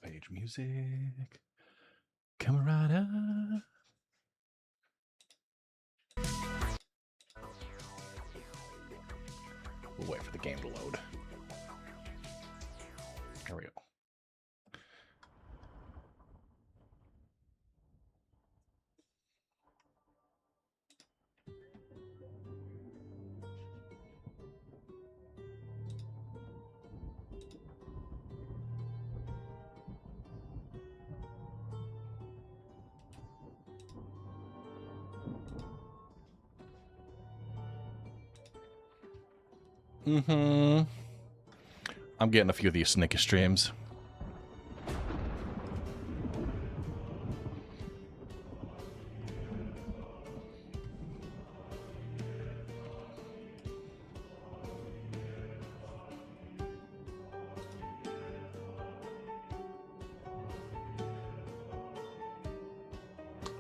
page music. Camarada. We'll wait for the game to load. Here we go. I'm getting a few of these sneaky streams.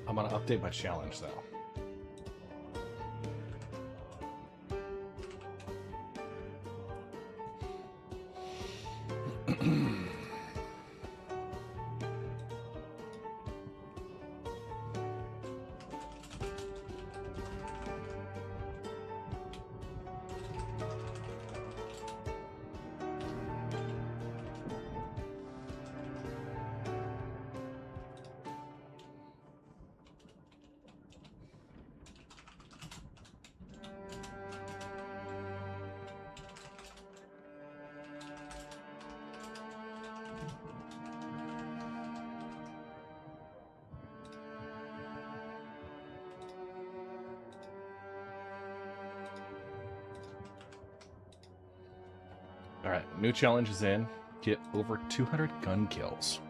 I'm gonna update my challenge though. Alright, new challenge is in. Get over 200 gun kills.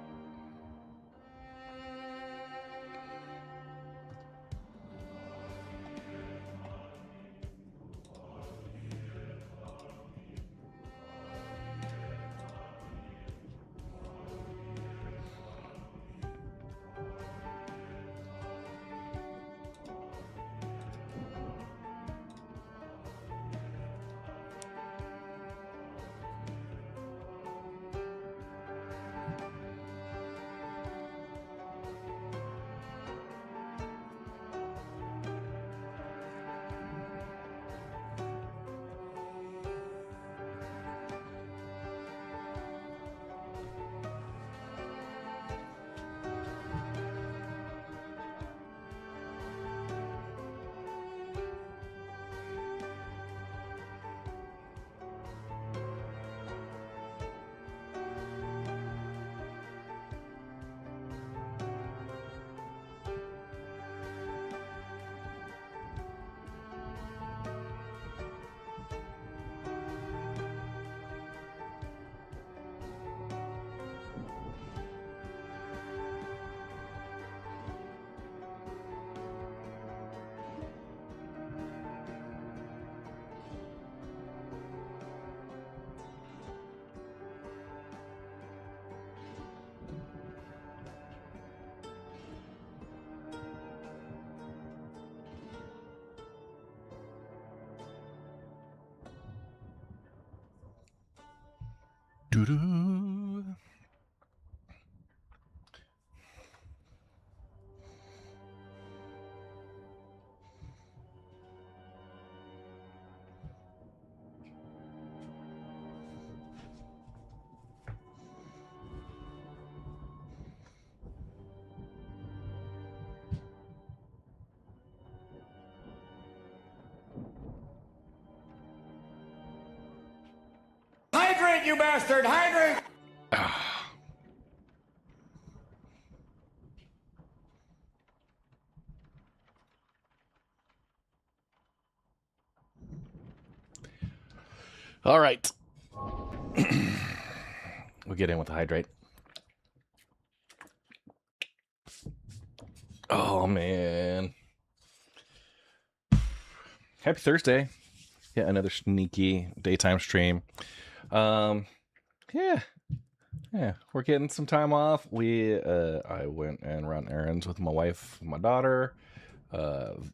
Doo-doo. Hydrate, you bastard! Hydrate! All right. We'll get in with the hydrate. Oh, man. Happy Thursday. Yeah, another sneaky daytime stream. Yeah, we're getting some time off. I went and run errands with my wife and my daughter.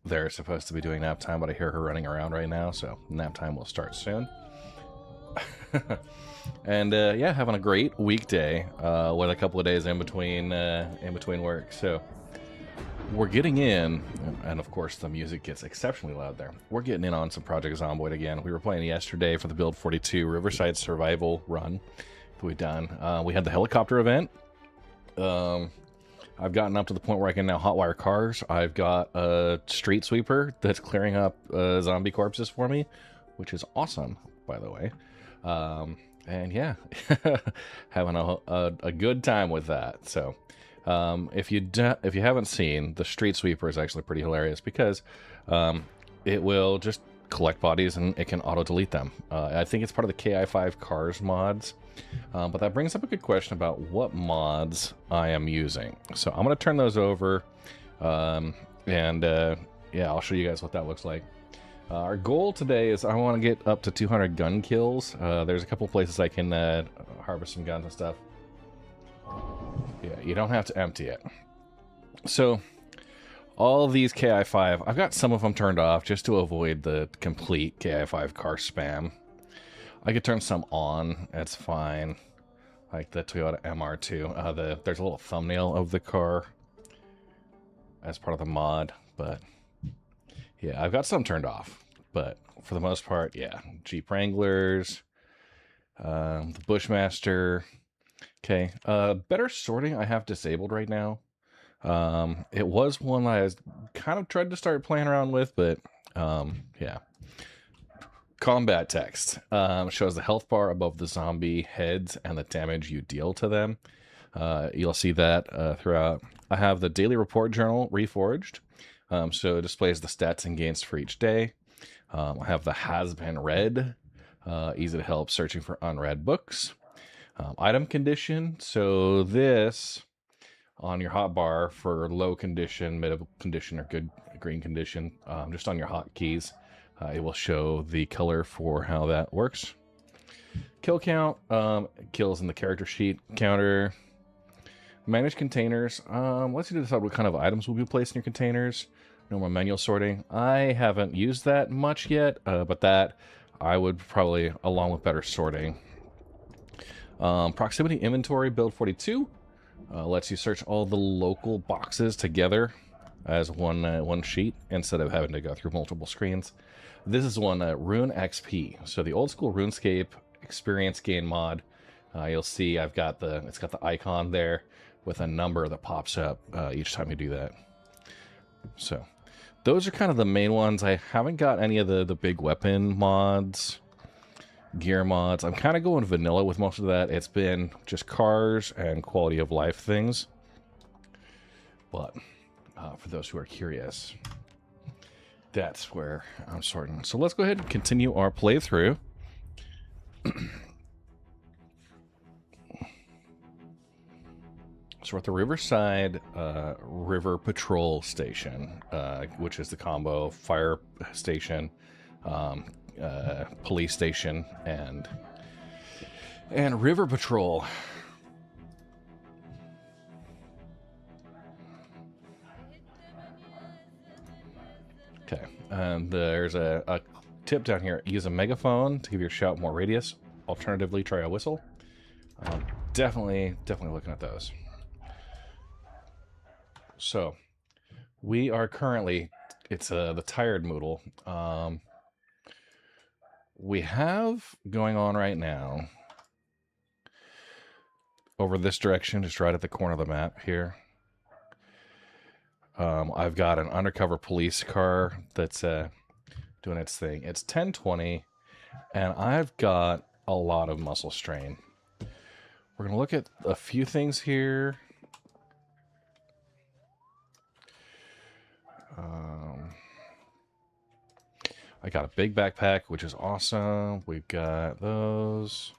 They're supposed to be doing nap time, but I hear her running around right now, so nap time will start soon. And yeah, having a great weekday with a couple of days in between work. So we're getting in, and of course the music gets exceptionally loud there. We're getting in on some Project Zomboid again. We were playing yesterday for the Build 42 Riverside Survival Run that we've done. We had the helicopter event. I've gotten up to the point where I can now hotwire cars. I've got a street sweeper that's clearing up zombie corpses for me, which is awesome, by the way. And yeah, having a good time with that. So if you haven't seen, the street sweeper is actually pretty hilarious because it will just collect bodies and it can auto delete them. I think it's part of the KI5 cars mods. But that brings up a good question about what mods I am using. So I'm going to turn those over, and yeah, I'll show you guys what that looks like. Our goal today is I want to get up to 200 gun kills. There's a couple places I can harvest some guns and stuff. Yeah, you don't have to empty it. So all these KI5, I've got some of them turned off just to avoid the complete KI5 car spam. I could turn some on, that's fine. Like the Toyota MR2. There's a little thumbnail of the car as part of the mod, but yeah, I've got some turned off. But for the most part, yeah. Jeep Wranglers, the Bushmaster. Okay, better sorting I have disabled right now. It was one I kind of tried to start playing around with, but yeah. Combat text shows the health bar above the zombie heads and the damage you deal to them. You'll see that throughout. I have the daily report journal reforged, so it displays the stats and gains for each day. I have the has been read, easy to help searching for unread books. Item condition, so this on your hotbar for low condition, mid condition, or good green condition, just on your hotkeys. It will show the color for how that works. Kill count, kills in the character sheet counter. Manage containers. Lets you decide what kind of items will be placed in your containers. Normal manual sorting. I haven't used that much yet, but that I would probably, along with better sorting. Proximity inventory, build 42. Lets you search all the local boxes together as one sheet instead of having to go through multiple screens. This is one Rune XP, so the old school RuneScape experience gain mod. You'll see it's got the icon there with a number that pops up each time you do that. So those are kind of the main ones. I haven't got any of the big weapon mods, gear mods. I'm kind of going vanilla with most of that. It's been just cars and quality of life things. But for those who are curious, that's where I'm sorting. So let's go ahead and continue our playthrough. So we're at the Riverside River Patrol Station, which is the combo fire station, police station, and river patrol. Okay, and there's a tip down here. Use a megaphone to give your shout more radius. Alternatively, try a whistle. Definitely looking at those. So, we are currently, it's the tired moodle. We have going on right now, over this direction, just right at the corner of the map here. I've got an undercover police car that's doing its thing. It's 10:20, and I've got a lot of muscle strain. We're going to look at a few things here. I got a big backpack, which is awesome. We've got those.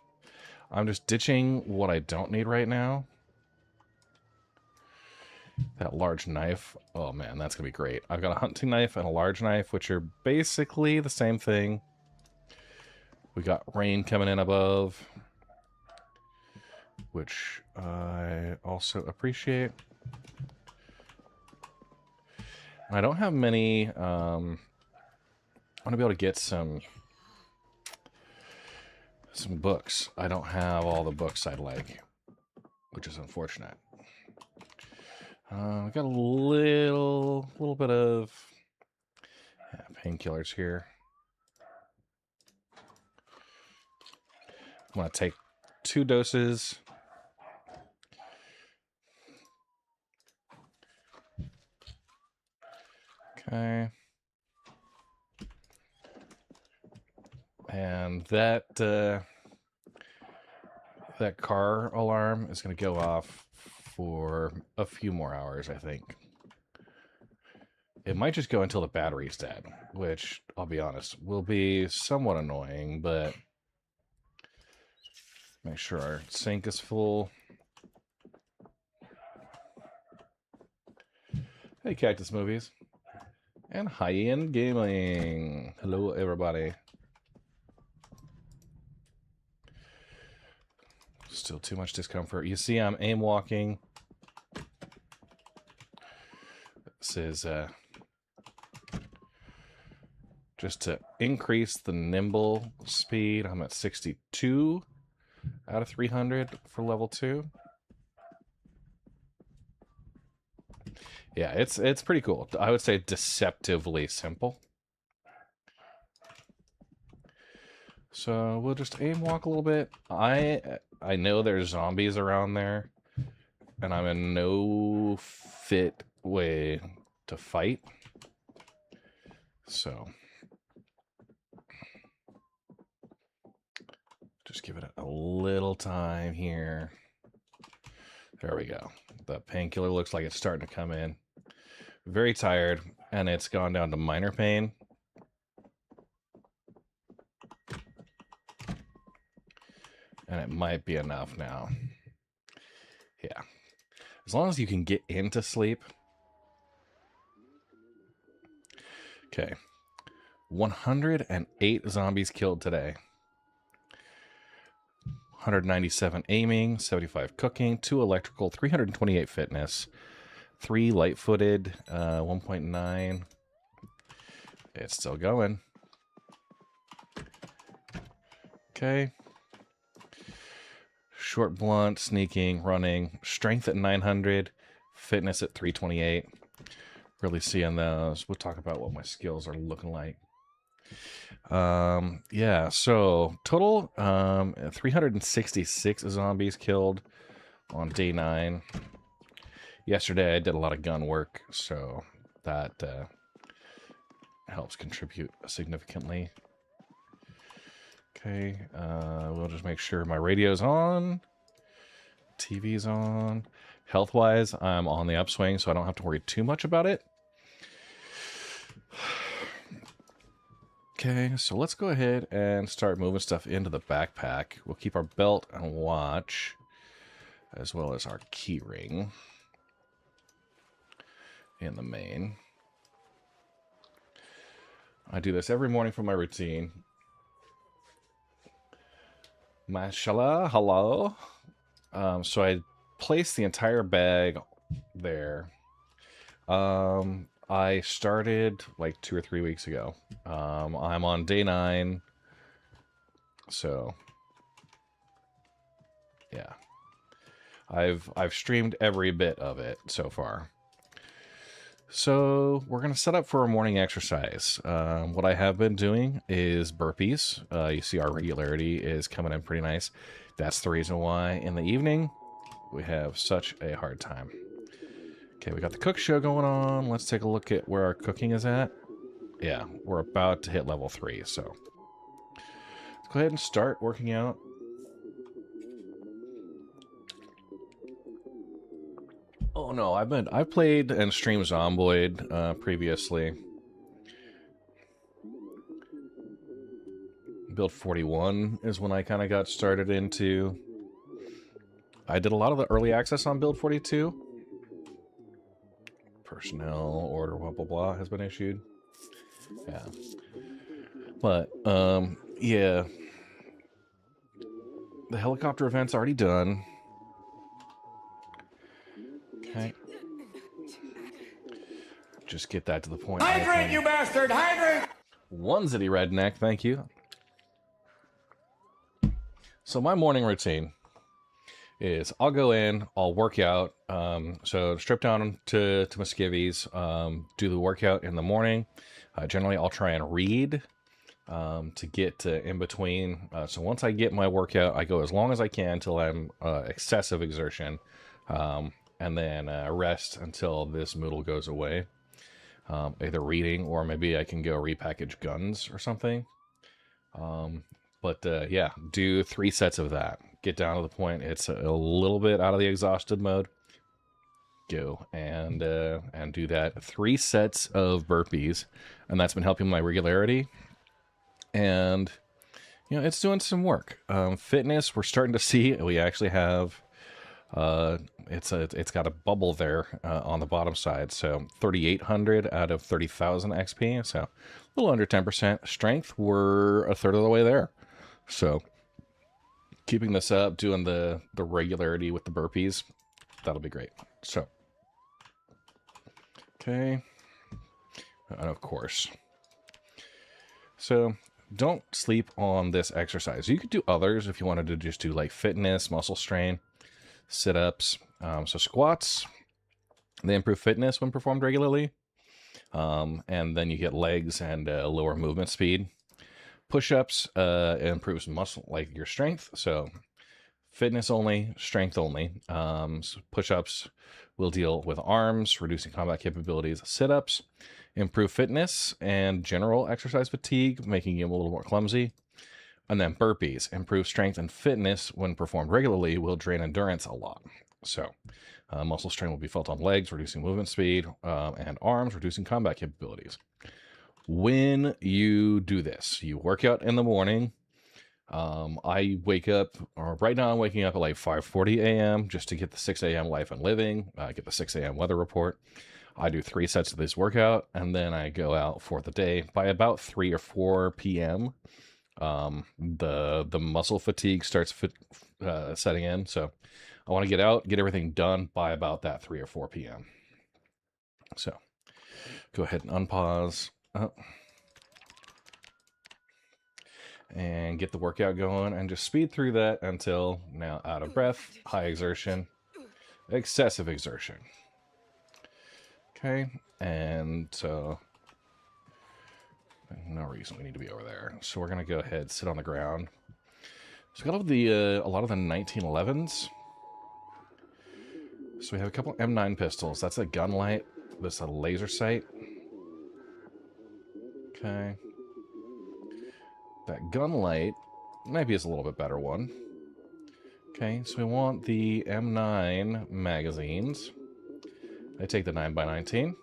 I'm just ditching what I don't need right now. That large knife. Oh man, that's going to be great. I've got a hunting knife and a large knife, which are basically the same thing. We got rain coming in above, which I also appreciate. I don't have many. I want to be able to get some Some books. I don't have all the books I'd like, which is unfortunate. I got a little bit of painkillers here. I'm going to take 2 doses. Okay. And that car alarm is going to go off for a few more hours, I think. It might just go until the battery's dead, which, I'll be honest, will be somewhat annoying, but make sure our sink is full. Hey, Cactus Movies. And High-End Gaming. Hello, everybody. Still too much discomfort. You see, I'm aim walking. This is just to increase the nimble speed. I'm at 62 out of 300 for level 2. Yeah, it's pretty cool. I would say deceptively simple. So we'll just aim walk a little bit. I know there's zombies around there, and I'm in no fit way to fight. So just give it a little time here. There we go. The painkiller looks like it's starting to come in. Very tired, and it's gone down to minor pain. And it might be enough now. Yeah. As long as you can get into sleep. Okay. 108 zombies killed today. 197 aiming, 75 cooking, 2 electrical, 328 fitness, 3 light-footed, 1.9. It's still going. Okay. Short blunt, sneaking, running, strength at 900, fitness at 328. Really seeing those. We'll talk about what my skills are looking like. Yeah, so total 366 zombies killed on day 9. Yesterday I did a lot of gun work, so that helps contribute significantly. Okay, we'll just make sure my radio's on, TV's on. Health-wise, I'm on the upswing, so I don't have to worry too much about it. Okay, so let's go ahead and start moving stuff into the backpack. We'll keep our belt and watch, as well as our key ring in the main. I do this every morning for my routine. Mashallah, hello. So I placed the entire bag there. I started like 2 or 3 weeks ago. I'm on day 9. So yeah. I've streamed every bit of it so far. So we're going to set up for a morning exercise. What I have been doing is burpees. You see our regularity is coming in pretty nice. That's the reason why in the evening we have such a hard time. Okay, we got the cook show going on. Let's take a look at where our cooking is at. Yeah, we're about to hit level 3, so let's go ahead and start working out. Oh no, I've played and streamed Zomboid previously. Build 41 is when I kind of got started into. I did a lot of the early access on Build 42. Personnel order blah blah blah has been issued. Yeah. But yeah. The helicopter event's already done. Okay. Just get that to the point. Hydrate, you bastard! Hydrate! One Zitty Redneck, thank you. So my morning routine is I'll go in, I'll work out. So strip down to my skivvies, do the workout in the morning. Generally, I'll try and read to get in between. So once I get my workout, I go as long as I can until I'm excessive exertion, and then rest until this moodle goes away. Either reading or maybe I can go repackage guns or something. But yeah, do 3 sets of that. Get down to the point it's a little bit out of the exhausted mode. Go and do that. 3 sets of burpees, and that's been helping my regularity. And it's doing some work. Fitness, we're starting to see. We actually have it's got a bubble there on the bottom side. So 3,800 out of 30,000 XP. So a little under 10%. Strength, we're a third of the way there. So keeping this up, doing the regularity with the burpees, that'll be great. So, okay. And of course. So don't sleep on this exercise. You could do others if you wanted to just do like fitness, muscle strain, sit-ups. So squats, they improve fitness when performed regularly. And then you get legs and lower movement speed. Push-ups improves muscle, like your strength. So fitness only, strength only. So push-ups will deal with arms, reducing combat capabilities. Sit-ups improve fitness and general exercise fatigue, making you a little more clumsy. And then burpees improve strength and fitness when performed regularly, will drain endurance a lot. So muscle strain will be felt on legs, reducing movement speed, and arms, reducing combat capabilities. When you do this, you work out in the morning. I wake up, or right now I'm waking up at like 5:40 a.m. just to get the 6 a.m. life and living, get the 6 a.m. weather report. I do 3 sets of this workout, and then I go out for the day. By about 3 or 4 p.m., the muscle fatigue starts setting in. So I want to get out, get everything done by about that 3 or 4 p.m. So go ahead and unpause. And get the workout going and just speed through that until now out of breath, high exertion, excessive exertion. Okay, and so no reason we need to be over there. So we're gonna go ahead, sit on the ground. So we got a lot of the 1911s. So we have a couple M9 pistols. That's a gun light. That's a laser sight. Okay. That gun light maybe is a little bit better one. Okay, so we want the M9 magazines. I take the 9x19.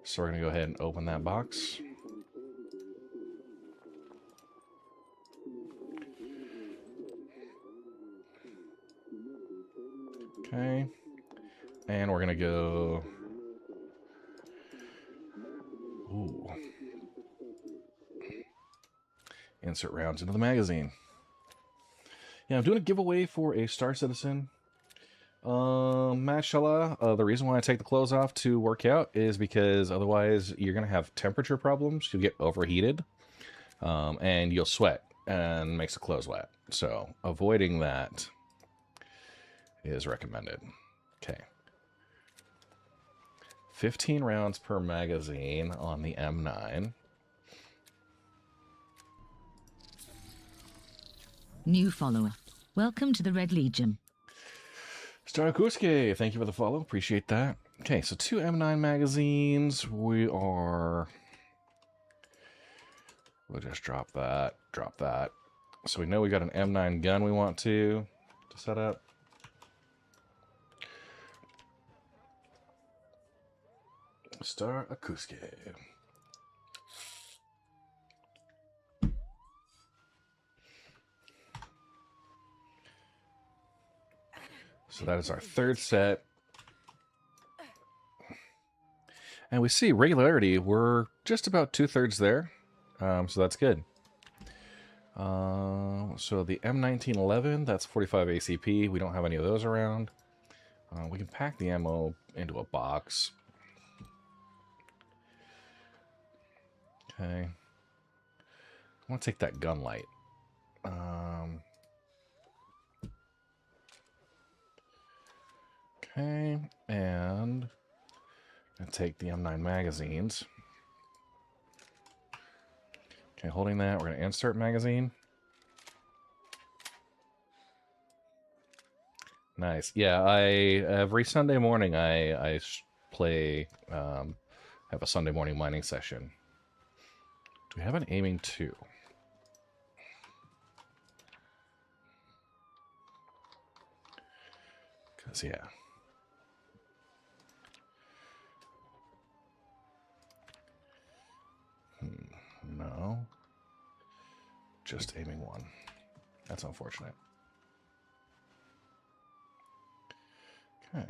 So we're going to go ahead and open that box. Okay. And we're going to go... Ooh. Insert rounds into the magazine. Yeah, I'm doing a giveaway for a Star Citizen. Mashallah. The reason why I take the clothes off to work out is because otherwise you're going to have temperature problems. You'll get overheated. And you'll sweat and makes the clothes wet. So avoiding that is recommended. Okay. 15 rounds per magazine on the M9. New follower. Welcome to the Red Legion. Starakusuke, thank you for the follow. Appreciate that. Okay, so 2 M9 magazines. We'll just drop that. Drop that. So we know we got an M9 gun we want to set up. Starakusuke. So that is our 3rd set. And we see regularity, we're just about 2/3 there. So that's good. So the M1911, that's 45 ACP. We don't have any of those around. We can pack the ammo into a box. Okay. I want to take that gun light. gonna take the M9 magazines. Okay, holding that, we're gonna insert magazine. Nice. Yeah, every Sunday morning I play have a Sunday morning mining session. Do we have an aiming 2? Cause yeah. No. Just aiming 1. That's unfortunate. Okay.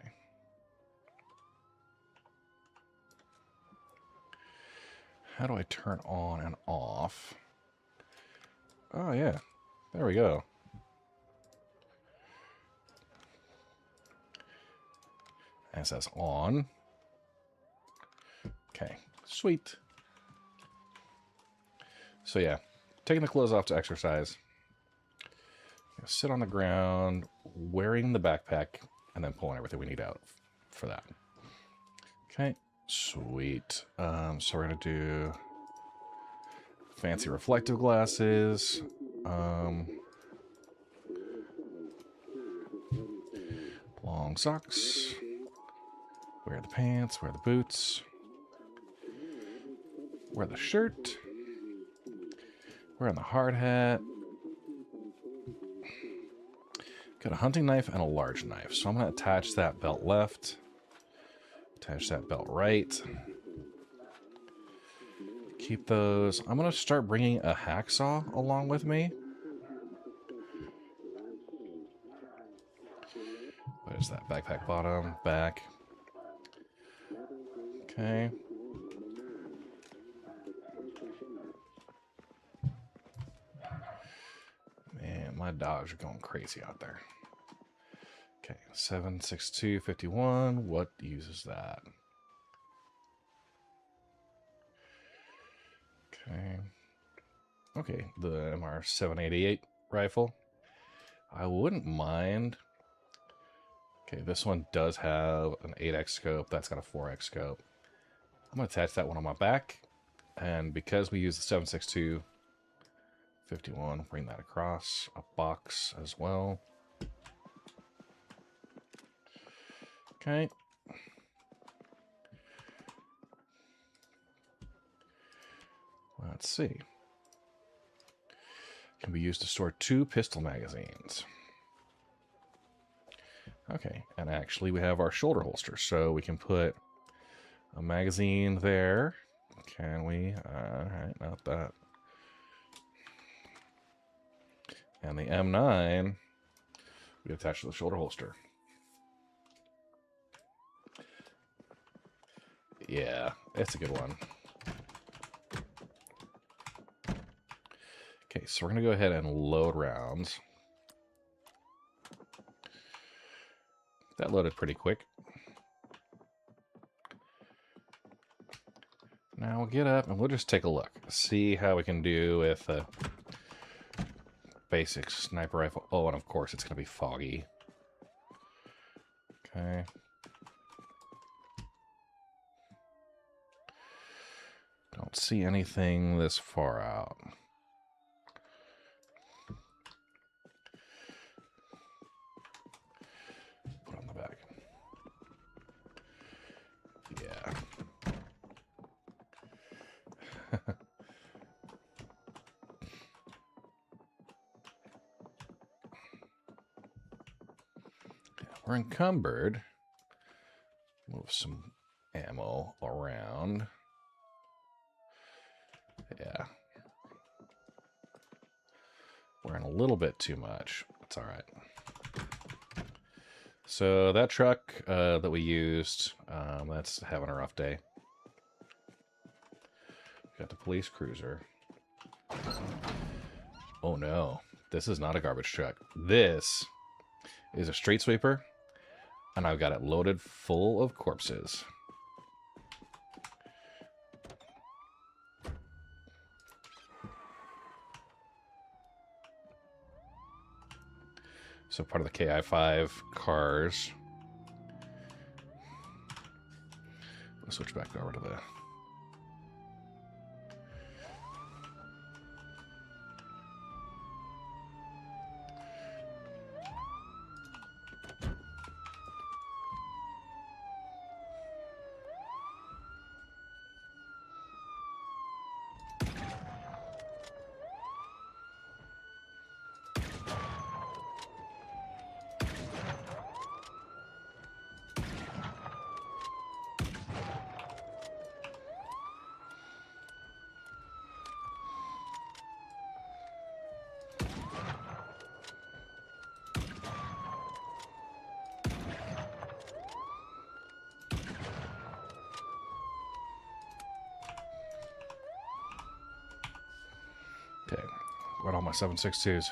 How do I turn on and off? Oh, yeah. There we go. And it says on. Okay. Sweet. So, yeah. Taking the clothes off to exercise. Sit on the ground, wearing the backpack, and then pulling everything we need out for that. Okay. Sweet. So we're going to do fancy reflective glasses. Long socks. Wear the pants, wear the boots. Wear the shirt. Wearing the hard hat. Got a hunting knife and a large knife. So I'm going to attach that belt left. Attach that belt right. Keep those. I'm going to start bringing a hacksaw along with me. What is that? Backpack bottom, back. Okay. Man, my dogs are going crazy out there. Okay, 76251. What uses that? Okay. Okay, the MR788 rifle. I wouldn't mind. Okay, this one does have an 8x scope. That's got a 4x scope. I'm going to attach that one on my back. And because we use the 76251, bring that across a box as well. Okay. Let's see. Can be used to store 2 pistol magazines. Okay, and actually we have our shoulder holster, so we can put a magazine there. Can we? Alright, not that. And the M9 we attach to the shoulder holster. Yeah, it's a good one. Okay, so we're going to go ahead and load rounds. That loaded pretty quick. Now we'll get up and we'll just take a look. See how we can do with a basic sniper rifle. Oh, and of course it's going to be foggy. Okay. Don't see anything this far out. Put on the back. Yeah. We're encumbered. Move some ammo around. Yeah. Wearing a little bit too much. It's all right. So that truck that we used, that's having a rough day. Got the police cruiser. Oh no, this is not a garbage truck. This is a street sweeper, and I've got it loaded full of corpses. So part of the KI5 cars. This switch back over to the... Okay, got all my 7.62s.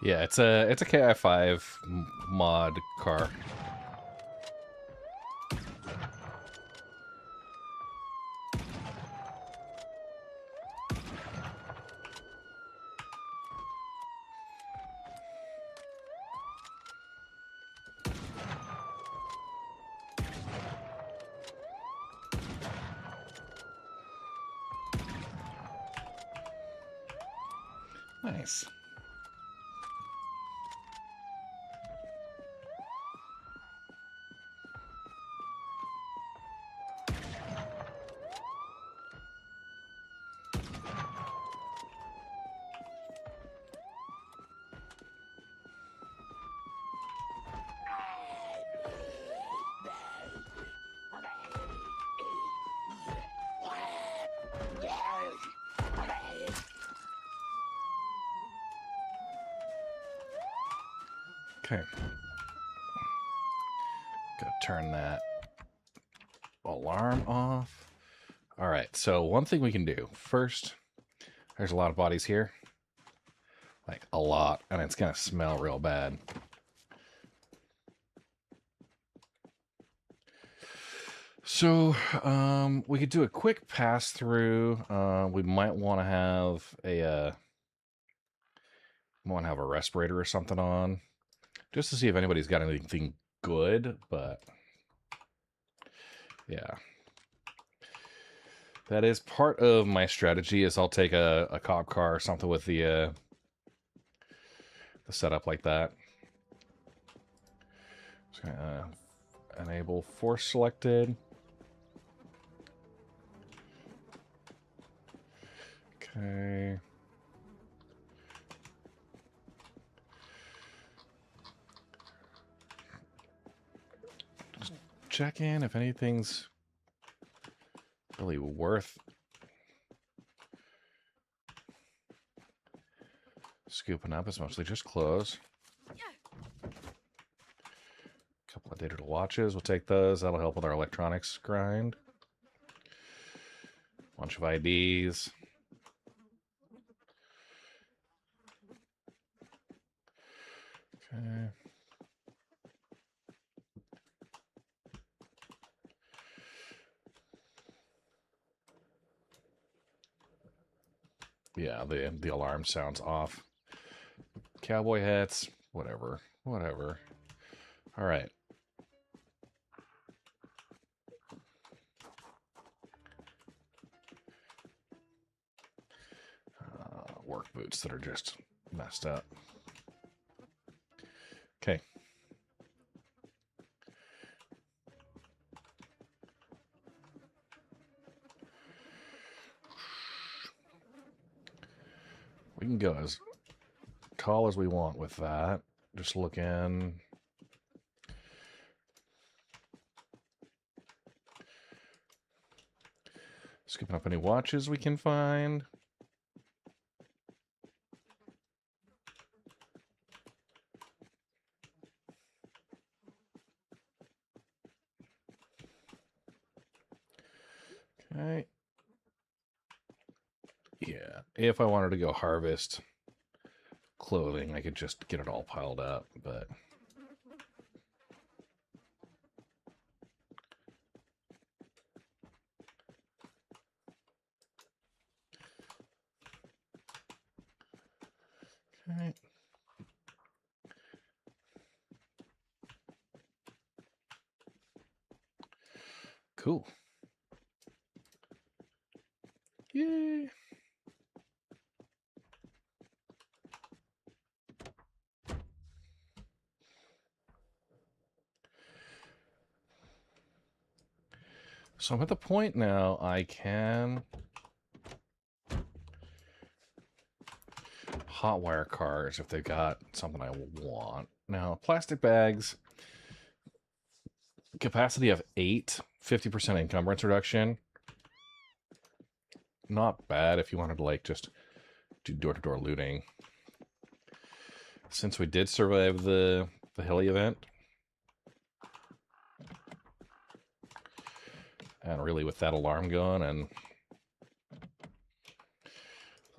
Yeah, it's a KI5 mod car. Nice. Okay. Gotta turn that alarm off. All right, so one thing we can do. First, there's a lot of bodies here. Like, a lot. And it's gonna smell real bad. So, we could do a quick pass through. We might want to have a respirator or something on, just to see if anybody's got anything good. But yeah, that is part of my strategy. Is I'll take a cop car or something with the setup like that. Just gonna enable force selected. Okay. Just check in if anything's really worth scooping up. It's mostly just clothes. A couple of digital watches. We'll take those. That'll help with our electronics grind. Bunch of IDs. Okay. Yeah, the alarm sounds off. Cowboy hats, whatever. All right. Work boots that are just messed up. Okay. We can go as tall as we want with that. Just look in. Scooping up any watches we can find. Okay. Yeah, if I wanted to go harvest clothing, I could just get it all piled up, but... Okay. Cool. Yay. So I'm at the point now I can hotwire cars if they've got something I want. Now, plastic bags, capacity of 8, 50% encumbrance reduction. Not bad if you wanted to, like, just do door-to-door looting. Since we did survive the heli event, and really with that alarm going, and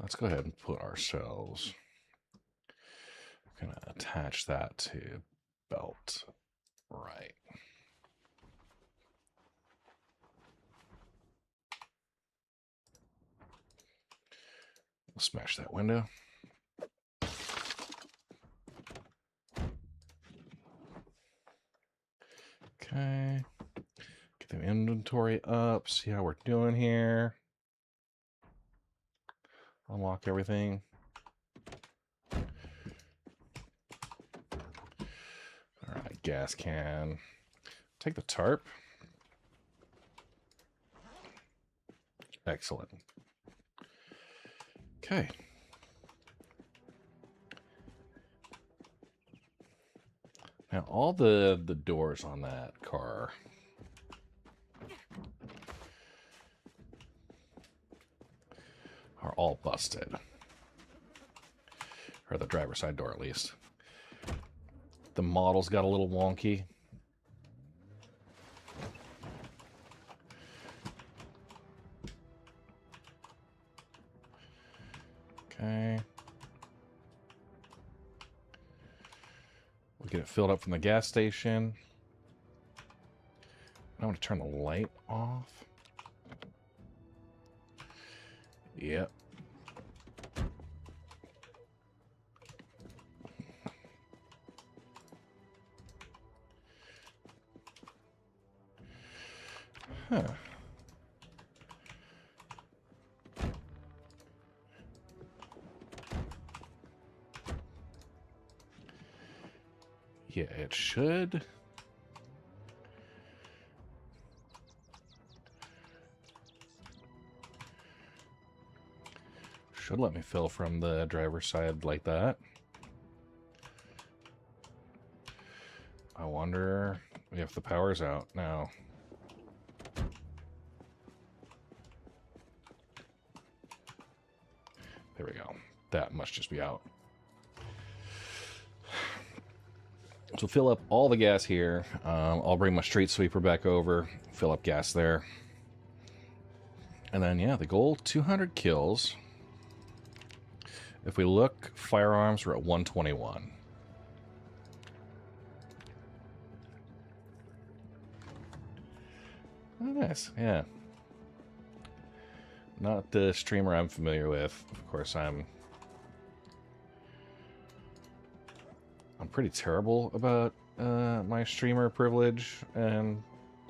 let's go ahead and put ourselves... I'm going to attach that to belt. Right. Smash that window. Okay. Get the inventory up. See how we're doing here. Unlock everything. Alright, gas can. Take the tarp. Excellent. Okay. Now all the doors on that car are all busted. Or the driver's side door at least. The model's got a little wonky. Okay. We'll get it filled up from the gas station. I'm going to turn the light off. Yep. Huh. Yeah, it should. Should let me fill from the driver's side like that. I wonder if the power's out now. There we go. That must just be out. So fill up all the gas here. I'll bring my street sweeper back over, fill up gas there. And then, yeah, the goal, 200 kills. If we look, firearms, we're at 121. Oh, nice, yeah. Not the streamer I'm familiar with. Of course, I'm pretty terrible about my streamer privilege and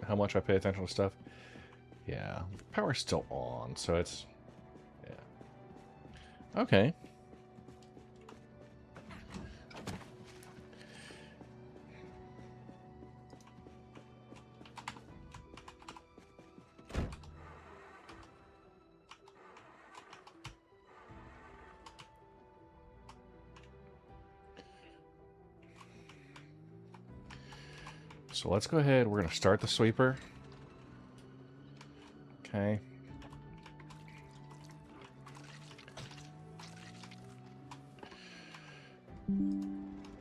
how much I pay attention to stuff. Yeah, power's still on, so it's... yeah. Okay. So let's go ahead, we're going to start the sweeper. Okay.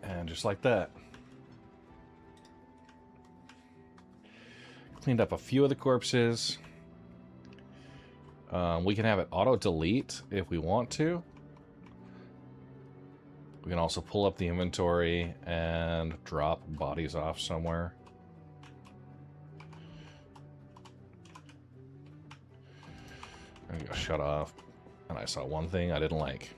And just like that. Cleaned up a few of the corpses. We can have it auto-delete if we want to. We can also pull up the inventory and drop bodies off somewhere. There you go, shut off. And I saw one thing I didn't like.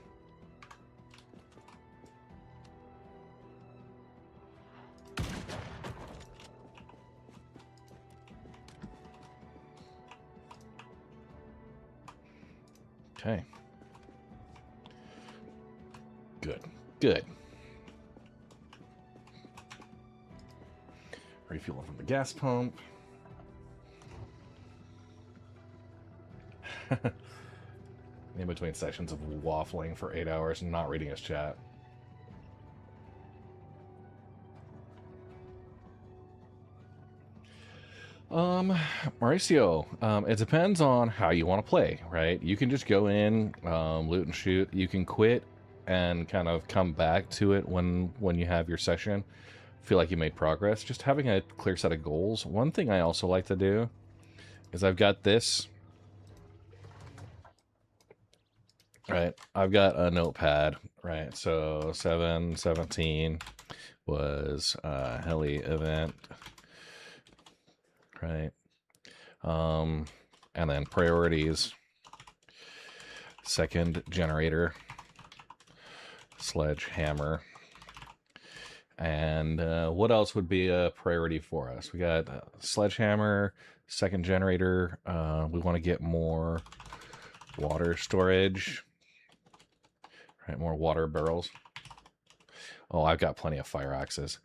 Okay. Good. Good. Refueling from the gas pump. In between sessions of waffling for 8 hours and not reading his chat. Mauricio, it depends on how you want to play, right? You can just go in, loot and shoot. You can quit and kind of come back to it when you have your session. Feel like you made progress. Just having a clear set of goals. One thing I also like to do is I've got this. Right, I've got a notepad, right? So 7/17 was a heli event, right? And then priorities, second generator, sledgehammer, and what else would be a priority for us? We got sledgehammer, second generator. We want to get more water storage. Right, more water barrels. Oh, I've got plenty of fire axes.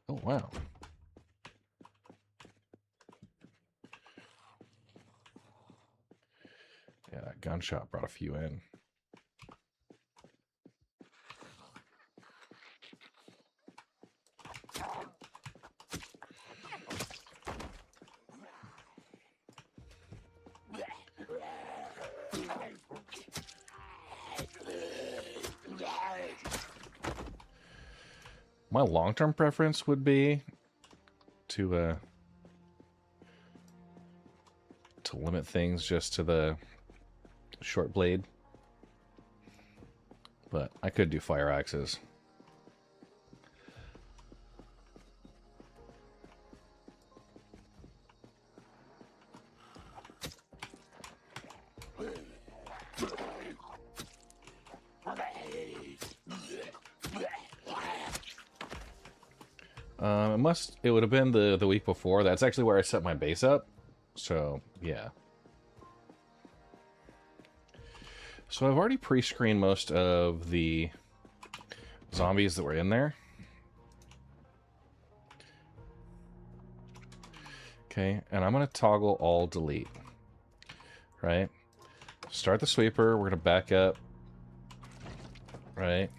Oh, wow. Yeah, that gunshot brought a few in. My long-term preference would be to limit things just to the short blade, but I could do fire axes. It would have been the week before. That's actually where I set my base up. So, yeah. So I've already pre-screened most of the zombies that were in there. Okay, and I'm going to toggle all delete. Right? Start the sweeper. We're going to back up. Right?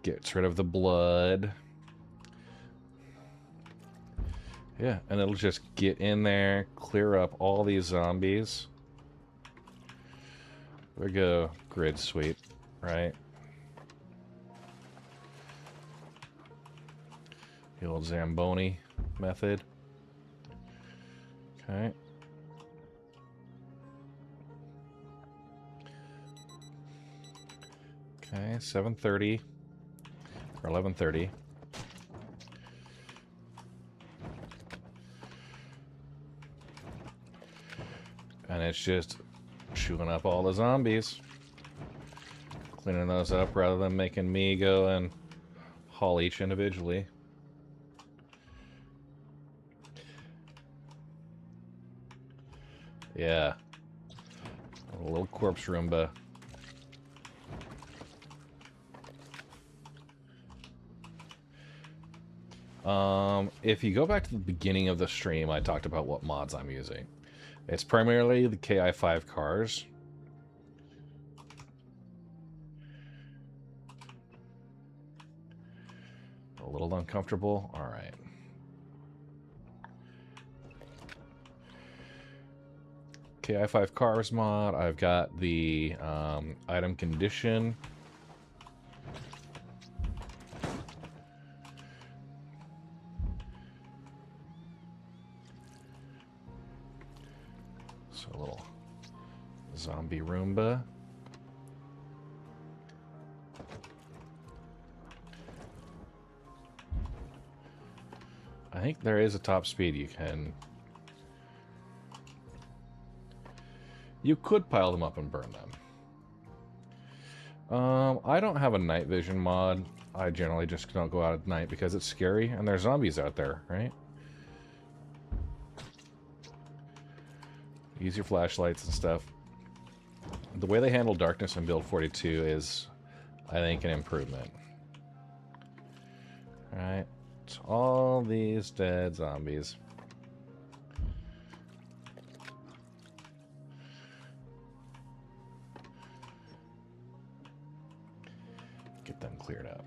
Gets rid of the blood. Yeah, and it'll just get in there, clear up all these zombies. There we go, grid sweep, right? The old Zamboni method. Okay. Okay, 7:30 or 11:30. And it's just chewing up all the zombies. Cleaning those up rather than making me go and haul each individually. Yeah. A little corpse Roomba. If you go back to the beginning of the stream, I talked about what mods I'm using. It's primarily the KI5 cars. A little uncomfortable? Alright. KI5 cars mod. I've got the item condition. So a little zombie Roomba. I think there is a top speed you can... You could pile them up and burn them. I don't have a night vision mod. I generally just don't go out at night because it's scary and there's zombies out there, right? Use your flashlights and stuff. The way they handle darkness in build 42 is, I think, an improvement. Alright. So all these dead zombies. Get them cleared up.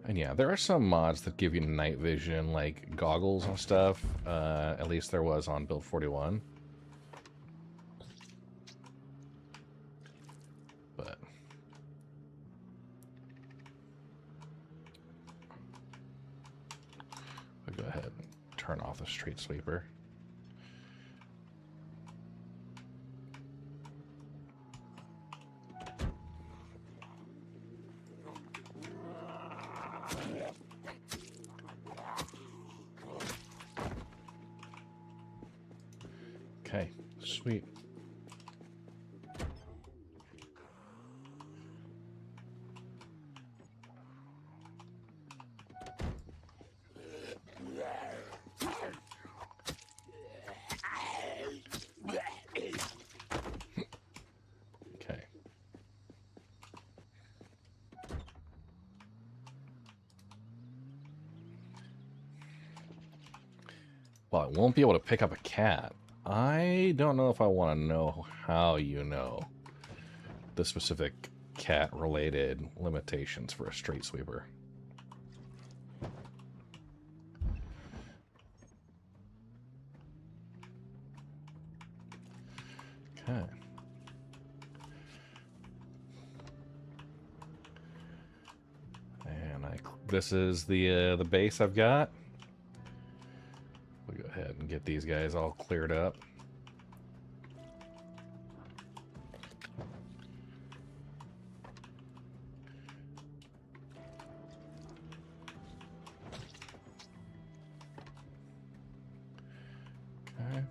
And yeah, there are some mods that give you night vision, like goggles and stuff. At least there was on build 41. But I'll go ahead and turn off the street sweeper. Okay, sweet. Okay. Well, I won't be able to pick up a cat. I don't know if I want to know how you know the specific cat-related limitations for a street sweeper. Okay. And this is the base I've got. We'll go ahead and get these guys all cleared up. Okay.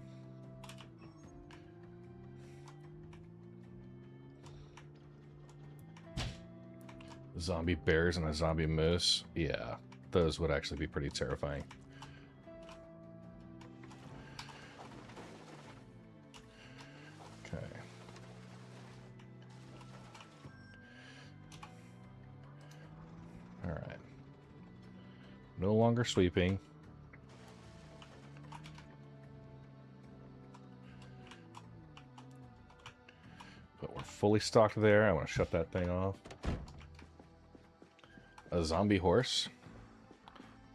Zombie bears and a zombie moose. Yeah, those would actually be pretty terrifying. Okay. All right. No longer sweeping. But we're fully stocked there. I want to shut that thing off. A zombie horse.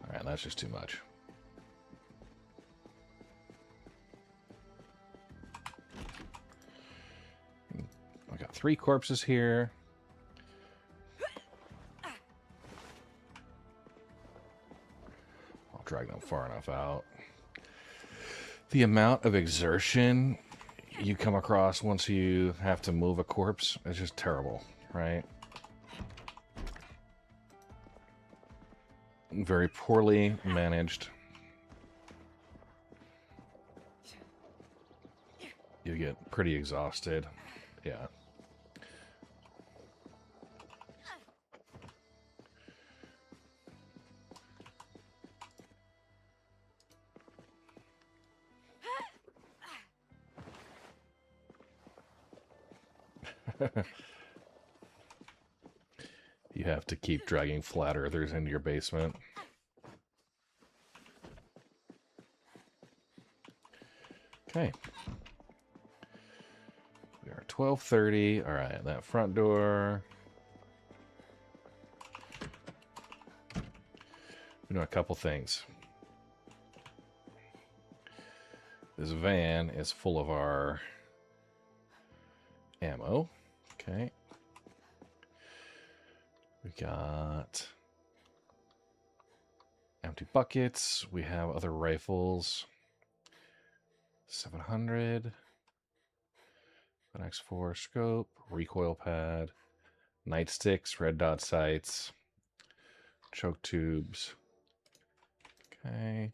All right, that's just too much. I got 3 corpses here. I'll drag them far enough out. The amount of exertion you come across once you have to move a corpse is just terrible, right? Very poorly managed. You get pretty exhausted. Yeah. You have to keep dragging flat earthers into your basement. Okay. We are 12:30. All right, that front door. We know a couple things. This van is full of our ammo. Okay. We got Empty buckets. We have other rifles. 700. An X4 scope. Recoil pad. Nightsticks. Red dot sights. Choke tubes. Okay.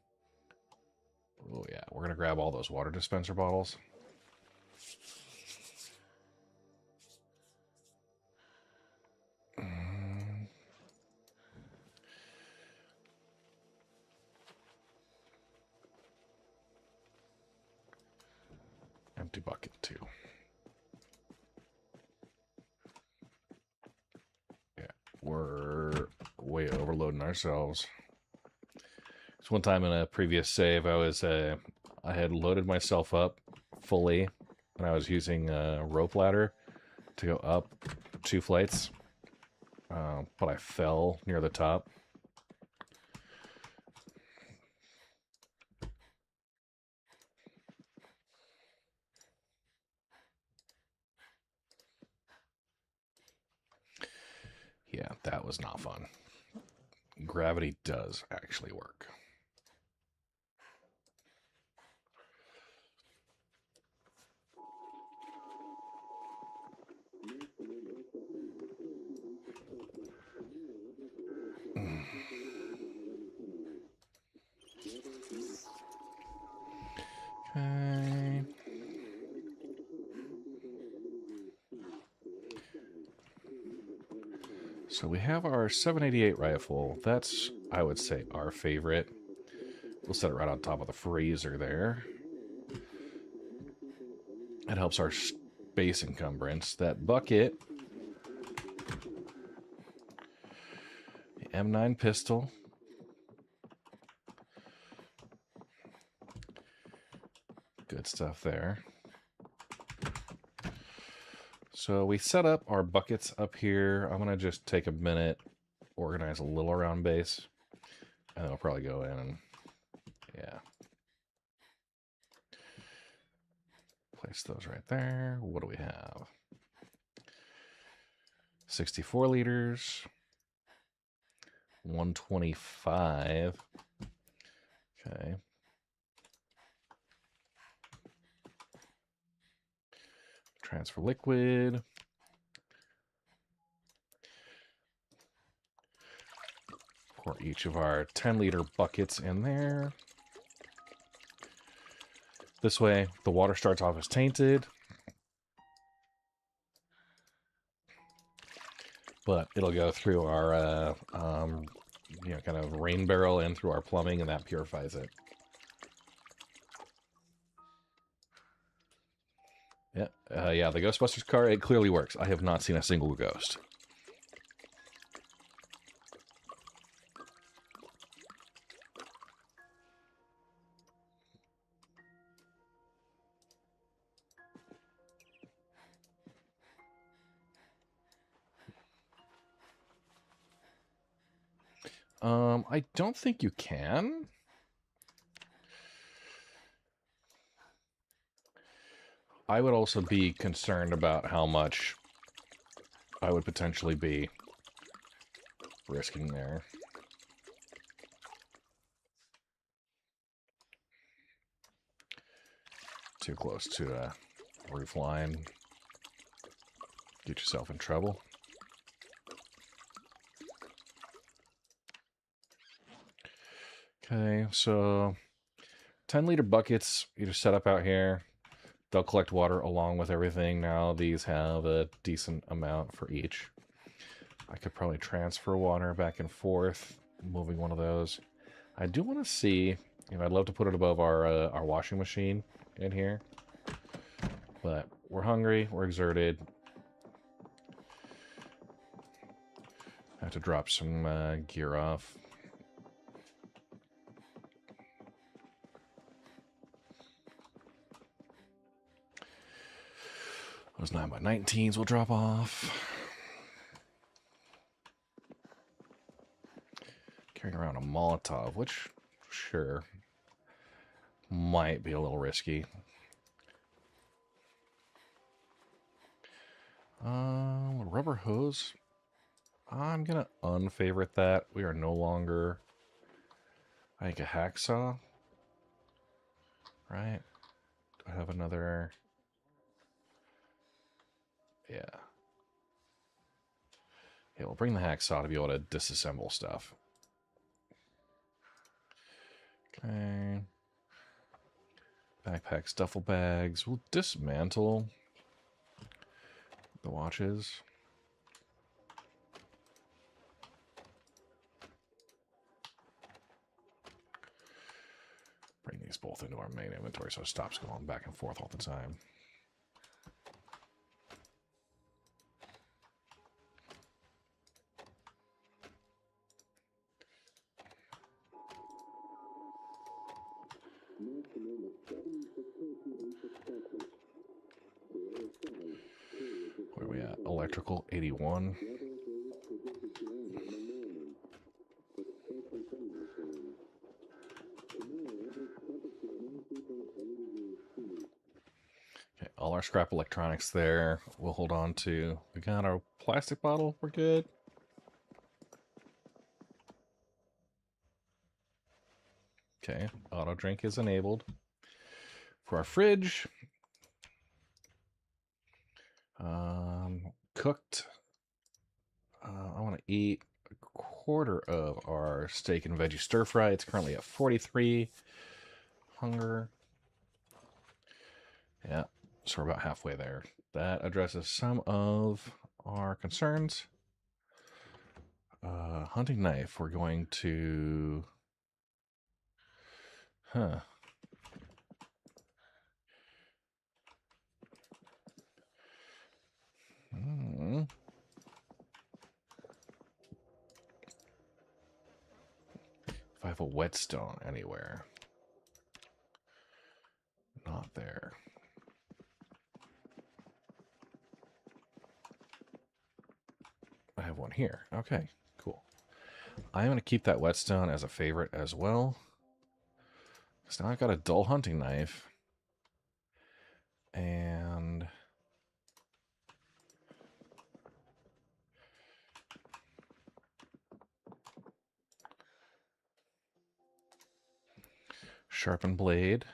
Oh yeah, we're gonna grab all those water dispenser bottles. Empty bucket too. Yeah, we're way overloading ourselves. So one time in a previous save, I had loaded myself up fully, and I was using a rope ladder to go up 2 flights, but I fell near the top. Yeah, that was not fun. Gravity does actually work. Okay. So we have our 788 rifle. That's, I would say, our favorite. We'll set it right on top of the freezer there. It helps our space encumbrance. That bucket. The M9 pistol. Good stuff there. So we set up our buckets up here. I'm going to just take a minute, organize a little around base, and then we'll probably go in and, yeah. Place those right there. What do we have? 64 liters. 125. Okay. Transfer liquid. Pour each of our 10-liter buckets in there. This way, the water starts off as tainted, but it'll go through our, kind of rain barrel and through our plumbing, and that purifies it. Yeah, the Ghostbusters car, it clearly works. I have not seen a single ghost. I don't think you can. I would also be concerned about how much I would potentially be risking there. Too close to a roof line. Get yourself in trouble. Okay, so 10-liter buckets you just set up out here. They'll collect water along with everything. Now these have a decent amount for each. I could probably transfer water back and forth, moving one of those. I do want to see, I'd love to put it above our washing machine in here. But we're hungry, we're exerted. I have to drop some gear off. Those 9x19s will drop off. Carrying around a Molotov, which, sure, might be a little risky. Rubber hose. I'm going to unfavorite that. We are no longer Make a hacksaw. Right. Do I have another? Yeah. Yeah, we'll bring the hacksaw to be able to disassemble stuff. Okay. Backpacks, duffel bags. We'll dismantle the watches. Bring these both into our main inventory so it stops going back and forth all the time. Where are we at? Electrical 81. Okay, all our scrap electronics there. We'll hold on to. We got our plastic bottle. We're good. Okay, auto drink is enabled. For our fridge, cooked. I want to eat a quarter of our steak and veggie stir fry. It's currently at 43. Hunger. Yeah, so we're about halfway there. That addresses some of our concerns. Hunting knife, we're going to... Huh. If I have a whetstone anywhere. Not there. I have one here. Okay, cool. I'm going to keep that whetstone as a favorite as well. So now I've got a dull hunting knife. And... sharpened blade.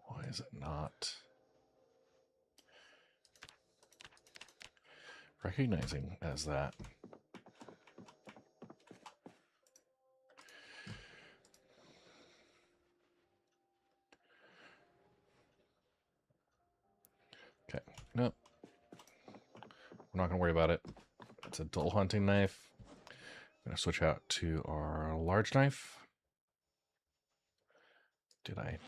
Why is it not recognizing as that? Okay, nope. We're not going to worry about it. It's a dull hunting knife. I'm going to switch out to our large knife. Did I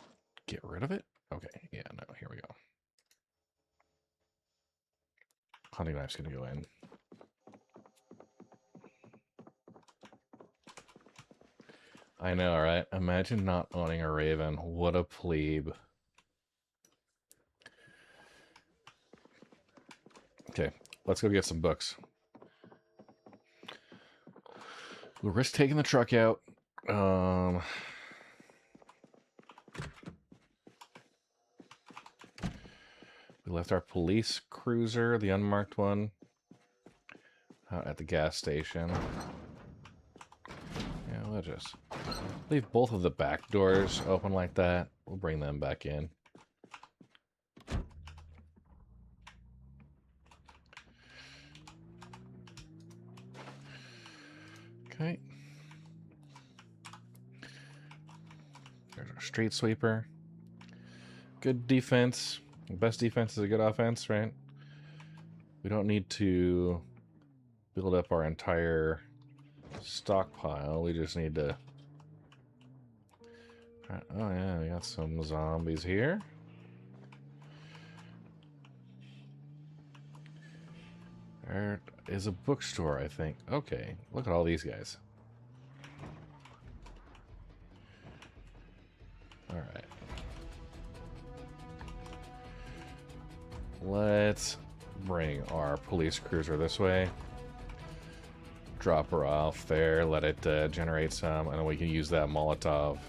get rid of it? Okay, yeah, no, here we go. Hunting knife's going to go in. I know, right? Imagine not owning a raven. What a plebe. Okay, let's go get some books. We'll risk taking the truck out. We left our police cruiser, the unmarked one, out at the gas station. Yeah, we'll just leave both of the back doors open like that. We'll bring them back in. Okay. There's our street sweeper. Good defense. Best defense is a good offense, right? We don't need to build up our entire stockpile. We just need to... Oh yeah, we got some zombies here. There is a bookstore, I think. Okay, look at all these guys. Alright. Let's bring our police cruiser this way. Drop her off there, let it generate some, and then we can use that Molotov.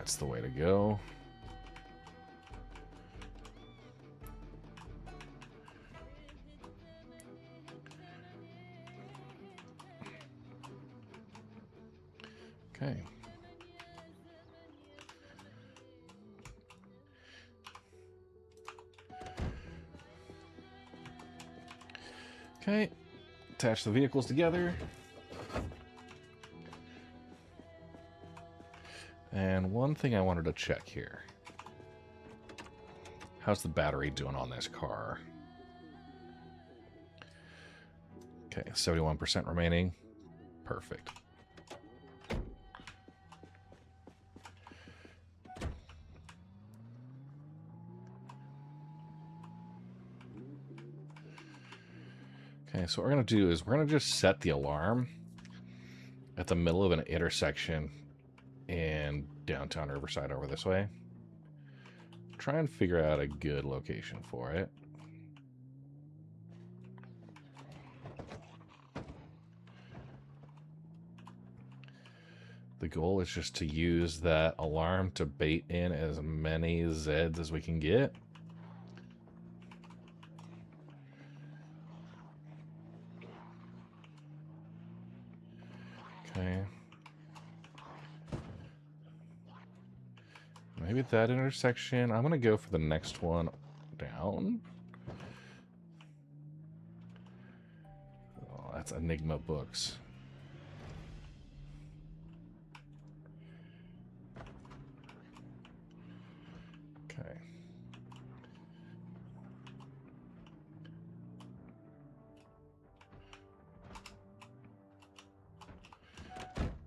That's the way to go. Okay. Okay. Attach the vehicles together. And one thing I wanted to check here. How's the battery doing on this car? Okay, 71% remaining. Perfect. Okay, so what we're going to do is we're going to just set the alarm at the middle of an intersection in downtown Riverside over this way. Try and figure out a good location for it. The goal is just to use that alarm to bait in as many Zeds as we can get. Okay. Maybe at that intersection. I'm going to go for the next one down. Oh, that's Enigma Books. Okay.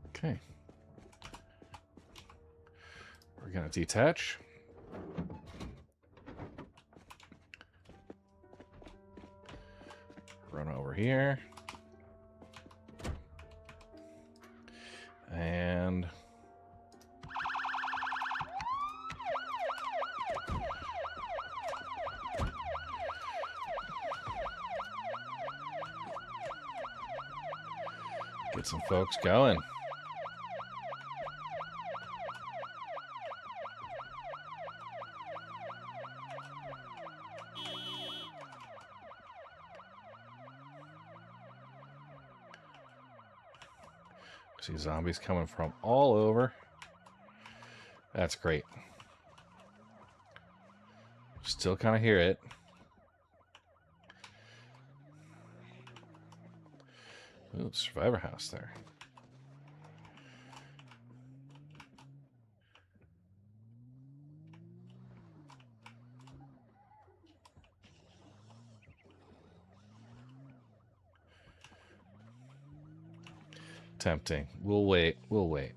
Okay. We're going to detach. Run over here. And get some folks going. See zombies coming from all over. That's great. Still kind of hear it. Ooh, survivor house there. Tempting. We'll wait. We'll wait.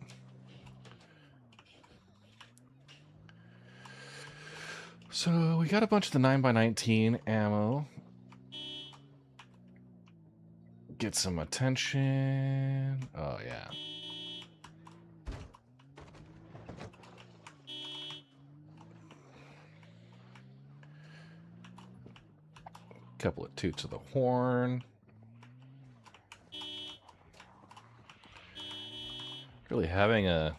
So we got a bunch of the 9x19 ammo. Get some attention. Oh, yeah. Couple of toots of the horn. Really having a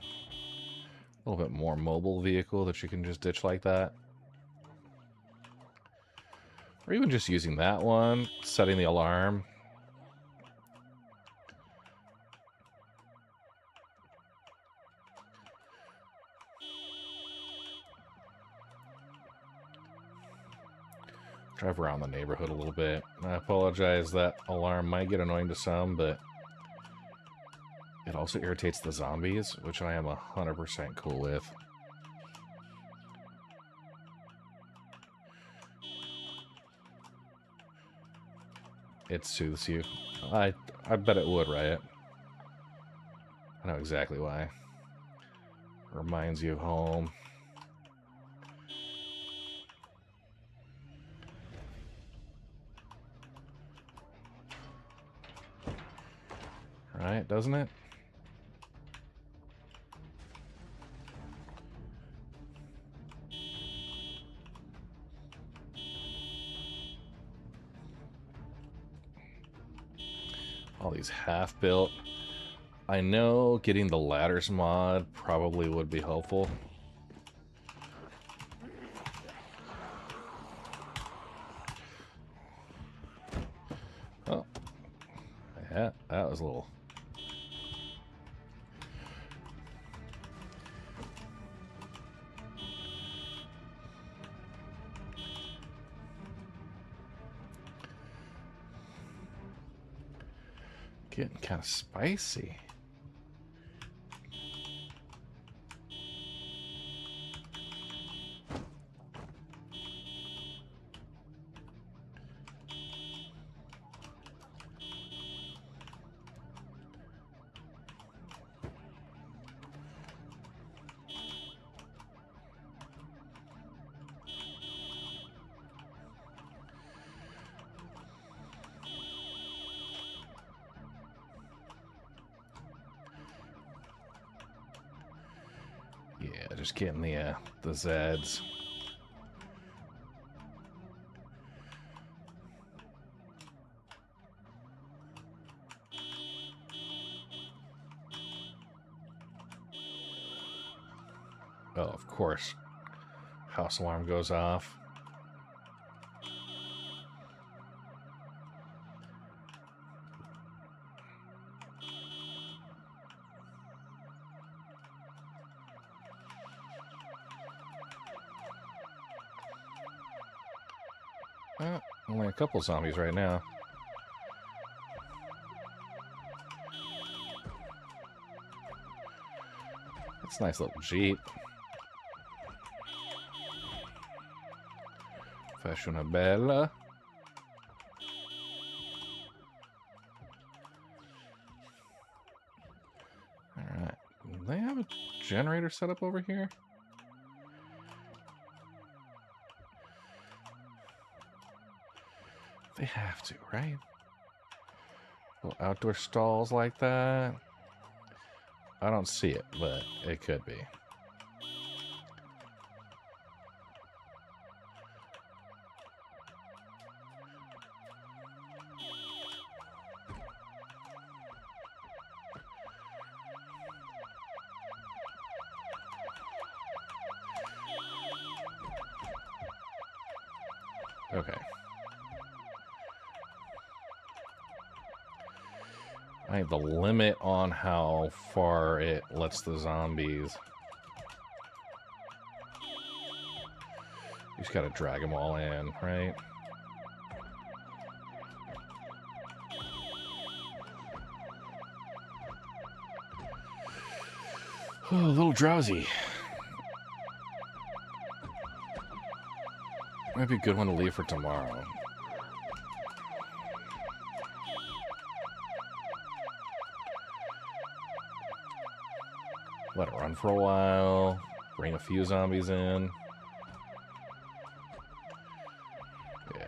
little bit more mobile vehicle that you can just ditch like that. Or even just using that one, setting the alarm. Drive around the neighborhood a little bit. I apologize, that alarm might get annoying to some, but it also irritates the zombies, which I am 100% cool with. It soothes you. I bet it would, right? I know exactly why. Reminds you of home. Right, doesn't it? All these half-built. I know getting the ladders mod probably would be helpful. Yeah, that was a little... Getting kind of spicy. Yeah, just getting the Zeds. Oh, of course. House alarm goes off. Only a couple zombies right now. It's a nice little Jeep. Fashionabella. Alright. Do they have a generator set up over here? They have to, right? Little outdoor stalls like that. I don't see it, but it could be. Okay. I have the limit on how far it lets the zombies. You just gotta drag them all in, right? Oh, a little drowsy. Might be a good one to leave for tomorrow. Let it run for a while. Bring a few zombies in. Yeah.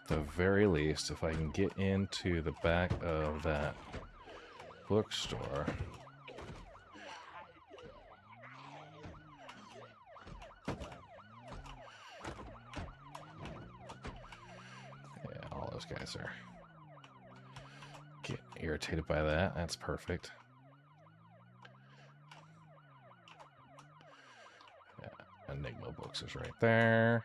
At the very least, if I can get into the back of that bookstore. Yeah, all those guys are getting irritated by that. That's perfect. Yeah, Enigma books is right there.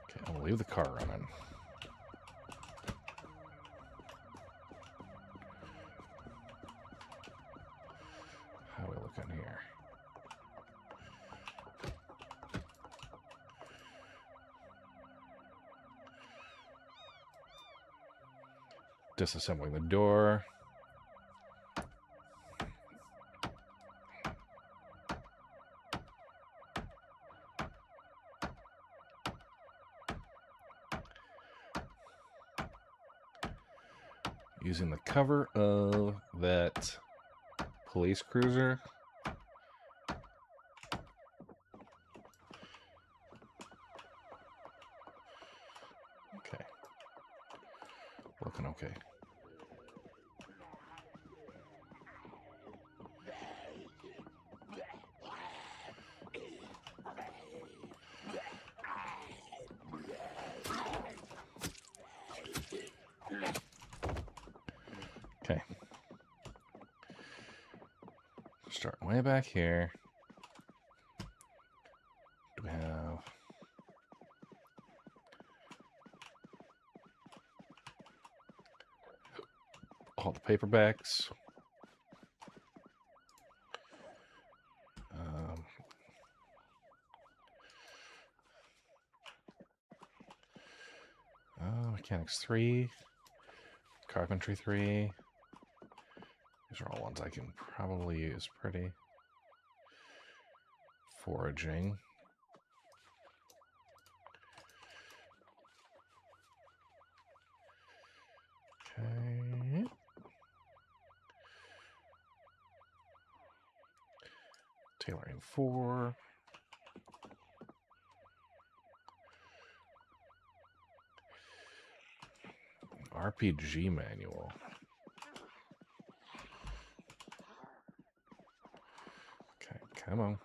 Okay, I'm gonna leave the car running. How do we look in here? Disassembling the door. Using the cover of that police cruiser. Okay. Looking okay. way back here. Do we have... all the paperbacks. Mechanics 3. Carpentry 3. These are all ones I can probably use pretty. Foraging. Okay. Tailoring 4. RPG manual. Okay, come on.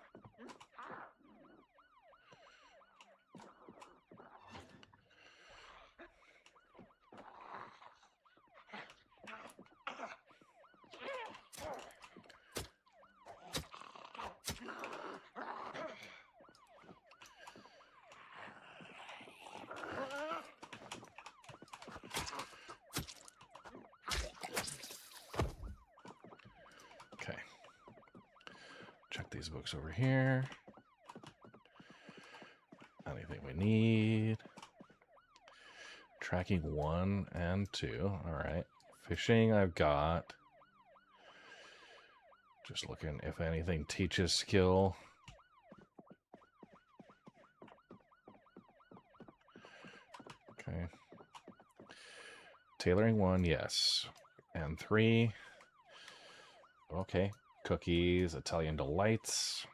Check these books over here. Anything we need. Tracking 1 and 2. Alright. Fishing I've got. Just looking if anything teaches skill. Okay. Tailoring 1, yes. And 3. Okay. Cookies, Italian Delights.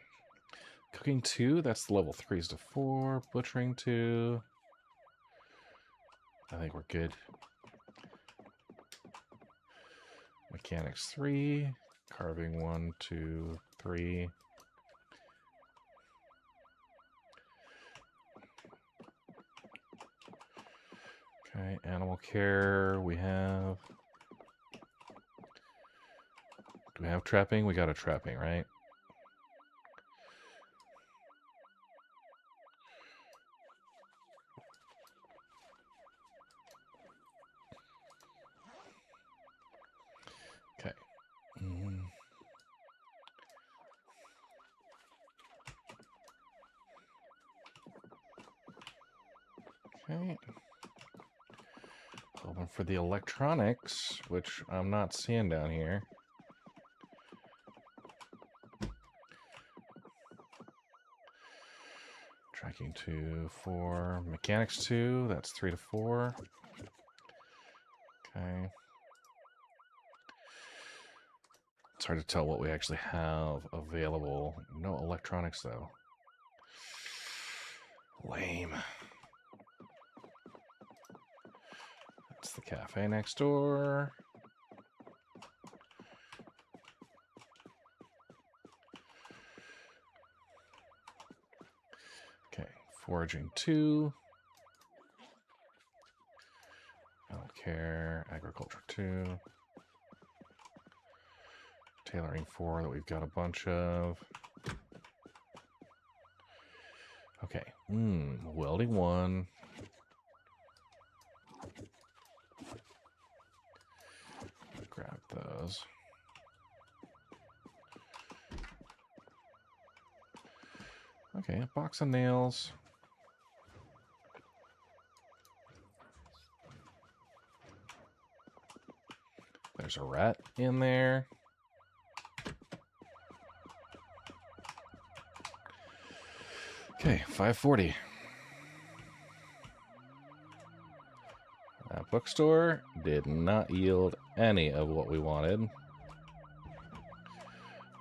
Cooking 2, that's the level 3s to 4. Butchering 2. I think we're good. Mechanics 3. Carving 1, 2, 3. Okay, animal care we have. Do we have trapping? We got a trapping, right? Okay. Okay. Hoping for the electronics, which I'm not seeing down here. Tracking 2, 4. Mechanics 2, that's 3 to 4. Okay. It's hard to tell what we actually have available. No electronics, though. Lame. That's the cafe next door. Okay, foraging 2. Healthcare, agriculture 2. Tailoring 4 that we've got a bunch of. Okay, welding 1. Grab those. Okay, a box of nails. There's a rat in there. Okay, 540. That bookstore did not yield any of what we wanted.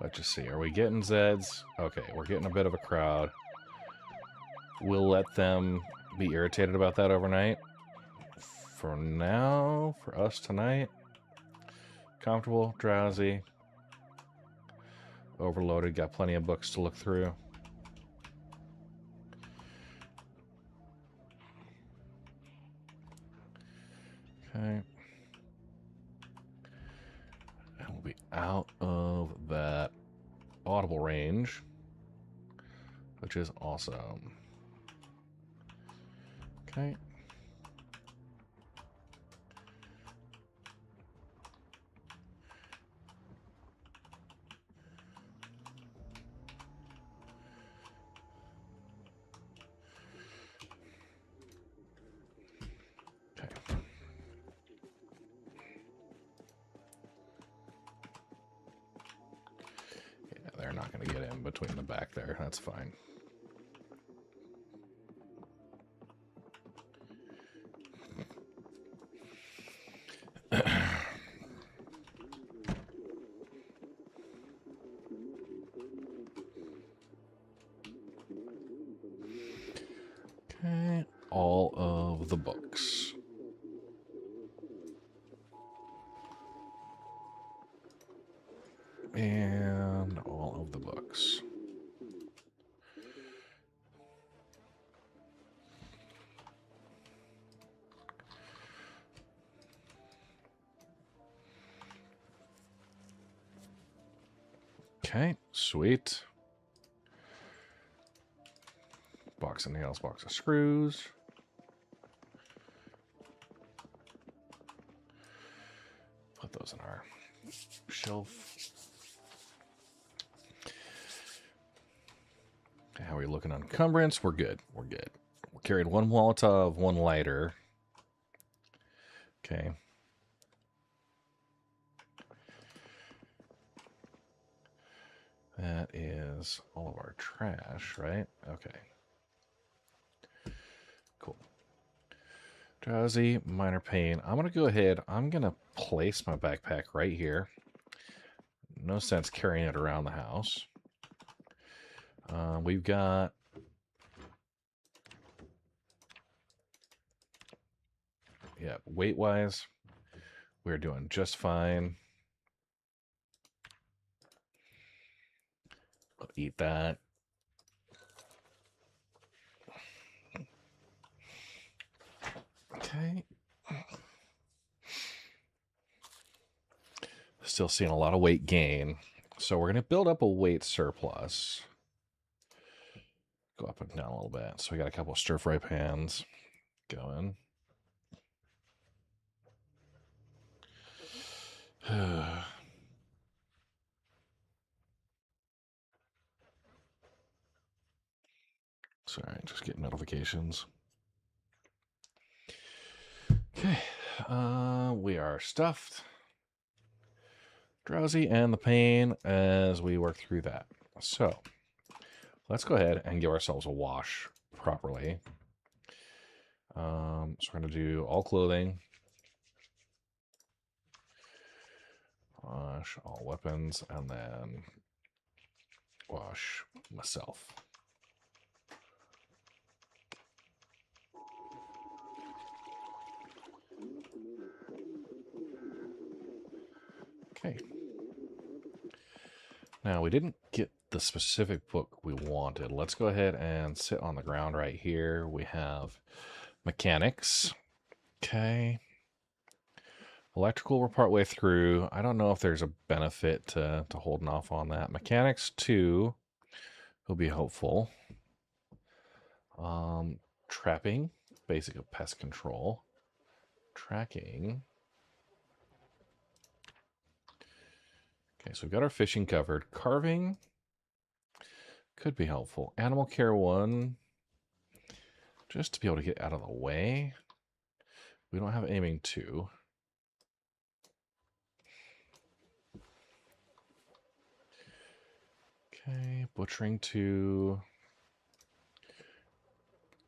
Let's just see. Are we getting Zeds? Okay, we're getting a bit of a crowd. We'll let them be irritated about that overnight. For now, for us tonight, comfortable, drowsy, overloaded, got plenty of books to look through. Okay. And we'll be out of that audible double range, which is awesome. Okay. They're not going to get in between the back there. That's fine. Okay, all of the books. And all of the books. Okay, sweet. Box of nails, box of screws. Put those in our shelf. Okay, how are we looking on encumbrance? We're good. We're good. We're carrying one Molotov, one lighter. Okay. That is all of our trash, right? Okay. Cool. Drowsy, minor pain. I'm going to go ahead. I'm going to place my backpack right here. No sense carrying it around the house. We've got... Yeah, weight-wise, we're doing just fine. I'll eat that. Okay. Still seeing a lot of weight gain. So we're going to build up a weight surplus. Go up and down a little bit. So we got a couple of stir-fry pans going. Sorry, just getting notifications. Okay. We are stuffed. Drowsy and the pain as we work through that. So let's go ahead and give ourselves a wash properly. So we're going to do all clothing. Wash all weapons, and then wash myself. Okay. Now, we didn't get the specific book we wanted. Let's go ahead and sit on the ground right here. We have mechanics. Okay. Electrical, we're partway through. I don't know if there's a benefit to holding off on that. Mechanics 2 will be helpful. Trapping, basic of pest control. Tracking. Okay, so we've got our fishing covered. Carving could be helpful. Animal care 1, just to be able to get out of the way. We don't have aiming 2. Okay, butchering 2.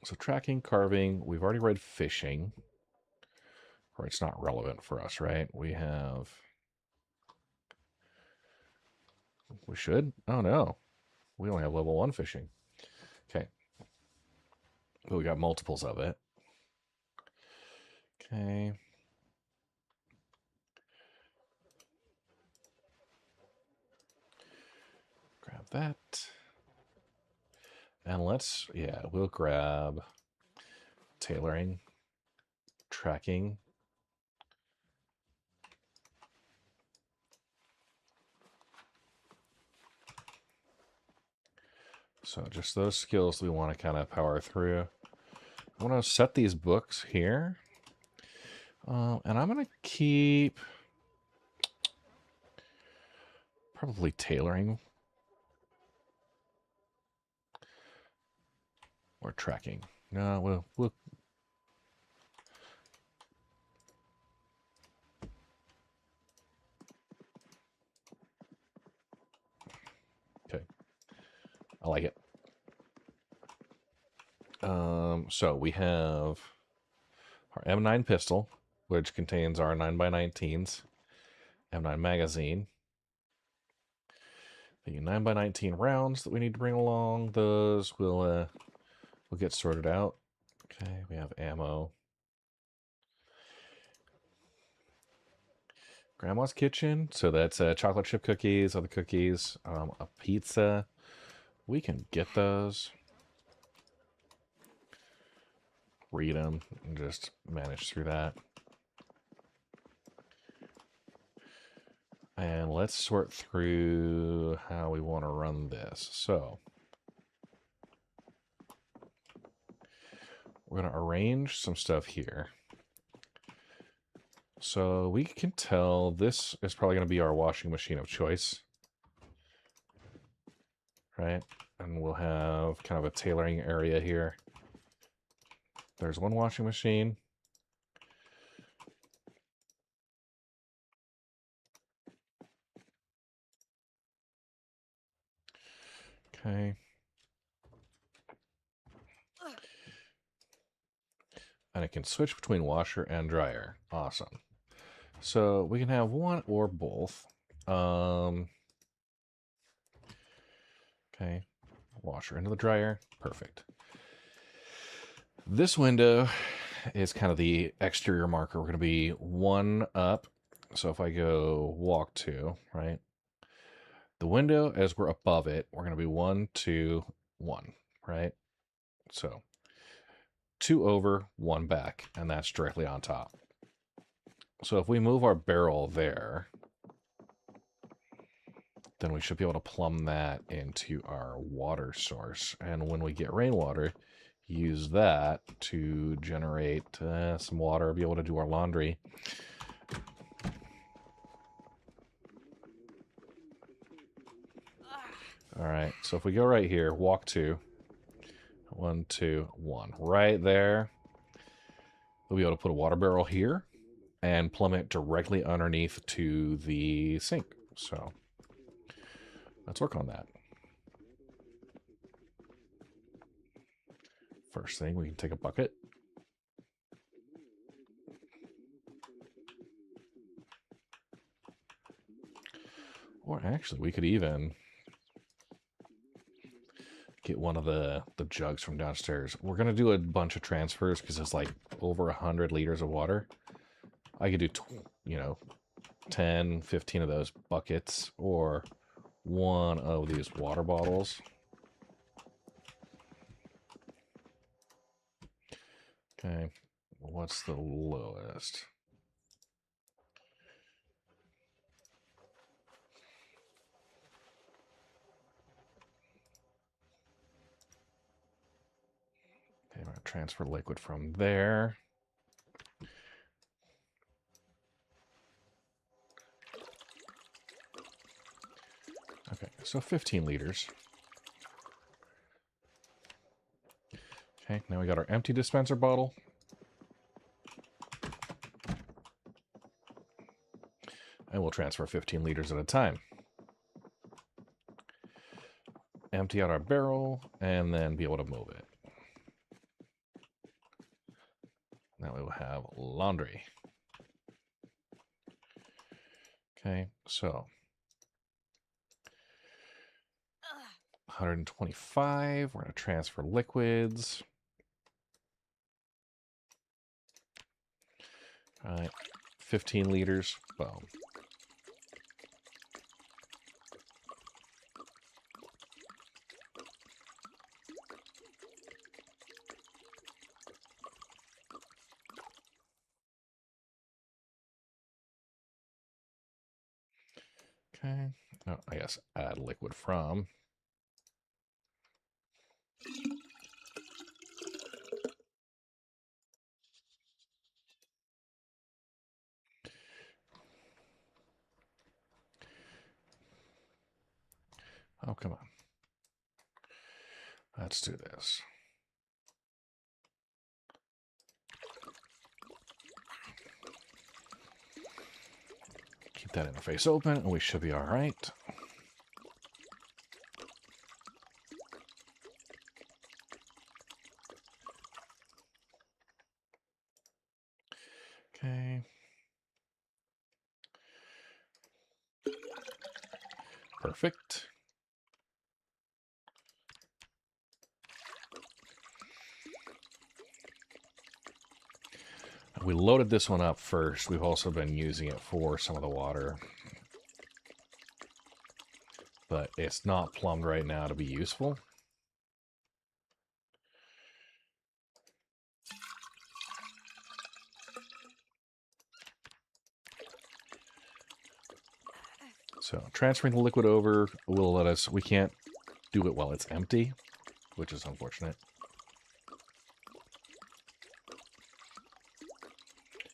So tracking, carving, we've already read fishing. Or it's not relevant for us, right? We should? Oh no. We only have level 1 fishing. Okay. But we got multiples of it. Okay. Grab that. And let's, we'll grab tailoring, tracking. So just those skills we want to kind of power through. I want to set these books here. And I'm going to keep probably tailoring or tracking. No, we'll okay. I like it. So we have our M9 pistol, which contains our 9x19s, M9 magazine, the 9x19 rounds that we need to bring along. Those we'll get sorted out. Okay, we have ammo. Grandma's kitchen, so that's chocolate chip cookies, other cookies, a pizza. We can get those, read them, and just manage through that. And let's sort through how we want to run this. So we're going to arrange some stuff here. So we can tell this is probably going to be our washing machine of choice, right? And we'll have kind of a tailoring area here. There's one washing machine. Okay. And it can switch between washer and dryer. Awesome. So we can have one or both. Okay. Washer into the dryer. Perfect. This window is kind of the exterior marker. We're going to be one up. So if I go walk to, right? The window, as we're above it, we're going to be 1, 2, 1, right? So 2 over, 1 back, and that's directly on top. So if we move our barrel there, then we should be able to plumb that into our water source. And when we get rainwater, use that to generate some water, be able to do our laundry. All right, so if we go right here, walk 2, 1, 2, 1, right there, we'll be able to put a water barrel here and plumb it directly underneath to the sink. So let's work on that. First thing, we can take a bucket. Or actually, we could even get one of the jugs from downstairs. We're going to do a bunch of transfers because it's like over 100 liters of water. I could do, 10, 15 of those buckets or one of these water bottles. Okay, what's the lowest? Okay, I'm going to transfer liquid from there. Okay, so 15 liters. Okay, now we got our empty dispenser bottle. And we'll transfer 15 liters at a time. Empty out our barrel, and then be able to move it. Now we will have laundry. Okay, so 125. We're going to transfer liquids. All right, 15 liters. Boom. Okay. No, I guess add liquid from. Oh, come on. Let's do this. Keep that interface open, and we should be all right. Okay. Perfect. We loaded this one up first. We've also been using it for some of the water. But it's not plumbed right now to be useful. So transferring the liquid over will let us, we can't do it while it's empty, which is unfortunate.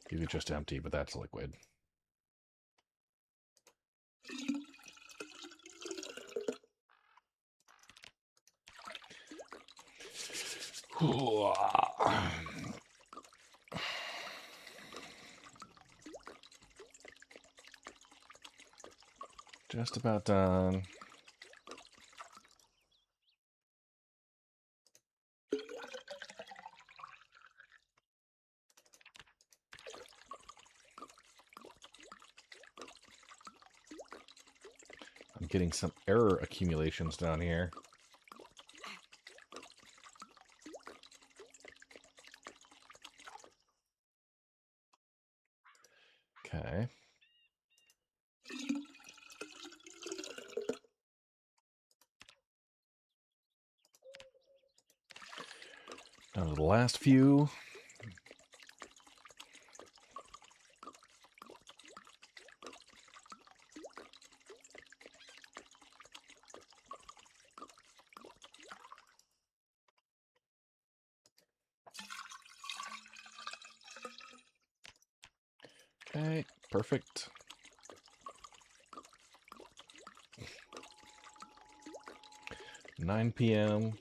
You could just empty, but that's liquid. Just about done. I'm getting some error accumulations down here. Okay. Down to the last few. Okay, perfect. $9 p.m.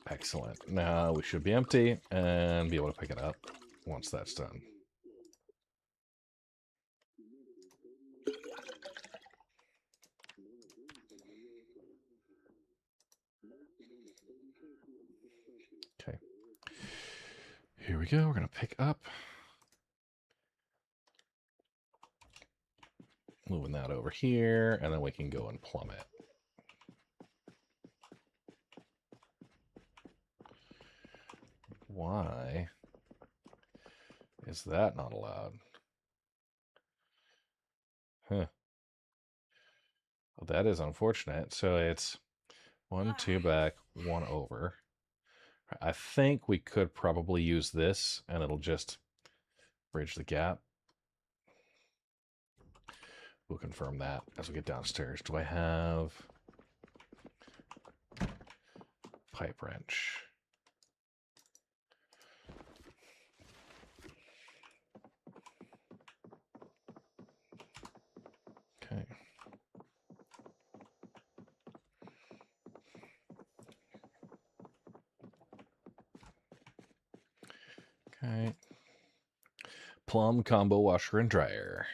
Excellent. Now we should be empty and be able to pick it up once that's done. Okay. Here we go. We're going to pick up. Moving that over here, and then we can go and plumb it. Why is that not allowed? Huh. Well, that is unfortunate. So it's 1, 2 back, 1 over. I think we could probably use this, and it'll just bridge the gap. We'll confirm that as we get downstairs. Do I have pipe wrench? Okay. Okay. Plum combo washer and dryer.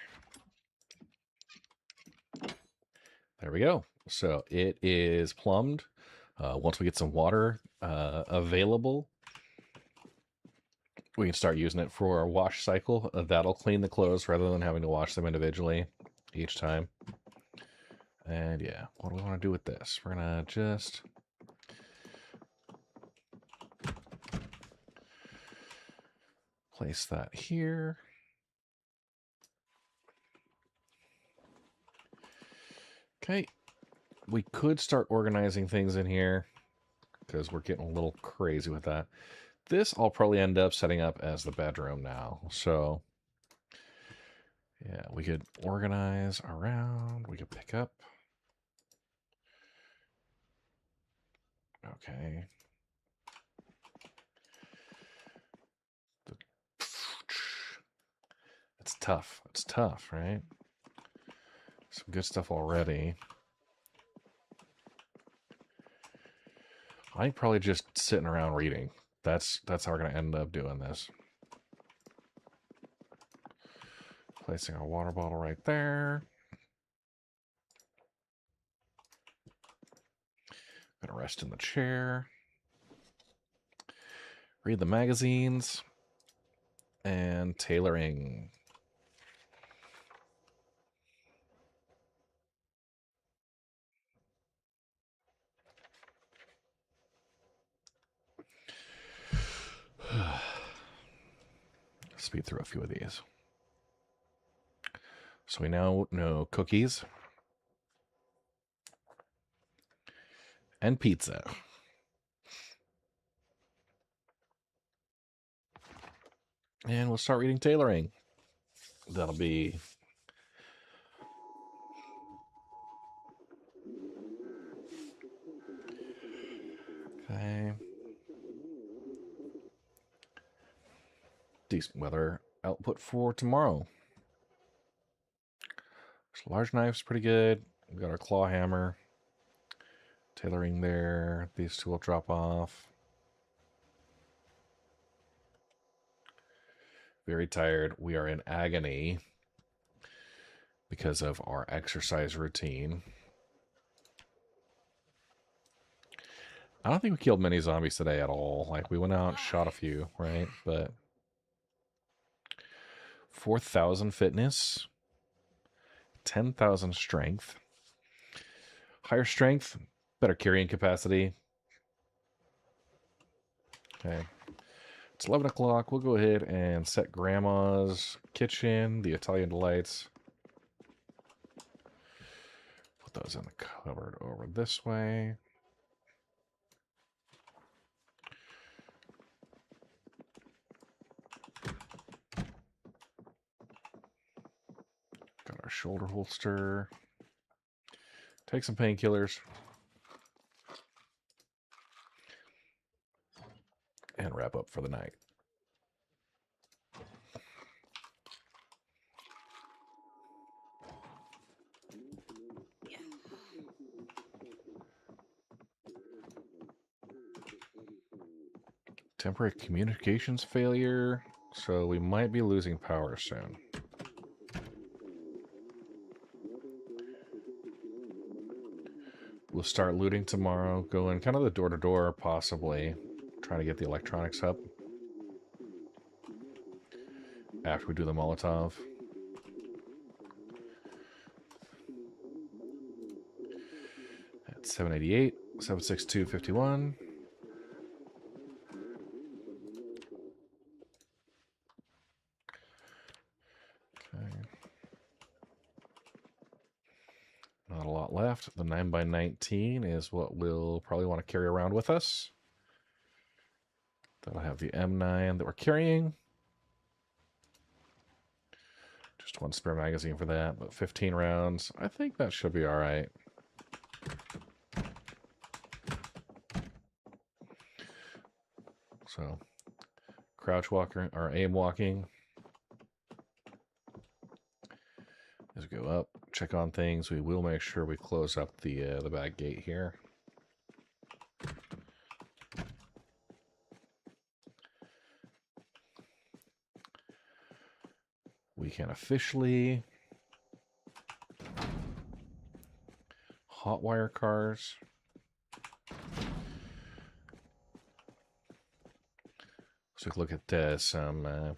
There we go. So it is plumbed. Once we get some water available, we can start using it for our wash cycle. That'll clean the clothes rather than having to wash them individually each time. And yeah, what do we want to do with this? We're going to just place that here. Okay. We could start organizing things in here because we're getting a little crazy with that. This I'll probably end up setting up as the bedroom now. So yeah, we could organize around. We could pick up. Okay. It's tough. It's tough, right? Some good stuff already. I'm probably just sitting around reading. That's how we're going to end up doing this. Placing a water bottle right there. Gonna rest in the chair. Read the magazines. And tailoring. Speed through a few of these. So we now know cookies and pizza. And we'll start reading tailoring. That'll be... Okay. Decent weather output for tomorrow. So large knife's pretty good. We've got our claw hammer. Tailoring there. These two will drop off. Very tired. We are in agony because of our exercise routine. I don't think we killed many zombies today at all. Like, we went out, shot a few, right? But 4,000 fitness, 10,000 strength, higher strength, better carrying capacity. Okay. It's 11 o'clock. We'll go ahead and set Grandma's kitchen, the Italian delights. Put those in the cupboard over this way. Got our shoulder holster. Take some painkillers. And wrap up for the night. Temporary communications failure, so we might be losing power soon. We'll start looting tomorrow, go in kind of the door-to-door, possibly. Trying to get the electronics up. After we do the Molotov. At 788, 762, 51. Not a lot left. The 9x19 is what we'll probably want to carry around with us. That'll have the M9 that we're carrying. Just one spare magazine for that, but 15 rounds. I think that should be all right. So, crouch walker, or aim walking. As we go up, check on things. We will make sure we close up the back gate here. We can officially hotwire cars. So look at some.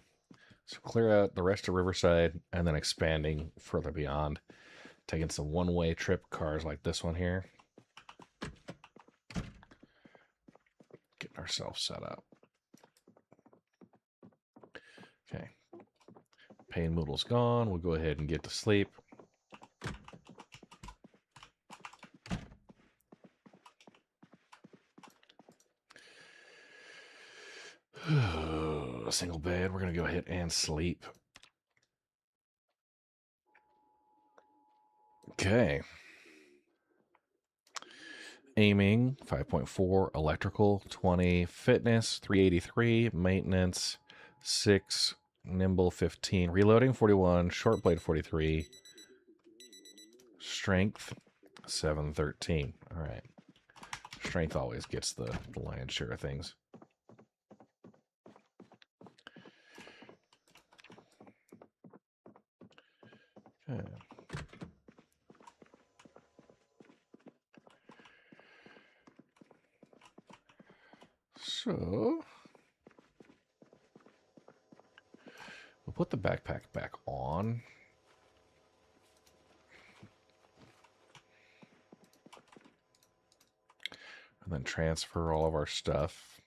So clear out the rest of Riverside and then expanding further beyond. Taking some one-way trip cars like this one here. Getting ourselves set up. Okay. Pain Moodle's gone. We'll go ahead and get to sleep. A single bed. We're going to go ahead and sleep. Okay. Aiming, 5.4. Electrical, 20. Fitness, 383. Maintenance, 6. Nimble, 15. Reloading, 41. Short blade, 43. Strength, 713. All right. Strength always gets the lion's share of things. Okay. So we'll put the backpack back on. And then transfer all of our stuff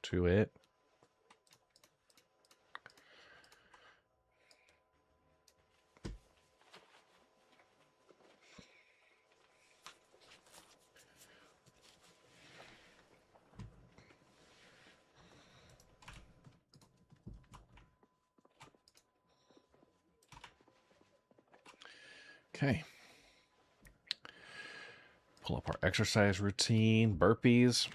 to it. Okay. Pull up our exercise routine, burpees,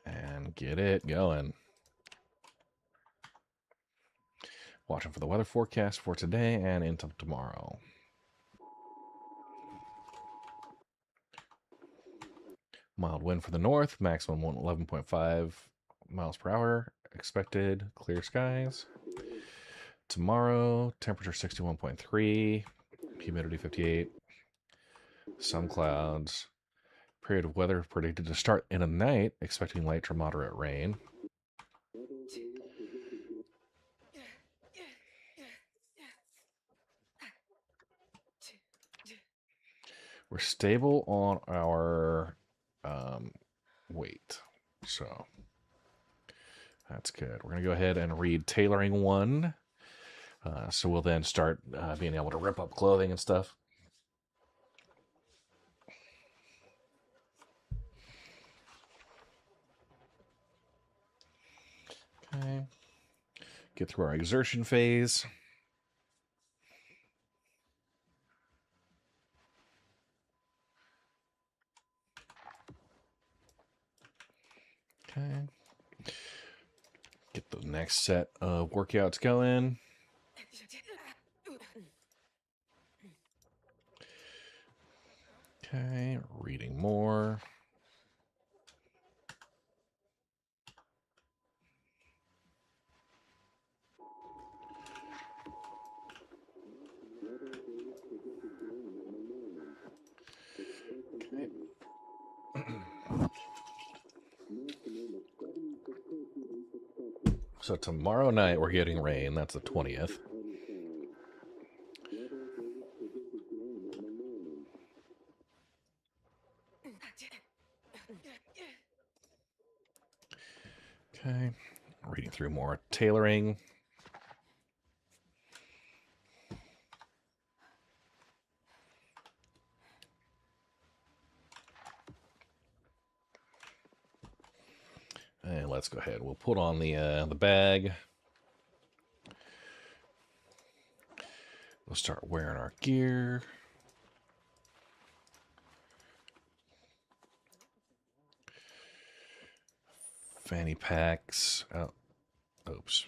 and get it going. Watching for the weather forecast for today and into tomorrow. Mild wind for the north, maximum 11.5 miles per hour. Expected clear skies. Tomorrow, temperature 61.3, humidity 58, some clouds. Period of weather predicted to start in the night, expecting light to moderate rain. We're stable on our weight, so that's good. We're going to go ahead and read Tailoring 1. So we'll then start being able to rip up clothing and stuff. Okay. Get through our exertion phase. Okay. Get the next set of workouts going. Okay, reading more. Okay. So tomorrow night we're getting rain. That's the 20th. Okay. Reading through more tailoring. And let's go ahead. We'll put on the bag. We'll start wearing our gear. Fanny packs. Oh, oops.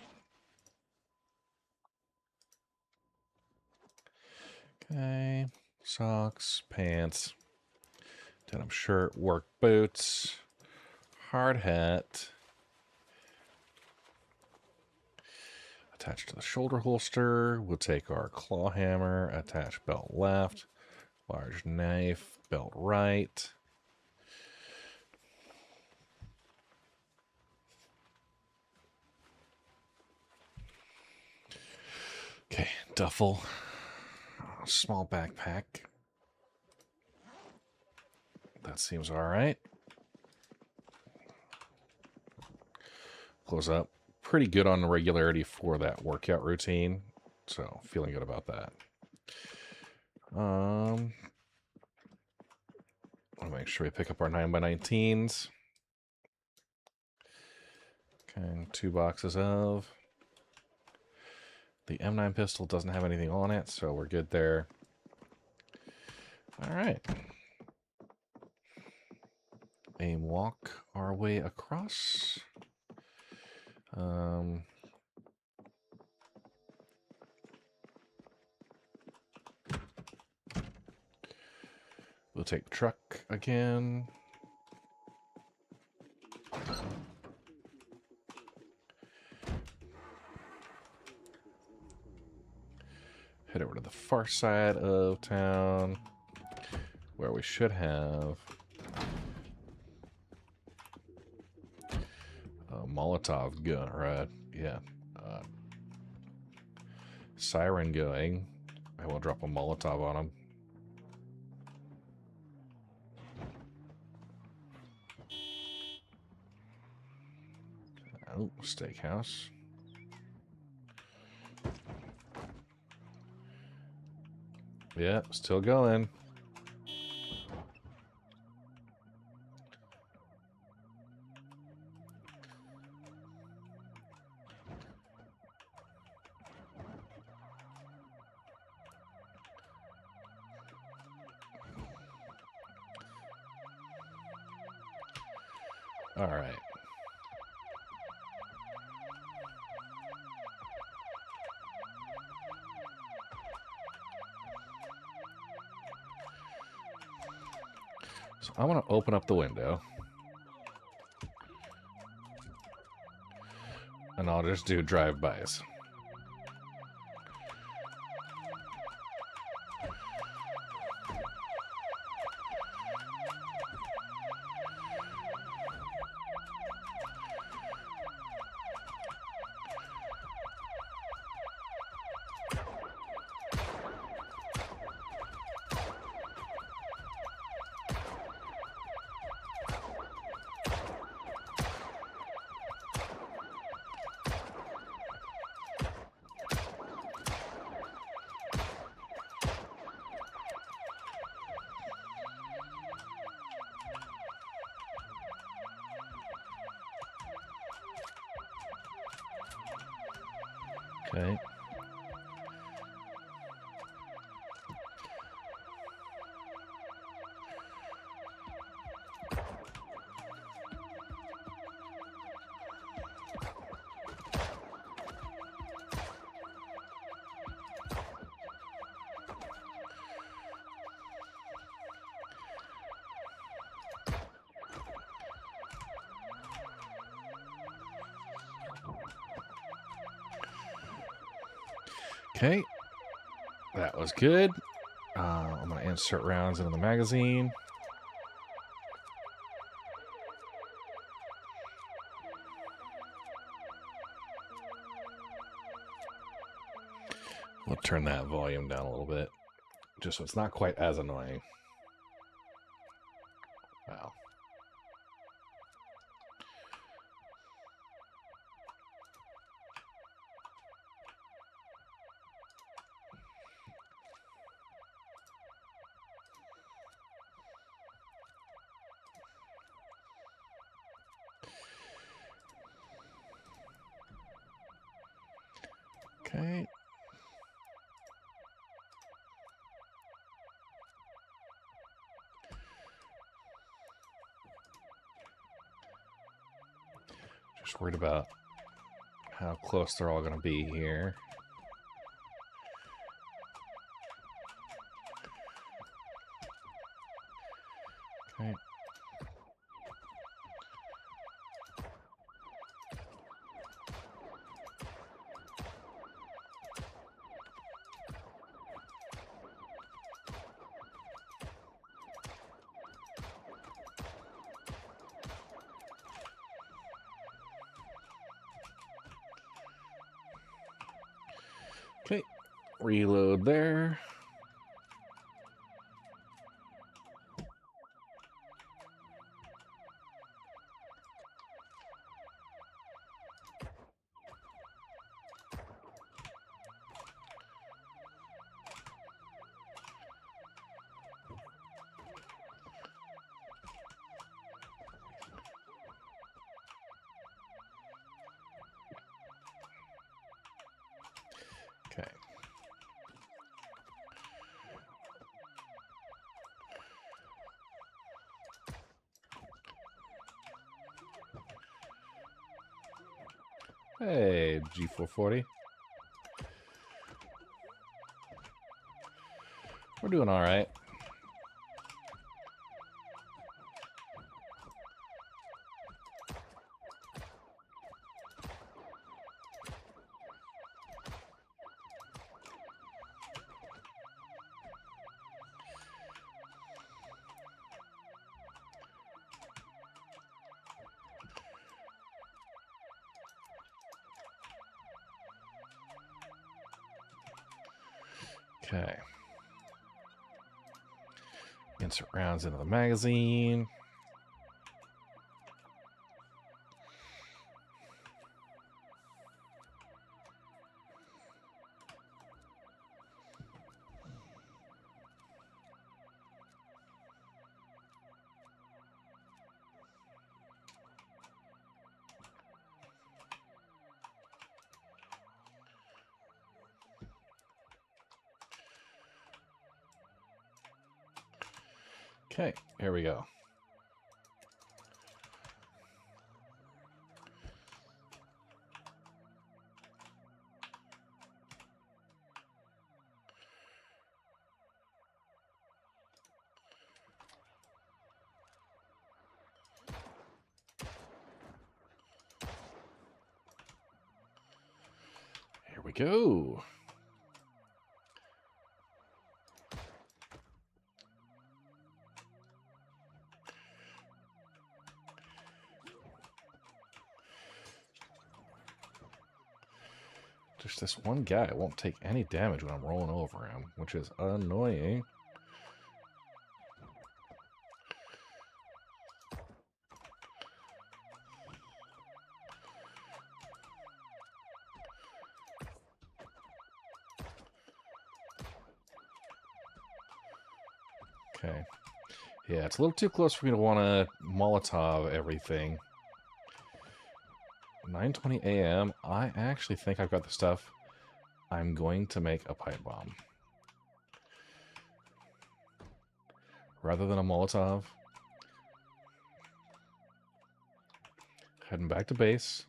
Okay. Socks, pants, denim shirt, work boots, hard hat. Attached to the shoulder holster, we'll take our claw hammer, attach belt left, large knife, belt right. Okay, duffel, small backpack. That seems all right. Close up. Pretty good on the regularity for that workout routine, so feeling good about that. I'll make sure we pick up our 9x19s. Okay, 2 boxes of. The M9 pistol doesn't have anything on it, so we're good there. All right. aim walk our way across. We'll take the truck again. Head over to the far side of town, where we should have a Molotov gun, right? Yeah. Siren going. I will drop a Molotov on him. Oh, steakhouse. Yeah, still going. All right. So I want to open up the window. And I'll just do drive-bys. Okay. Okay, that was good. I'm going to insert rounds into the magazine. We'll turn that volume down a little bit, just so it's not quite as annoying. Wow. Okay. Just worried about how close they're all going to be here. Okay. Okay, reload there. Okay. Hey, G440. We're doing all right. Okay. Insert rounds into the magazine. Okay, here we go. Here we go. Just this one guy won't take any damage when I'm rolling over him, which is annoying. Okay. Yeah, it's a little too close for me to want to Molotov everything. 9:20 a.m. I actually think I've got the stuff. I'm going to make a pipe bomb. Rather than a Molotov. Heading back to base.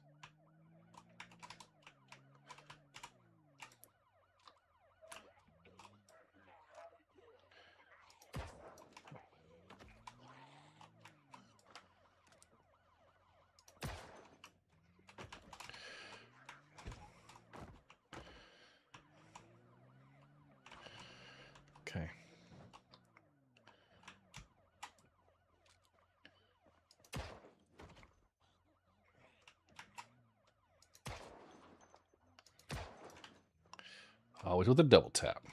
Okay. Always with a double tap.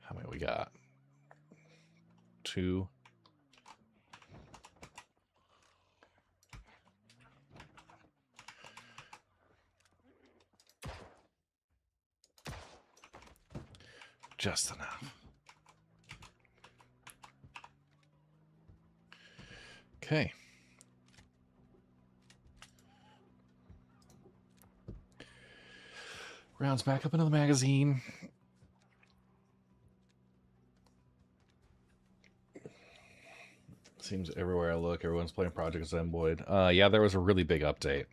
How many we got? 2. Just enough. Okay. Rounds back up into the magazine. Seems everywhere I look, everyone's playing Project Zomboid. Yeah, there was a really big update.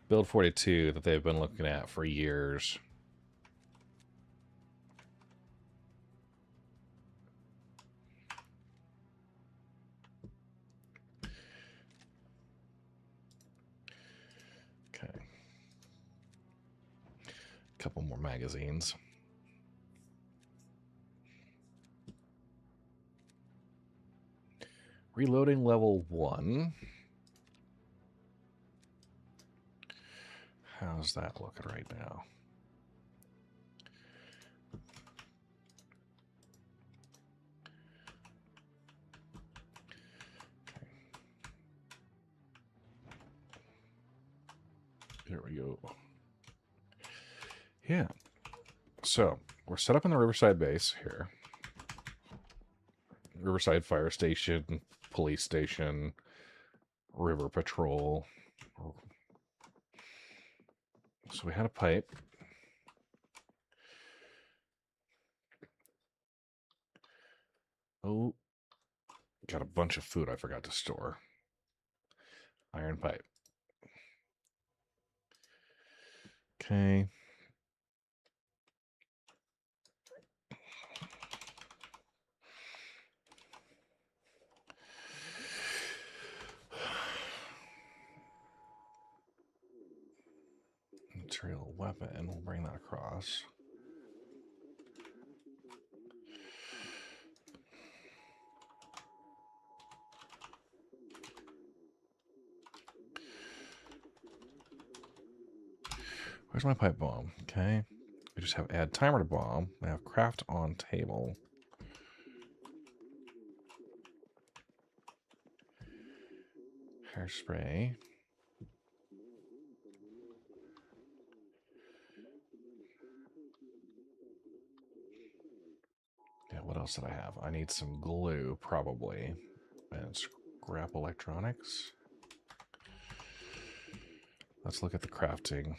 Build 42 that they've been looking at for years. Okay. Couple more magazines. Reloading level 1. How's that looking right now? There we go. Yeah. So, we're set up in the Riverside base here. Riverside Fire Station, Police Station, River Patrol. So we had a pipe. Oh, got a bunch of food I forgot to store. Iron pipe. Okay. Material weapon. We'll bring that across. Where's my pipe bomb? Okay. We just have add timer to bomb. We have craft on table. Hairspray. Yeah, what else did I have? I need some glue, probably. And scrap electronics. Let's look at the crafting.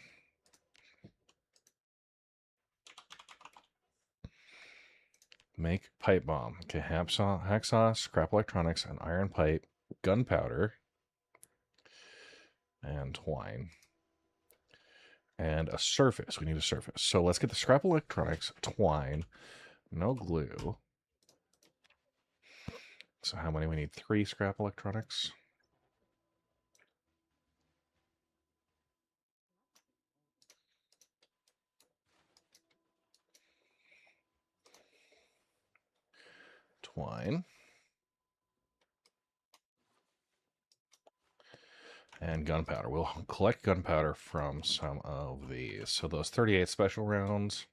Make pipe bomb. Okay, hacksaw, scrap electronics, an iron pipe, gunpowder, and twine. And a surface. We need a surface. So let's get the scrap electronics, twine, no glue. So how many? We need 3 scrap electronics. Twine. And gunpowder. We'll collect gunpowder from some of these. So those 38 special rounds.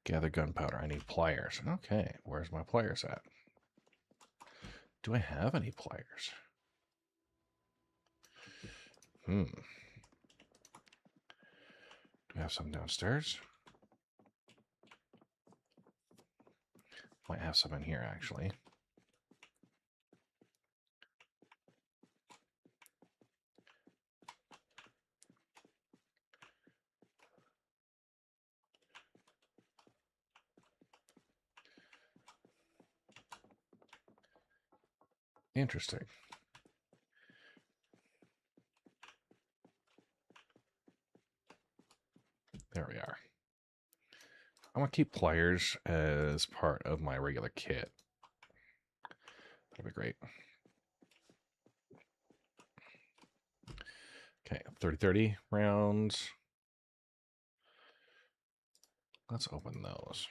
Gather gunpowder. I need pliers. Okay, where's my pliers at? Do I have any pliers? Do we have some downstairs? Might have some in here, actually. Interesting. There we are. I'm going to keep pliers as part of my regular kit. That'd be great. Okay, 30-30 rounds. Let's open those.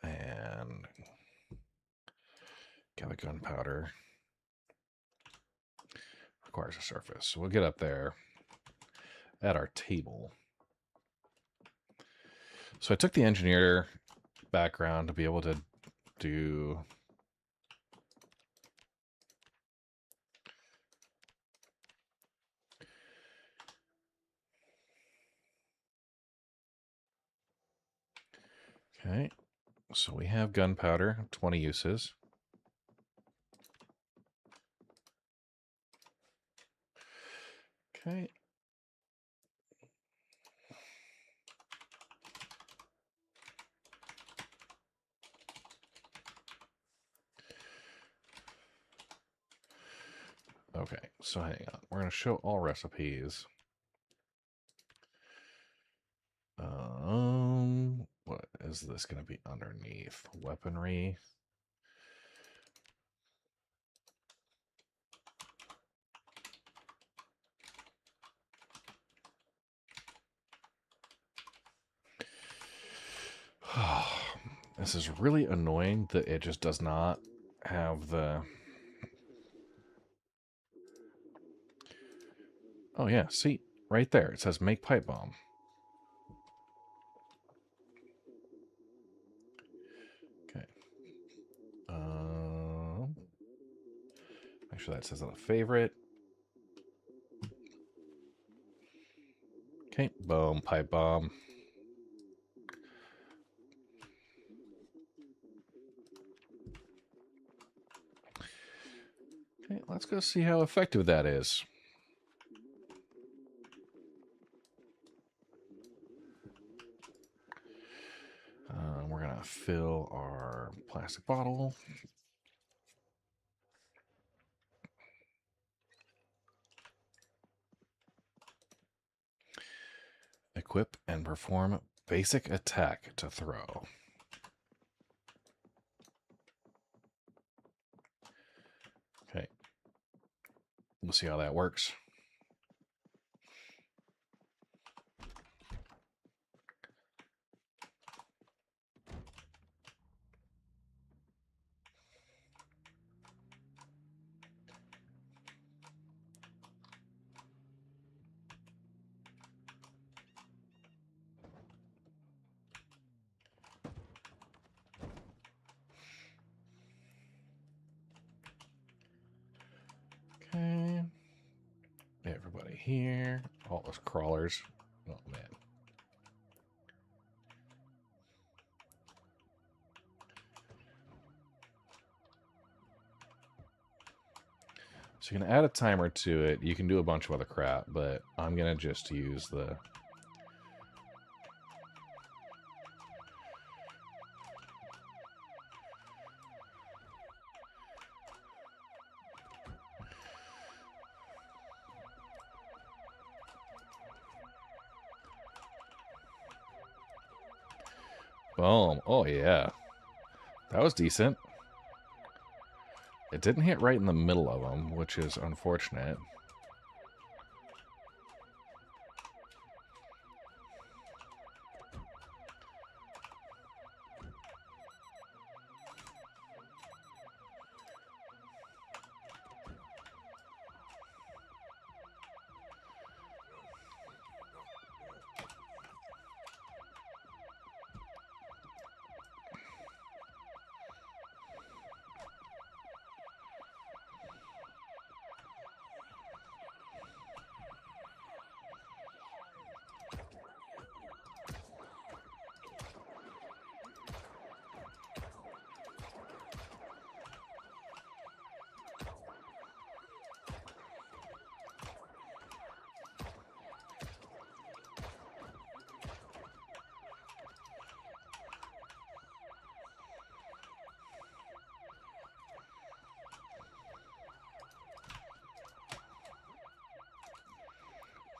And gather gunpowder. Requires a surface. So we'll get up there at our table. So I took the engineer background to be able to do okay. So we have gunpowder, 20 uses. Okay. Okay, so hang on. We're going to show all recipes. What is this going to be underneath? Weaponry. This is really annoying that it just does not have the... Oh yeah, see, right there. It says make pipe bomb. Okay. Make sure that says on a favorite. Okay, boom, pipe bomb. Okay, let's go see how effective that is. We're going to fill our plastic bottle. Equip and perform basic attack to throw. Okay. We'll see how that works. Okay. Everybody here. All those crawlers. Oh, man. So you can add a timer to it. You can do a bunch of other crap, but I'm going to just use the... Boom. Oh, yeah. That was decent. It didn't hit right in the middle of them, which is unfortunate.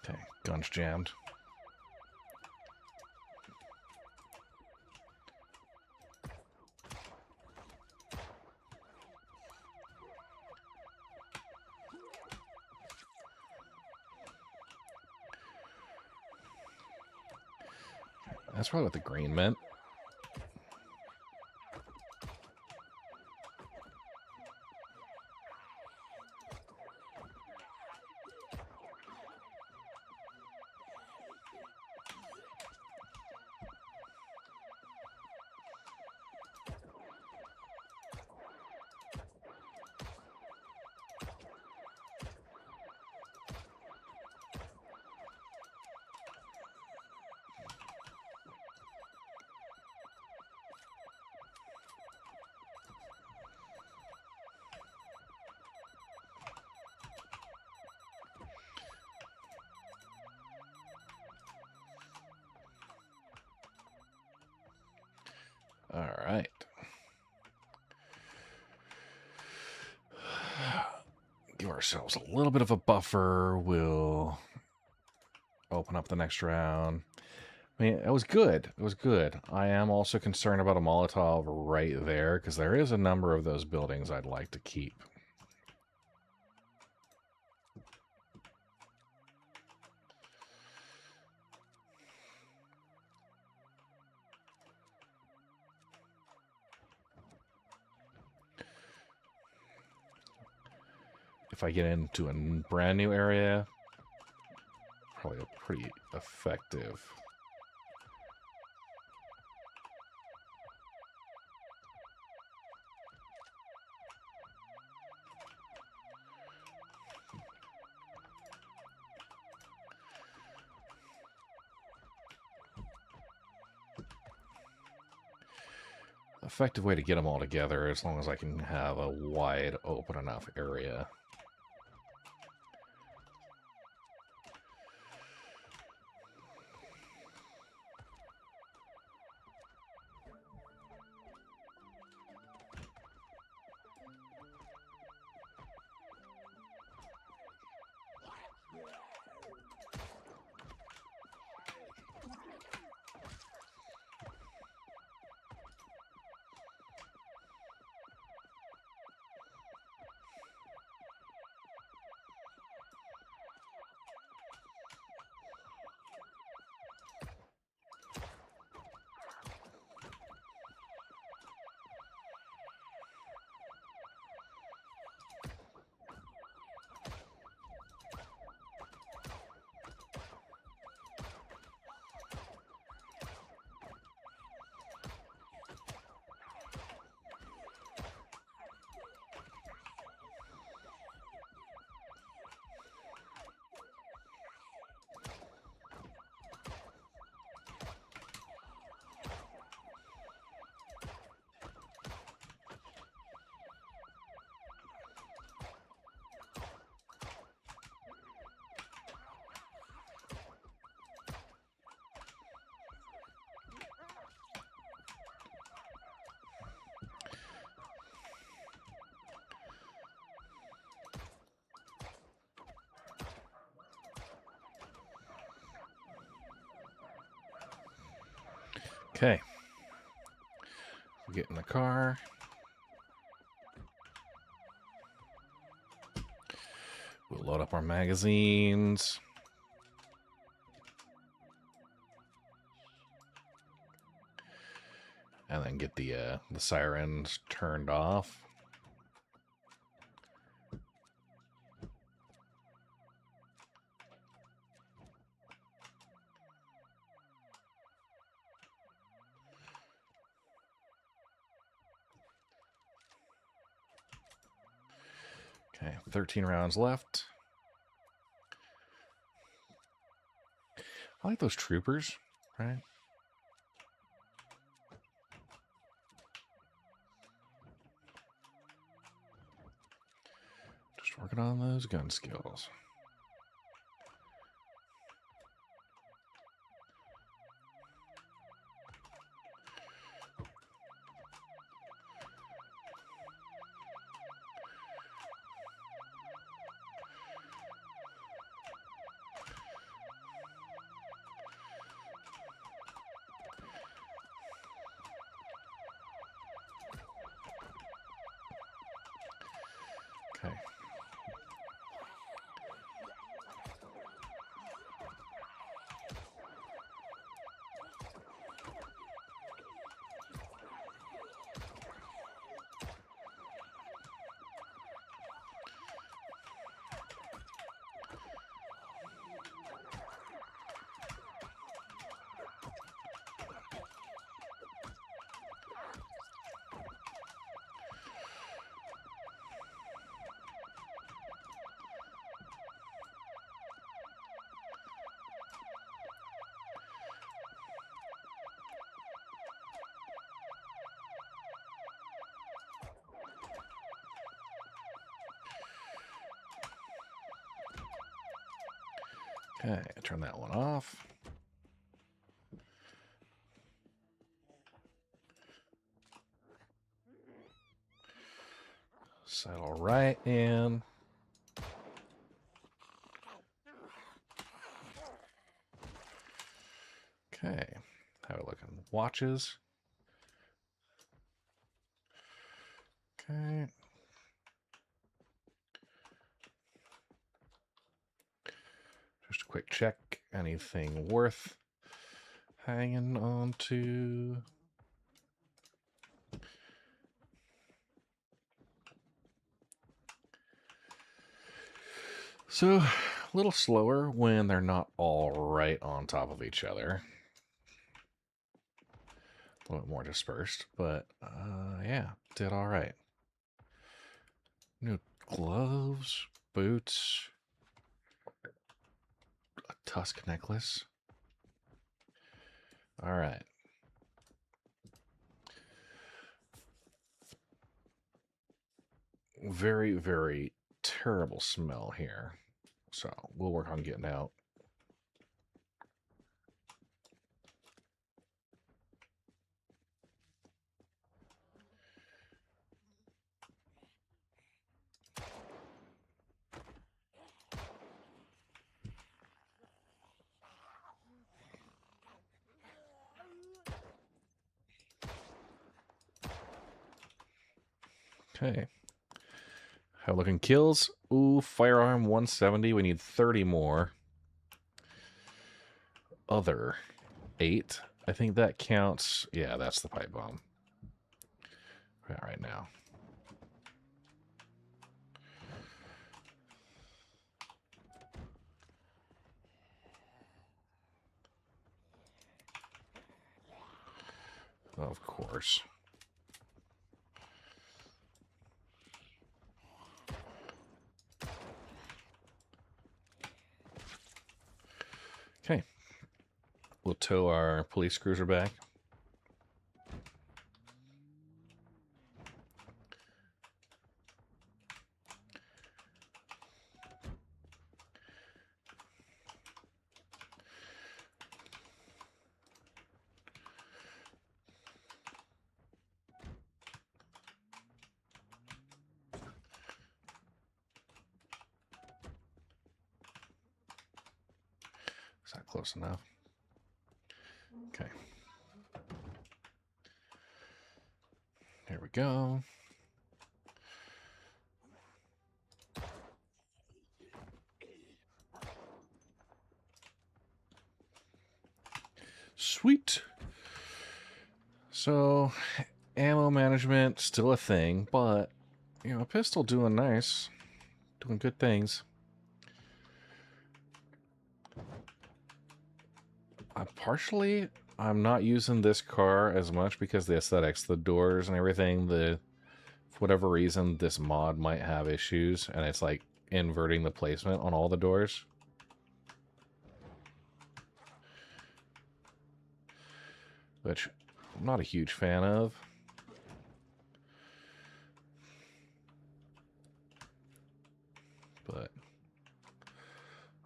Okay, gun's jammed. That's probably what the green meant. All right. Give ourselves a little bit of a buffer. We'll open up the next round. I mean, it was good. It was good. I am also concerned about a Molotov right there, because there is a number of those buildings I'd like to keep. If I get into a brand new area, probably a pretty effective. Effective way to get them all together, as long as I can have a wide open enough area. Okay. We get in the car. We'll load up our magazines. And then get the sirens turned off. Okay, 13 rounds left. I like those troopers, right? Just working on those gun skills. Okay. Okay, turn that one off. Settle right in. Okay, how are we looking? Watches. Okay. Just a quick check. Anything worth hanging on to? So, a little slower when they're not all right on top of each other. A little bit more dispersed, but yeah, did all right. New gloves, boots, a tusk necklace. All right. Very, very terrible smell here. So we'll work on getting out. Okay. How looking kills? Ooh, firearm 170. We need 30 more. Other 8. I think that counts. Yeah, that's the pipe bomb. Right now. Of course. Okay. We'll tow our police cruiser back. Is that close enough? Okay. go. Sweet. So, ammo management, still a thing, but, you know, pistol doing nice. Doing good things. Partially, I'm not using this car as much because the aesthetics, the doors and everything, for whatever reason, this mod might have issues, and it's like inverting the placement on all the doors. Which I'm not a huge fan of. But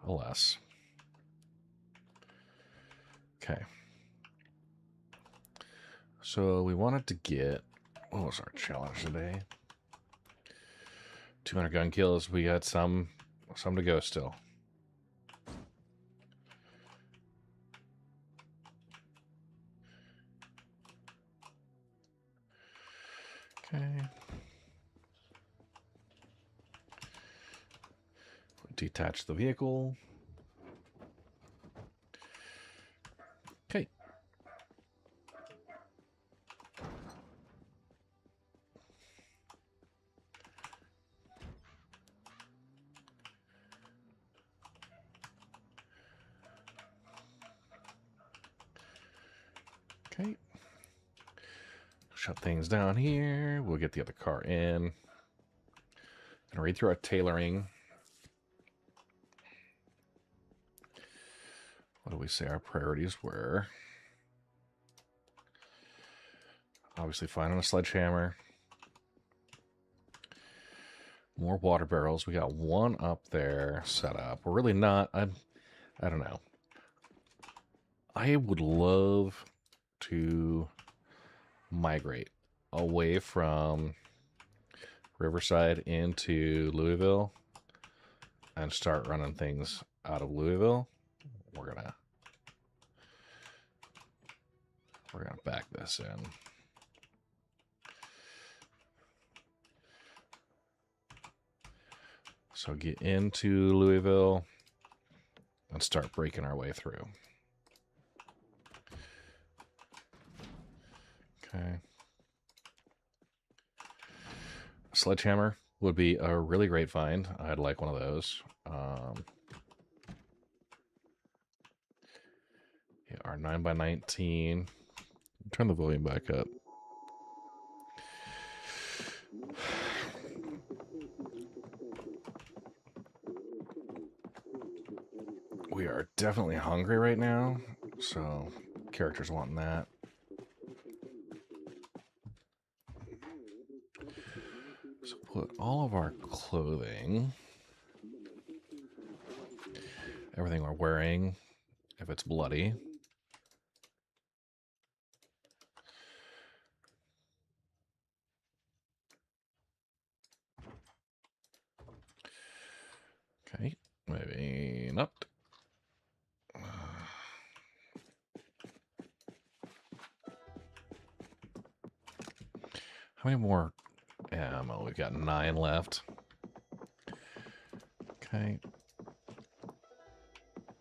alas. Okay. So we wanted to get, what was our challenge today? 200 gun kills. We got some to go still. Okay. Detach the vehicle. Okay. Okay. Shut things down here. We'll get the other car in. And read through our tailoring. What do we say our priorities were? Obviously finding a sledgehammer. More water barrels. We got one up there set up. We're really not... I don't know. I would love to migrate away from Riverside into Louisville and start running things out of Louisville. We're gonna back this in. So get into Louisville and start breaking our way through. Okay. A sledgehammer would be a really great find. I'd like one of those. Yeah, our 9x19. Turn the volume back up. We are definitely hungry right now, so characters wanting that. So put all of our clothing, everything we're wearing, if it's bloody. Okay, maybe not. How many more ammo? We've got 9 left. Okay.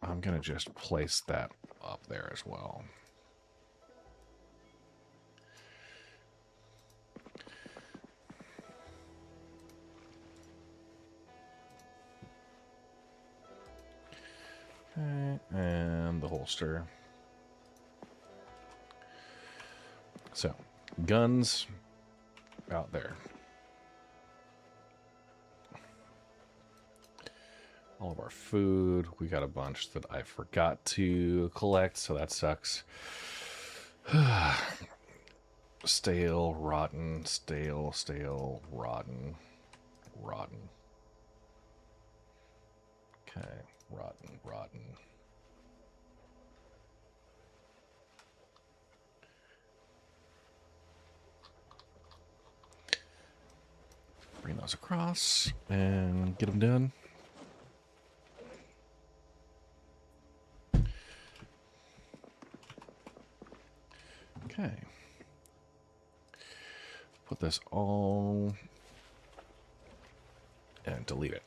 I'm going to just place that up there as well. Okay, and the holster. So, guns out there. All of our food. We got a bunch that I forgot to collect, so that sucks. Stale, rotten, stale, stale, rotten, rotten. Okay, rotten, rotten. Bring those across and get them done. Okay. Put this all and delete it.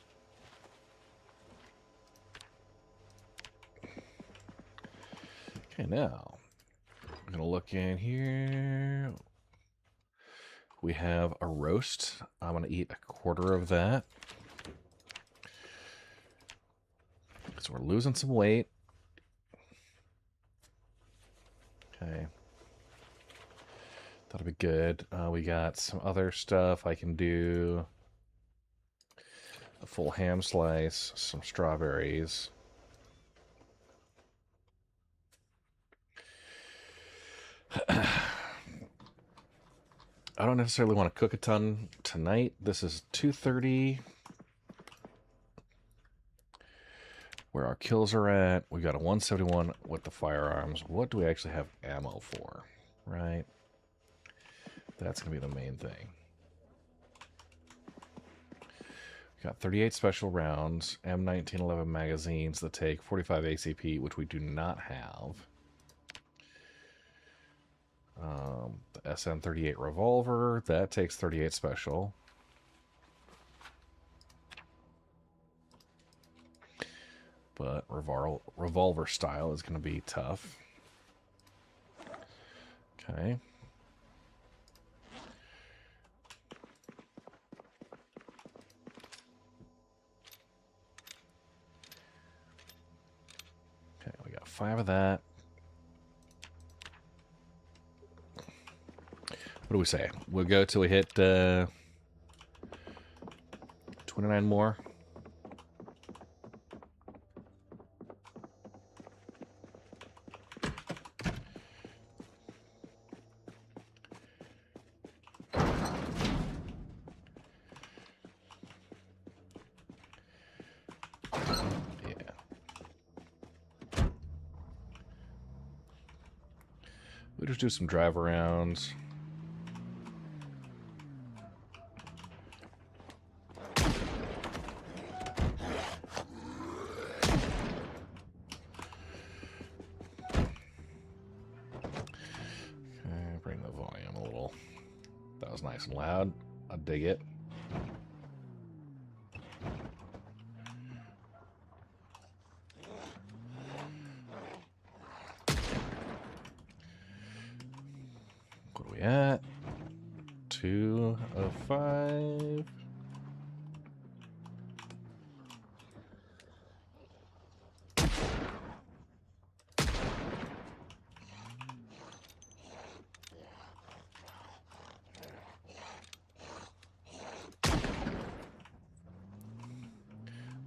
Okay, now I'm gonna look in here. We have a roast. I'm gonna eat a quarter of that. So we're losing some weight. Okay. That'll be good. We got some other stuff I can do. A full ham slice, some strawberries. I don't necessarily want to cook a ton tonight. This is 2:30. Where our kills are at. We got a 171 with the firearms. What do we actually have ammo for? Right? That's going to be the main thing. We got 38 special rounds, M1911 magazines that take 45 ACP, which we do not have. The SN38 revolver, that takes 38 special. But revolver style is going to be tough. Okay. Okay, we got 5 of that. What do we say? We'll go till we hit 29 more. We'll just do some drive arounds. Okay, bring the volume a little. That was nice and loud. I dig it. At 2 of 5.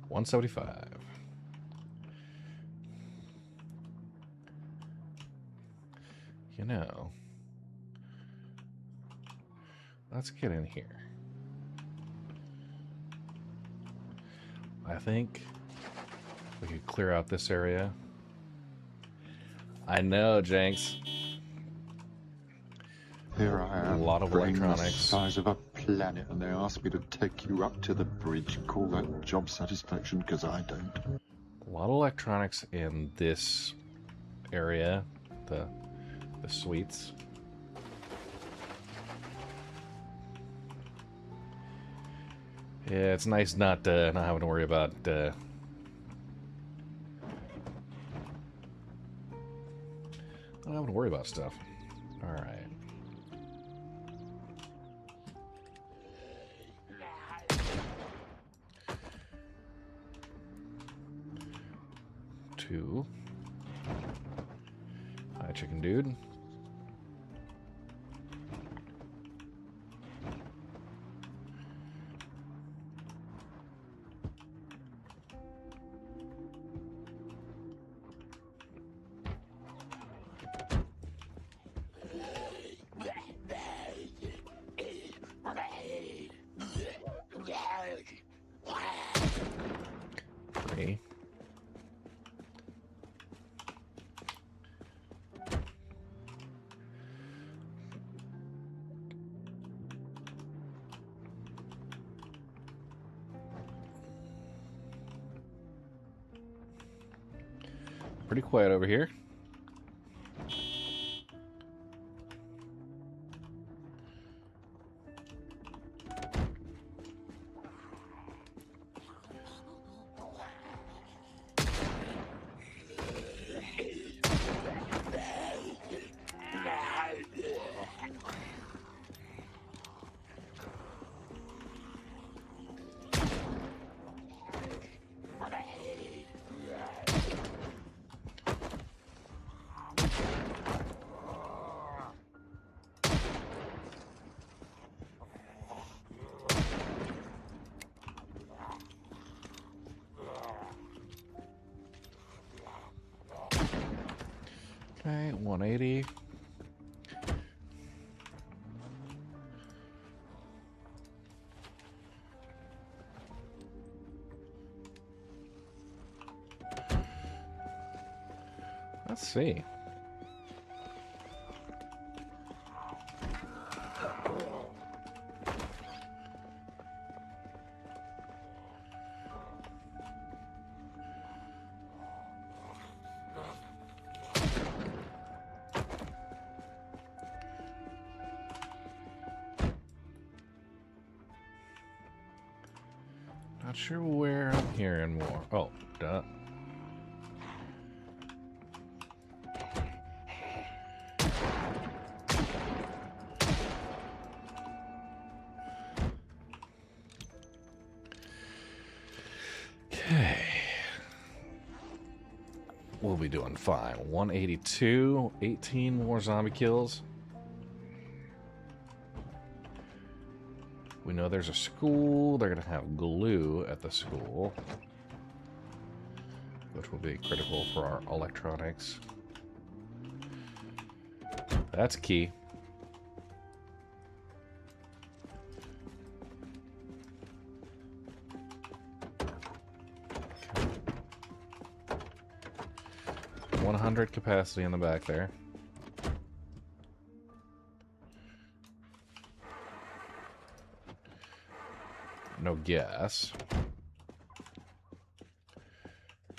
$175. You know. Let's get in here. I think we could clear out this area. I know, Jenks. Here I am. A lot of electronics. The size of a planet, and they ask me to take you up to the bridge. Call that job satisfaction, because I don't. A lot of electronics in this area. The suites. Yeah, it's nice not having to worry about not having to worry about stuff. All right. Two. Hi, chicken dude. Pretty quiet over here. Okay, 180. Let's see. Not sure where I'm hearing more. Oh, duh. Okay. We'll be doing fine. 182, 18 more zombie kills. We know there's a school. They're going to have glue at the school, which will be critical for our electronics. That's key. Okay. 100 capacity in the back there. No gas,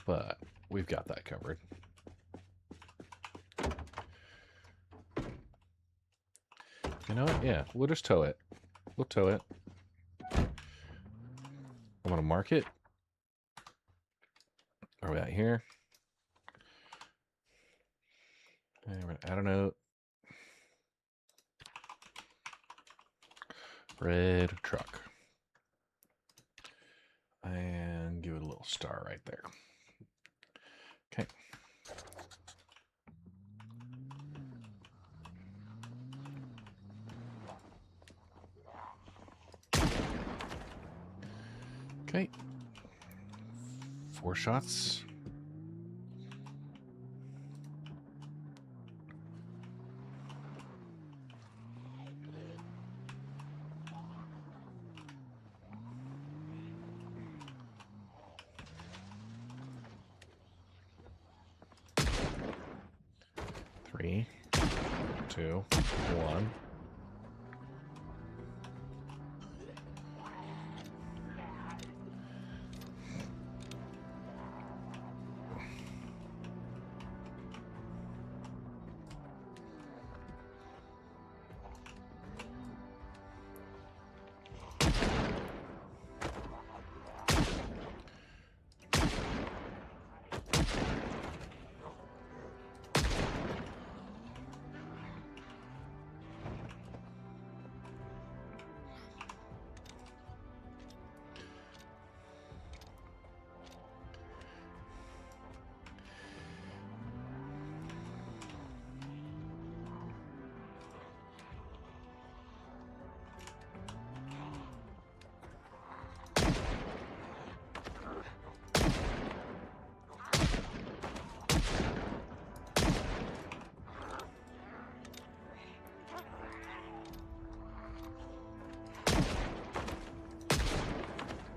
but we've got that covered. You know what? Yeah, we'll just tow it. We'll tow it. I'm going to mark it. Are we out here? And we're going to add a note. Red truck. And give it a little star right there. Okay. Okay. 4 shots. Three, 2, 1.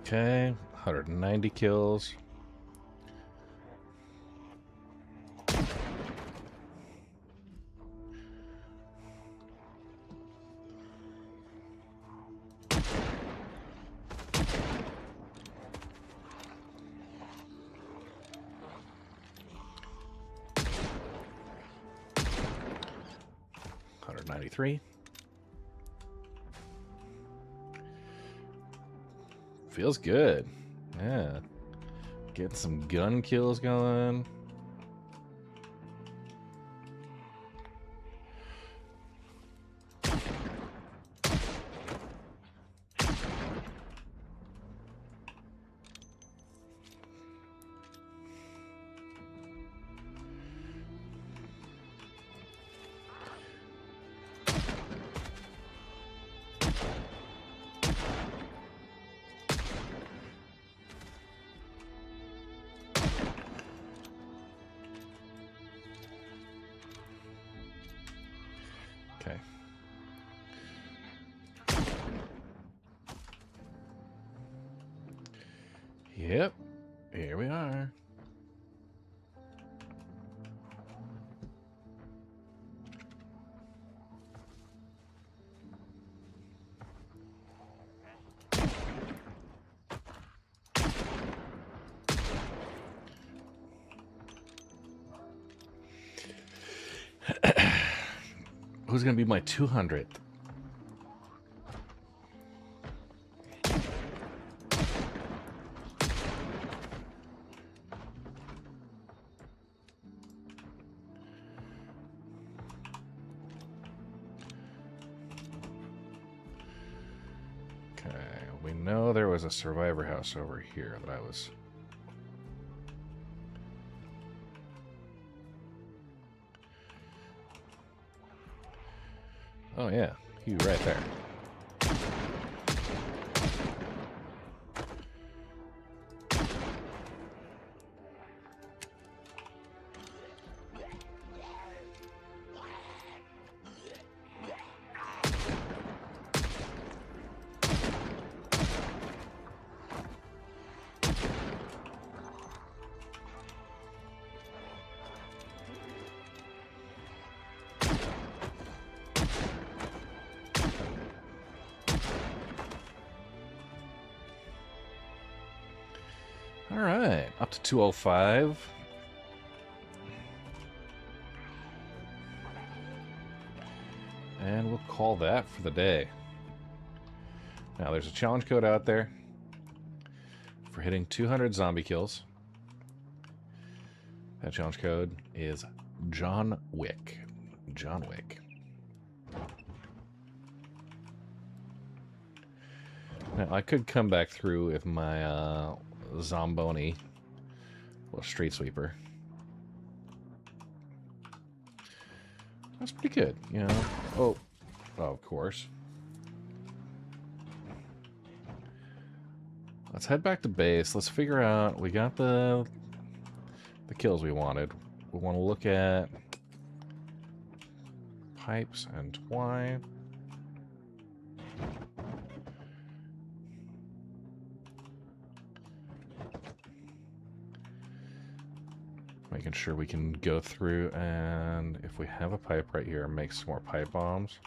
Okay, 190 kills. $193. Feels good. Yeah. Getting some gun kills going. Yep. Here we are. Who's going to be my 200th? Okay, we know there was a survivor house over here that I was... Oh yeah, you right there. All right, up to 205. And we'll call that for the day. Now, there's a challenge code out there for hitting 200 zombie kills. That challenge code is John Wick. John Wick. Now, I could come back through with my Zomboni, well, street sweeper. That's pretty good, you know. Oh, of course. Let's head back to base. Let's figure out. We got the kills we wanted. We want to look at pipes and twine. Making sure we can go through, and if we have a pipe right here, make some more pipe bombs.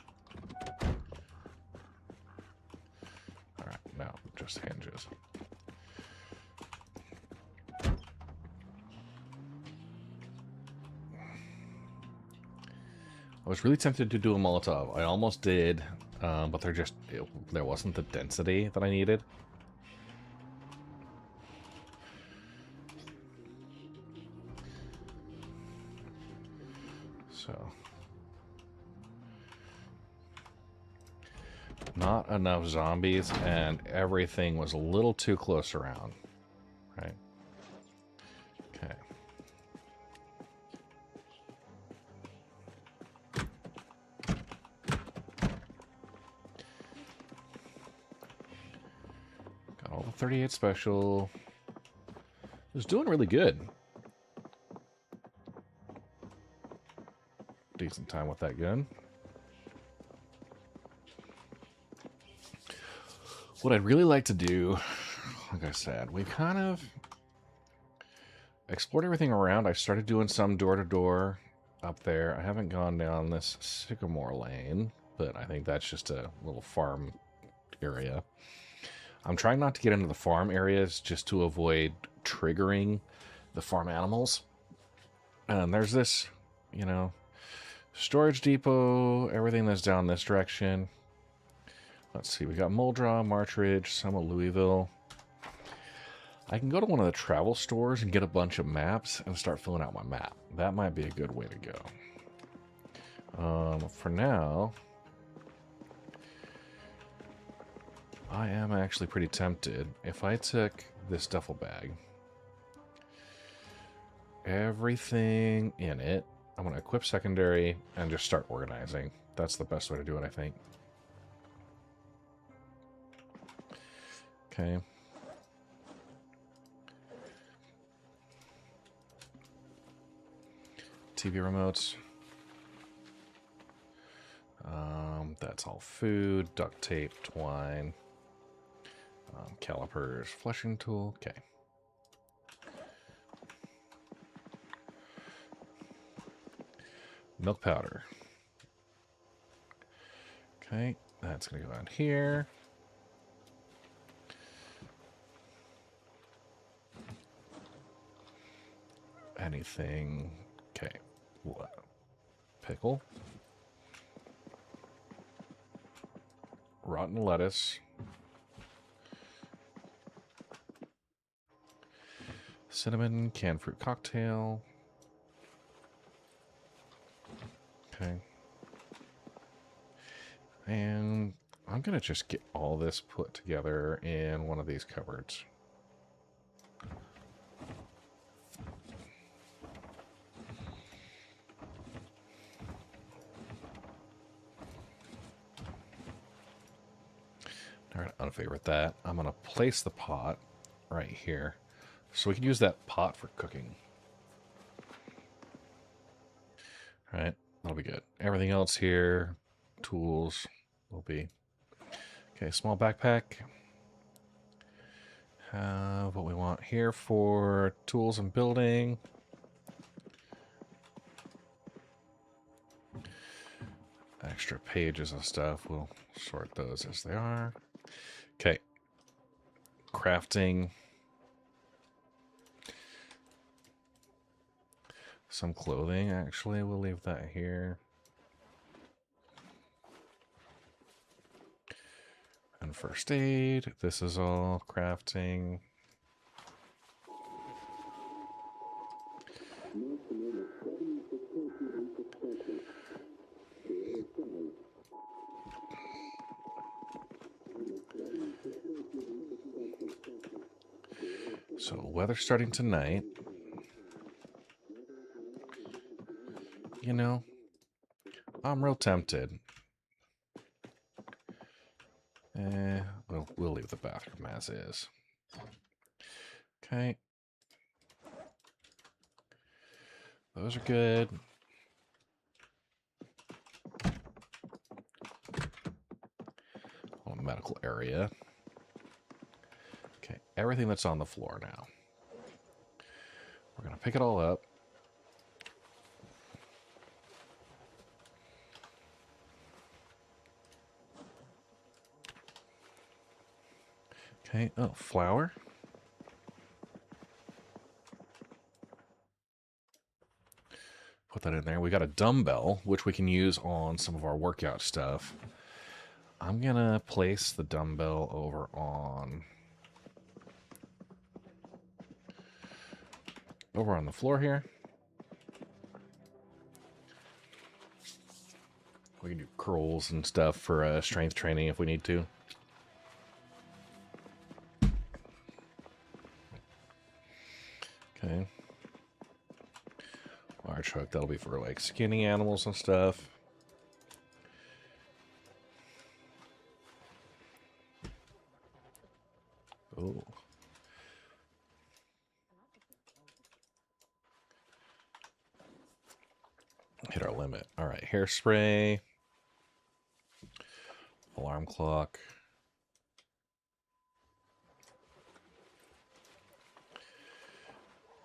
Alright, no, just hinges. I was really tempted to do a Molotov. I almost did, but there wasn't the density that I needed. So, not enough zombies, and everything was a little too close around, right? Okay. Got all the 38 special. It was doing really good. Decent time with that gun. What I'd really like to do, like I said, we've kind of explored everything around. I started doing some door-to-door up there. I haven't gone down this sycamore lane, but I think that's just a little farm area. I'm trying not to get into the farm areas just to avoid triggering the farm animals. And there's this, you know, storage depot, everything that's down this direction. Let's see, we got Muldraw, March Ridge, some of Louisville. I can go to one of the travel stores and get a bunch of maps and start filling out my map. That might be a good way to go. For now, I am actually pretty tempted. If I took this duffel bag, everything in it, I'm going to equip secondary and just start organizing. That's the best way to do it, I think. Okay. TV remotes. That's all food, duct tape, twine, calipers, flushing tool. Okay. milk powder. Okay, that's going to go on here. Anything? Okay, what? Pickle. Rotten lettuce. Cinnamon, canned fruit cocktail. Okay. And I'm going to just get all this put together in one of these cupboards. All right, unfavorite that. I'm going to place the pot right here so we can use that pot for cooking. All right, that'll be good. Everything else here, tools, will be. Okay, small backpack. Have what we want here for tools and building. Extra pages and stuff. We'll sort those as they are. Okay. Crafting. Some clothing, actually. We'll leave that here. And first aid. This is all crafting. So, weather starting tonight. You know, I'm real tempted. We'll leave the bathroom as is. Okay. Those are good. Medical area. Okay, everything that's on the floor now. We're going to pick it all up. Okay, oh, flour. Put that in there. We got a dumbbell, which we can use on some of our workout stuff. I'm going to place the dumbbell over on the floor here. We can do curls and stuff for strength training if we need to. Okay. Large hook, that'll be for like skinning animals and stuff. Oh. Hit our limit. All right, hairspray. Alarm clock.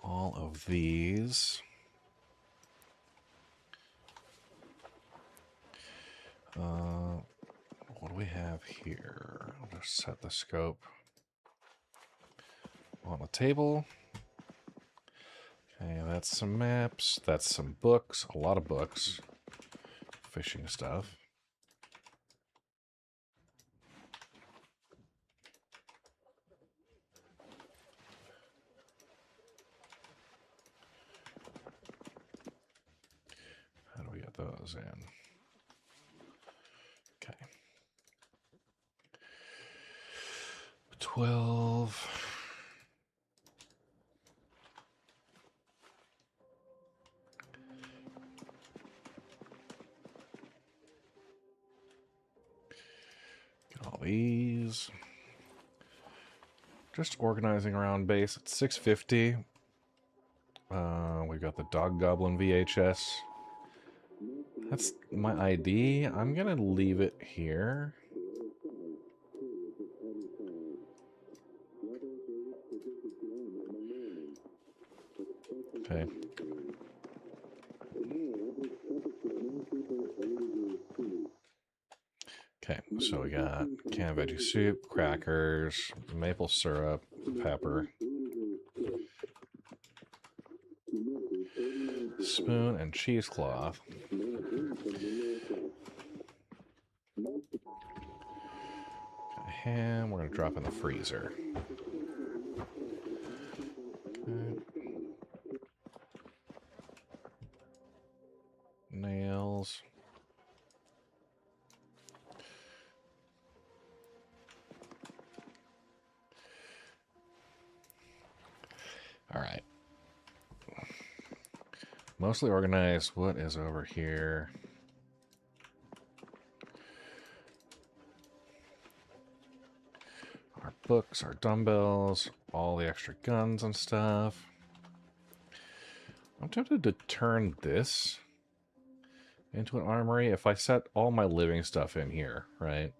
All of these. What do we have here? I'll just set the scope on the table. Okay, that's some maps. That's some books. A lot of books. Fishing stuff. How do we get those in? Okay. 12. Get all these. Just organizing around base at 650. We've got the Dog Goblin VHS. That's my ID. I'm gonna leave it here. Okay. So we got canned veggie soup, crackers, maple syrup, pepper, spoon, and cheesecloth. Got ham. We're going to drop in the freezer. Okay. Nails. All right. Mostly organized. What is over here? Our books, our dumbbells, all the extra guns and stuff. I'm tempted to turn this into an armory if I set all my living stuff in here, right?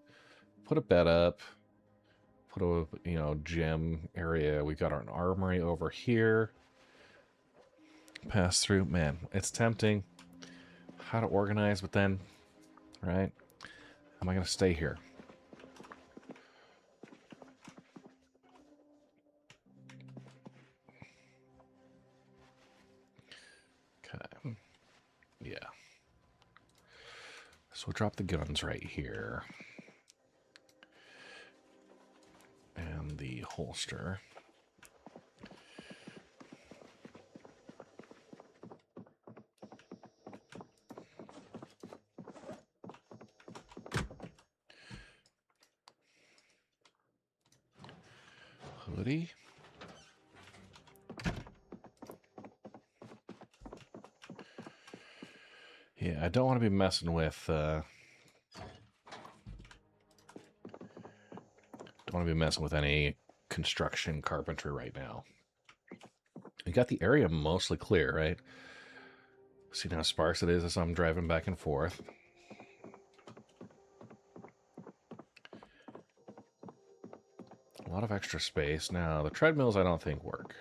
Put a bed up, put a, gym area. We got our armory over here. Pass through. Man, it's tempting how to organize, but then, right? Am I going to stay here? Okay. Yeah. So we'll drop the guns right here. And the holster. Hoodie. Yeah, I don't want to be messing with any construction carpentry right now. We got the area mostly clear, right? See how sparse it is as I'm driving back and forth. A lot of extra space. Now, the treadmills I don't think work.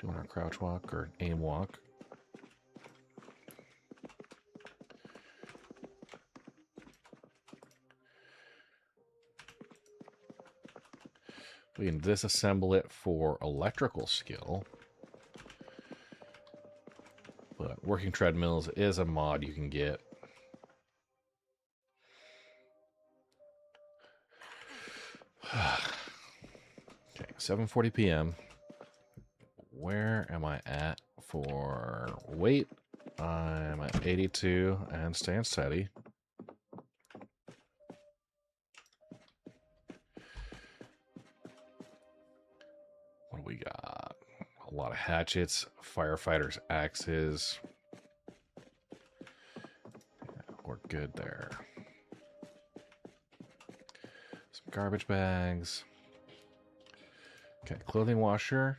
Doing our crouch walk or aim walk. We can disassemble it for electrical skill. But working treadmills is a mod you can get. Okay, 7:40 p.m. Where am I at for weight? I'm at 82 and staying steady. What do we got? A lot of hatchets, firefighters' axes. Yeah, we're good there. Some garbage bags. Okay, clothing washer.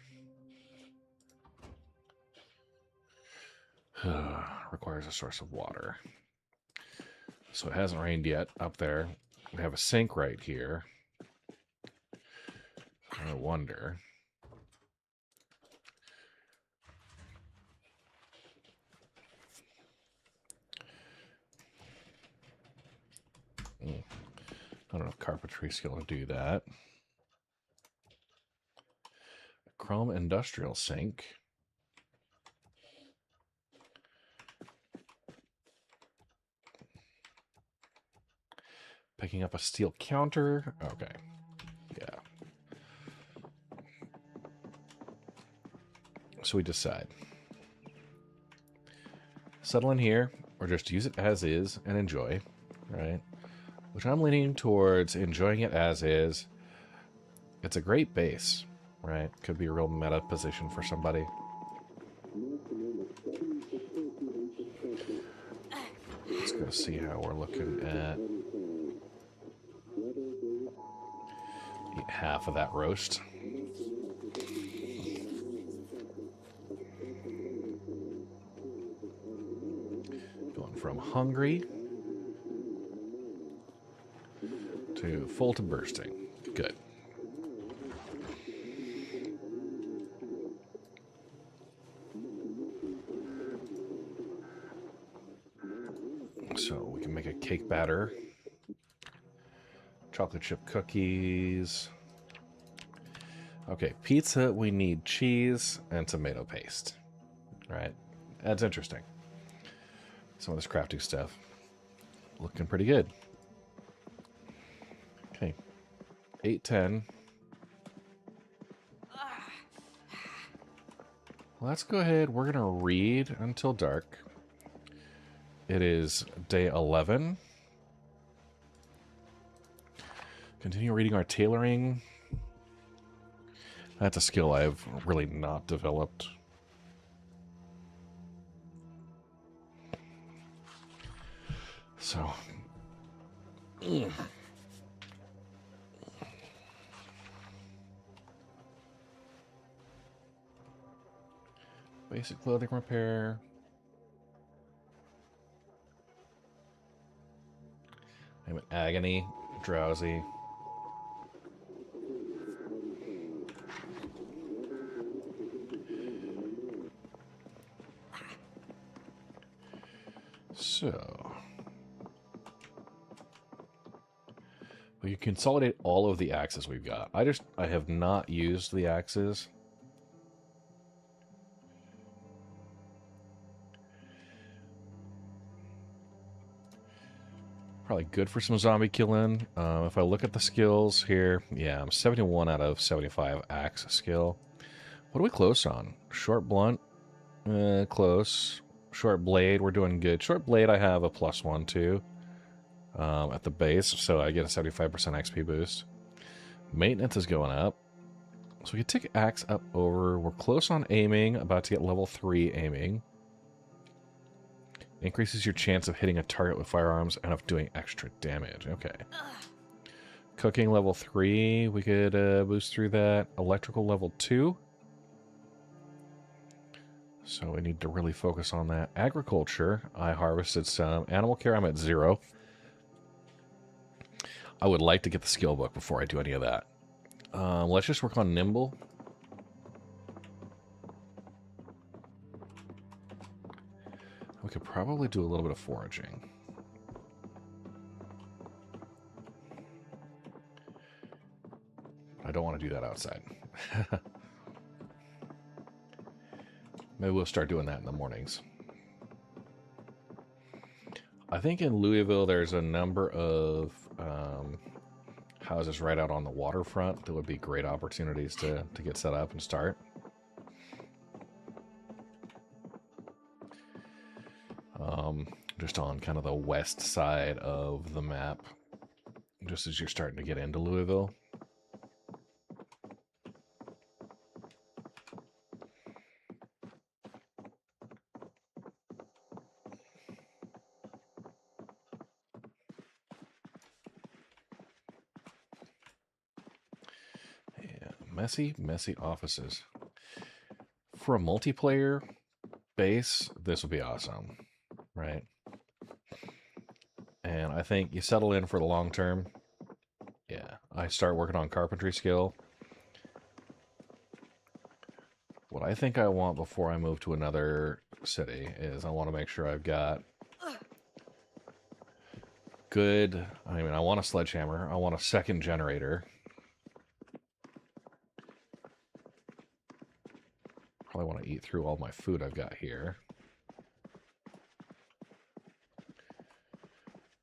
Requires a source of water. So it hasn't rained yet up there. We have a sink right here. I wonder. I don't know if carpentry skill to do that. A chrome industrial sink. Picking up a steel counter. Okay. Yeah. So we decide. Settle in here, or just use it as is and enjoy, right? Which I'm leaning towards enjoying it as is. It's a great base, right? Could be a real meta position for somebody. Let's go see how we're looking at. Eat half of that roast. Going from hungry to full to bursting. Good. cake batter. Chocolate chip cookies. Okay, pizza, we need cheese and tomato paste. Right? That's interesting. Some of this crafting stuff. Looking pretty good. Okay. 8:10. Let's go ahead. We're going to read until dark. It is day 11. Continue reading our tailoring. That's a skill I've really not developed. So. Basic clothing repair. I'm in agony, drowsy. So, we can consolidate all of the axes we've got. I have not used the axes. Probably good for some zombie killing. If I look at the skills here, yeah, I'm 71 out of 75 axe skill. What are we close on? Short blunt, close. Short blade, we're doing good. Short blade, I have a +1 too at the base, so I get a 75% XP boost. Maintenance is going up, so we can take axe up over. We're close on aiming, about to get level 3 aiming. Increases your chance of hitting a target with firearms and of doing extra damage. Okay. Cooking level 3, we could boost through that. Electrical level 2. So we need to really focus on that. Agriculture, I harvested some. Animal care, I'm at 0. I would like to get the skill book before I do any of that. Let's just work on nimble. We could probably do a little bit of foraging. I don't want to do that outside. Maybe we'll start doing that in the mornings. I think in Louisville there's a number of houses right out on the waterfront that would be great opportunities to get set up and start. Just on kind of the west side of the map, just as you're starting to get into Louisville. Yeah, messy offices. For a multiplayer base, this would be awesome, right? And I think you settle in for the long term. Yeah, I start working on carpentry skill. What I think I want before I move to another city is I want to make sure I've got good... I mean, I want a sledgehammer. I want a second generator. Probably want to eat through all my food I've got here.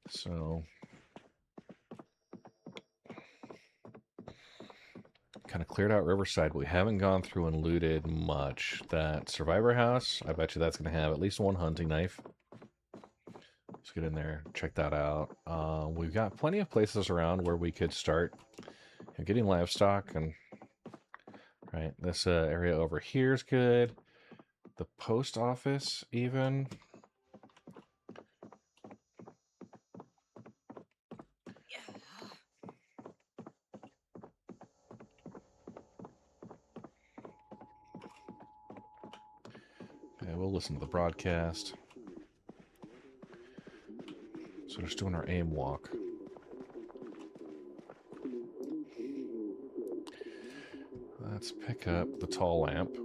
So... kind of cleared out Riverside, but we haven't gone through and looted much. That survivor house, I bet you that's going to have at least one hunting knife. Let's get in there, check that out. We've got plenty of places around where we could start getting livestock. And right, this area over here is good. The post office, even. Okay, we'll listen to the broadcast. So just doing our aim walk. Let's pick up the tall lamp.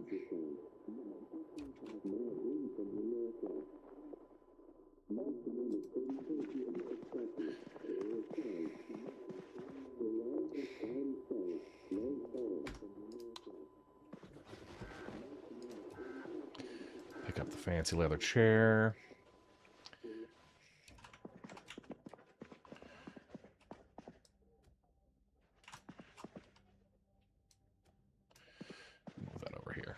Fancy leather chair. Move that over here.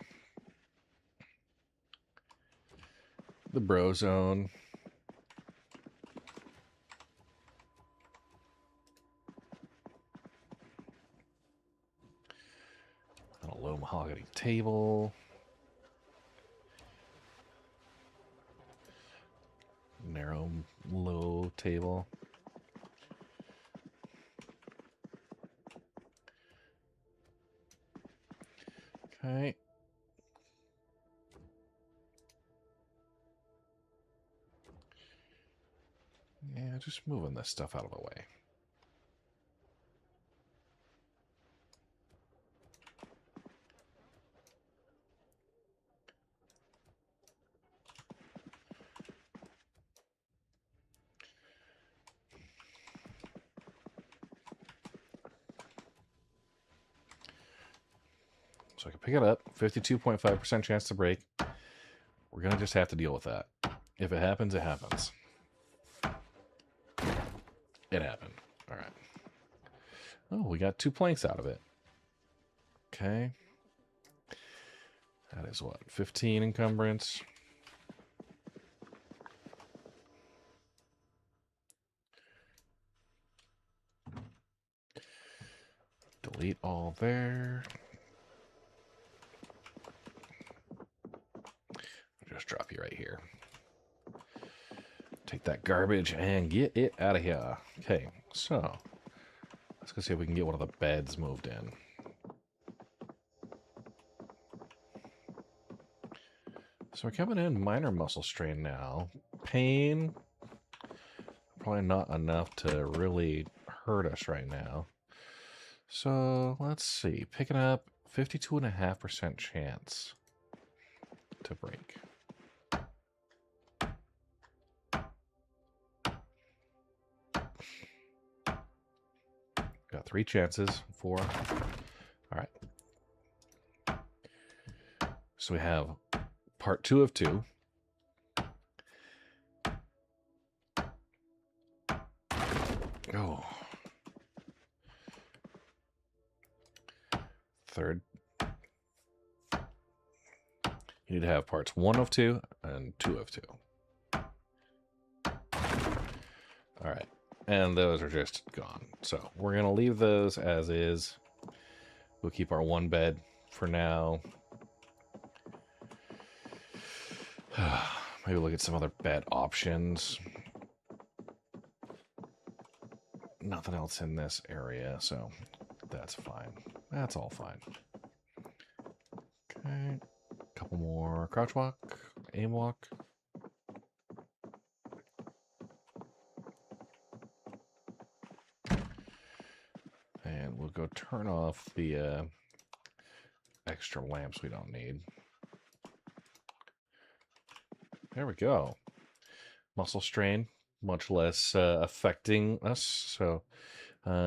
The bro zone. A low mahogany table. Narrow, low table. Okay. Yeah, just moving this stuff out of the way. So I can pick it up. 52.5% chance to break. We're going to just have to deal with that. If it happens, it happens. It happened. All right. Oh, we got 2 planks out of it. Okay. That is what? 15 encumbrance. Delete all there. Just drop you right here. Take that garbage and get it out of here. Okay, so let's go see if we can get one of the beds moved in. So we're coming in minor muscle strain now. Pain, probably not enough to really hurt us right now. So let's see, picking up 52.5% chance to break. Got 3 chances, 4. All right. So we have part 2 of 2. Oh. Third. You need to have parts 1 of 2 and 2 of 2. All right. And those are just gone. So we're going to leave those as is. We'll keep our 1 bed for now. Maybe look at some other bed options. Nothing else in this area, so that's fine. That's all fine. Okay. Couple more crouch walk, aim walk. And we'll go turn off the extra lamps we don't need. There we go. Muscle strain, much less affecting us. So,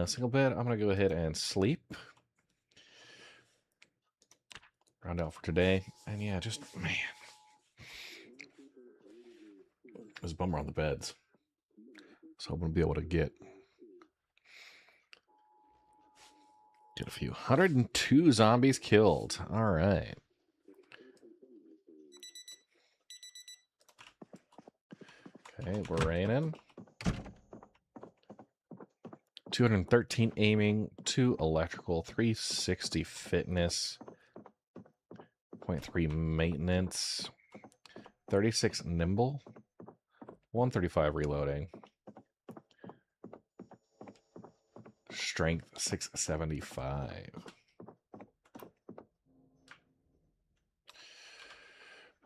single bed, I'm going to go ahead and sleep. Round out for today. And yeah, just, man. It was a bummer on the beds. So I'm going to be able to get a few. 102 zombies killed. All right. Okay, we're raining. 213 aiming, 2 electrical, 360 fitness, 0.3 maintenance, 36 nimble, 135 reloading, strength 675.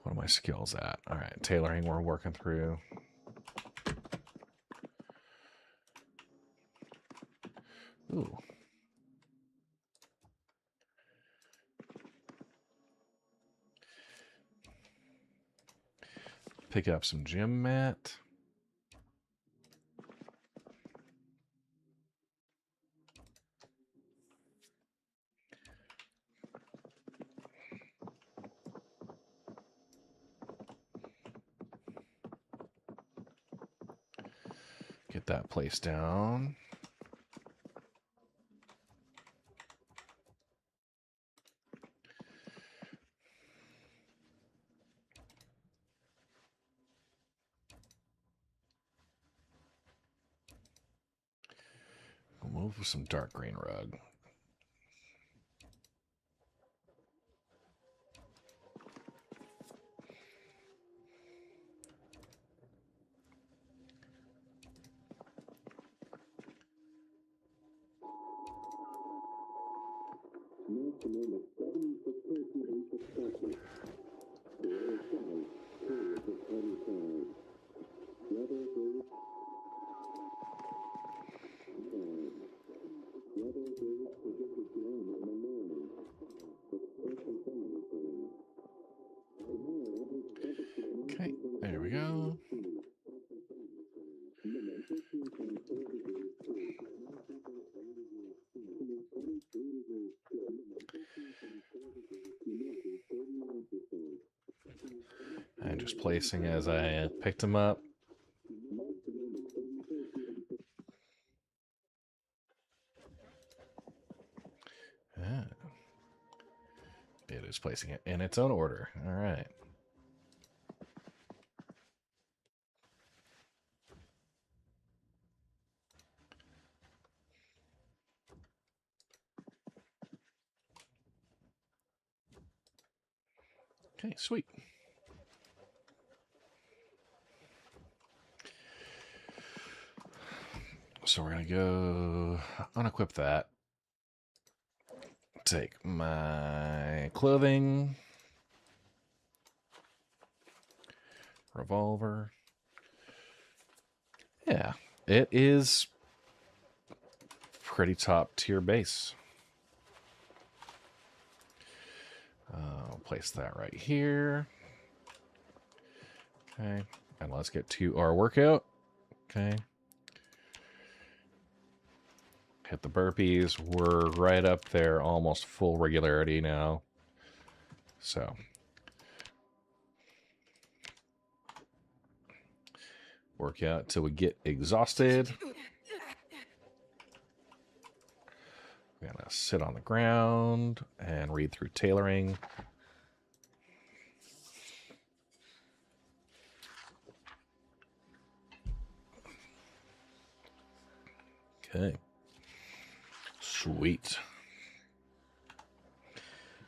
What are my skills at? All right, tailoring we're working through. Ooh. Pick up some gym mat. Get that place down. We'll move with some dark green rug. Okay, there we go. And just placing as I picked them up. Ah. It is placing it in its own order. All right. Okay, sweet. So we're going to go unequip that. Take my clothing. Revolver. Yeah, it is pretty top tier base. I'll place that right here. Okay, and let's get to our workout. Okay. Hit the burpees. We're right up there, almost full regularity now. So. Work out till we get exhausted. We're gonna sit on the ground and read through tailoring. Okay. Sweet.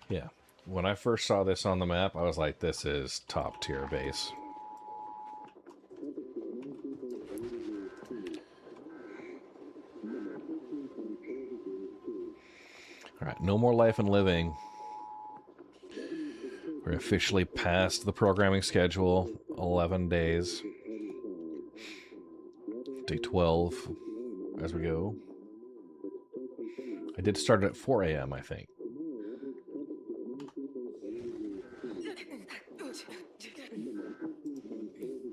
Yeah. When I first saw this on the map, I was like, this is top tier base. Alright, no more life and living. We're officially past the programming schedule. 11 days. Day 12 as we go. I did start at 4 a.m., I think.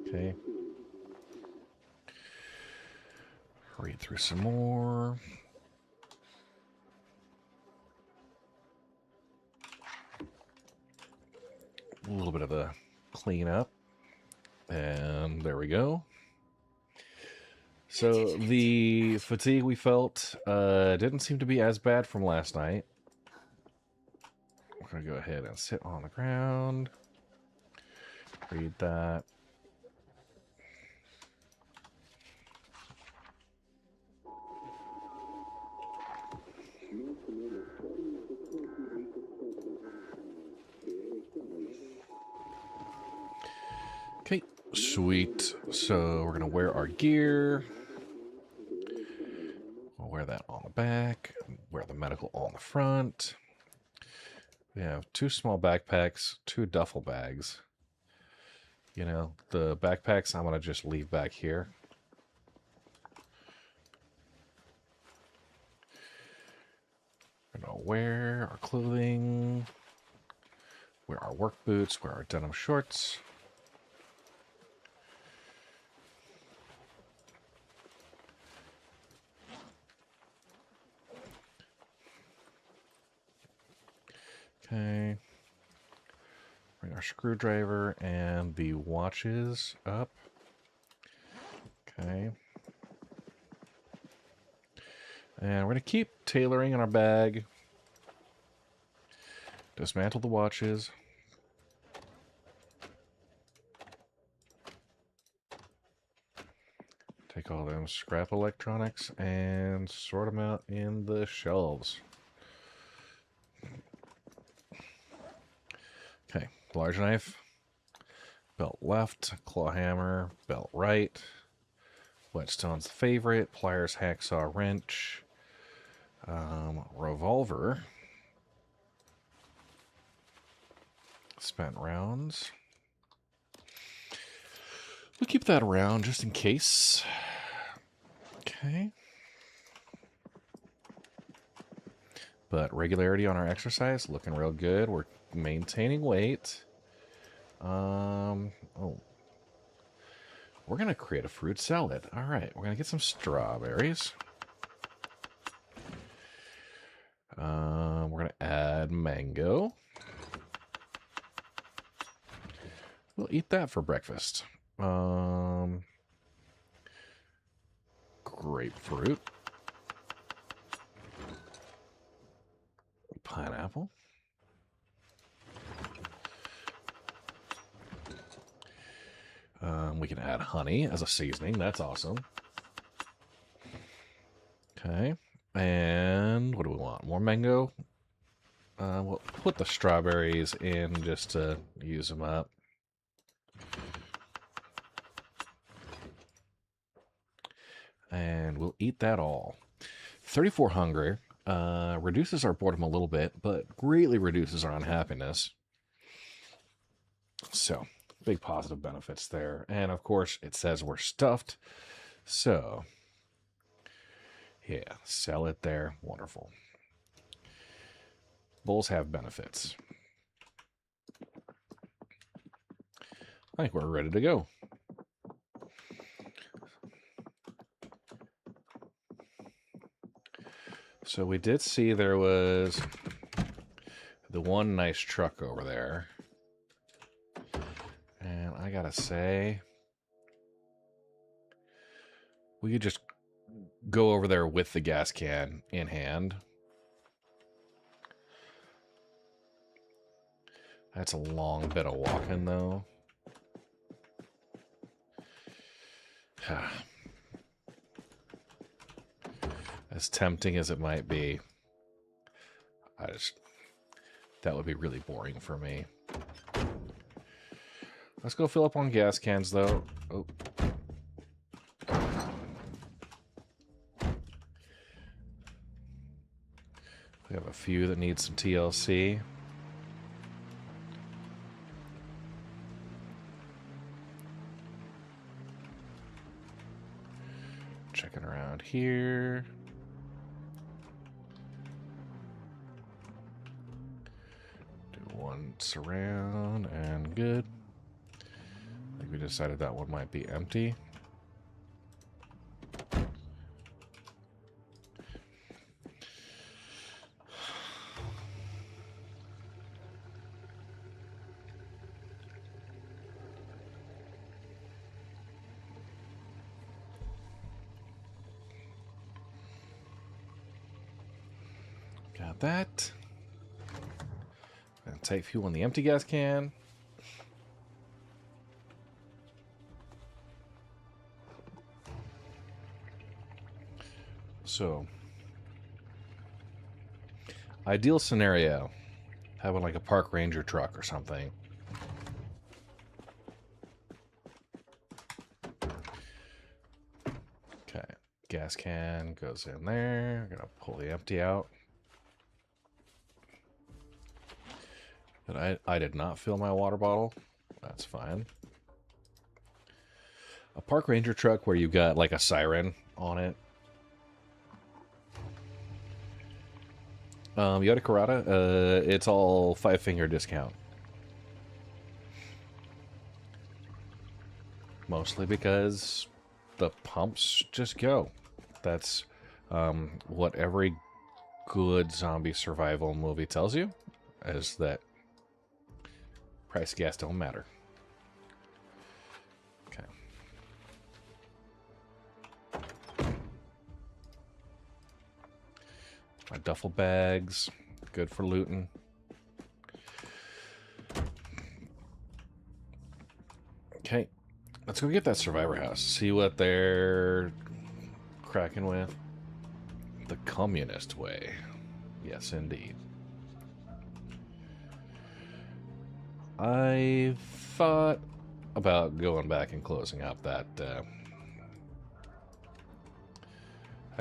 Okay. Read through some more. A little bit of a clean up. And there we go. So the fatigue we felt didn't seem to be as bad from last night. We're going to go ahead and sit on the ground. Read that. Okay, sweet. So we're going to wear our gear. We'll wear that on the back. Wear the medical on the front. We have 2 small backpacks, 2 duffel bags. You know, the backpacks I'm going to just leave back here. We're going to wear our clothing. Wear our work boots. Wear our denim shorts. Okay. Bring our screwdriver and the watches up. Okay. And we're going to keep tailoring in our bag. Dismantle the watches. Take all them scrap electronics and sort them out in the shelves. Okay, large knife, belt left, claw hammer, belt right, whetstone's favorite, pliers, hacksaw, wrench, revolver, spent rounds. We'll keep that around just in case. Okay. But regularity on our exercise, looking real good. We're maintaining weight. Oh. We're going to create a fruit salad. All right, we're going to get some strawberries. We're going to add mango. We'll eat that for breakfast. Grapefruit. Pineapple. We can add honey as a seasoning. That's awesome. Okay. And what do we want? More mango? We'll put the strawberries in just to use them up. And we'll eat that all. 34 hunger reduces our boredom a little bit, but greatly reduces our unhappiness. So, big positive benefits there. And of course, it says we're stuffed. So, yeah, sell it there. Wonderful. Bowls have benefits. I think we're ready to go. So we did see there was the one nice truck over there. And I gotta say, we could just go over there with the gas can in hand. That's a long bit of walking, though. As tempting as it might be, that would be really boring for me. Let's go fill up on gas cans, though. Oh. We have a few that need some TLC. Checking around here. Do one surround and good. I think we decided that one might be empty. Got that. And take fuel in the empty gas can. So, ideal scenario, having like a park ranger truck or something. Okay, gas can goes in there. I'm gonna pull the empty out. But I did not fill my water bottle. That's fine. A park ranger truck where you got like a siren on it. Yoda Karada, it's all 5-finger discount. Mostly because the pumps just go. That's what every good zombie survival movie tells you, is that price of gas don't matter. Okay. My duffel bags, good for looting. Okay, let's go get that survivor house. See what they're cracking with. The communist way. Yes, indeed. I thought about going back and closing up that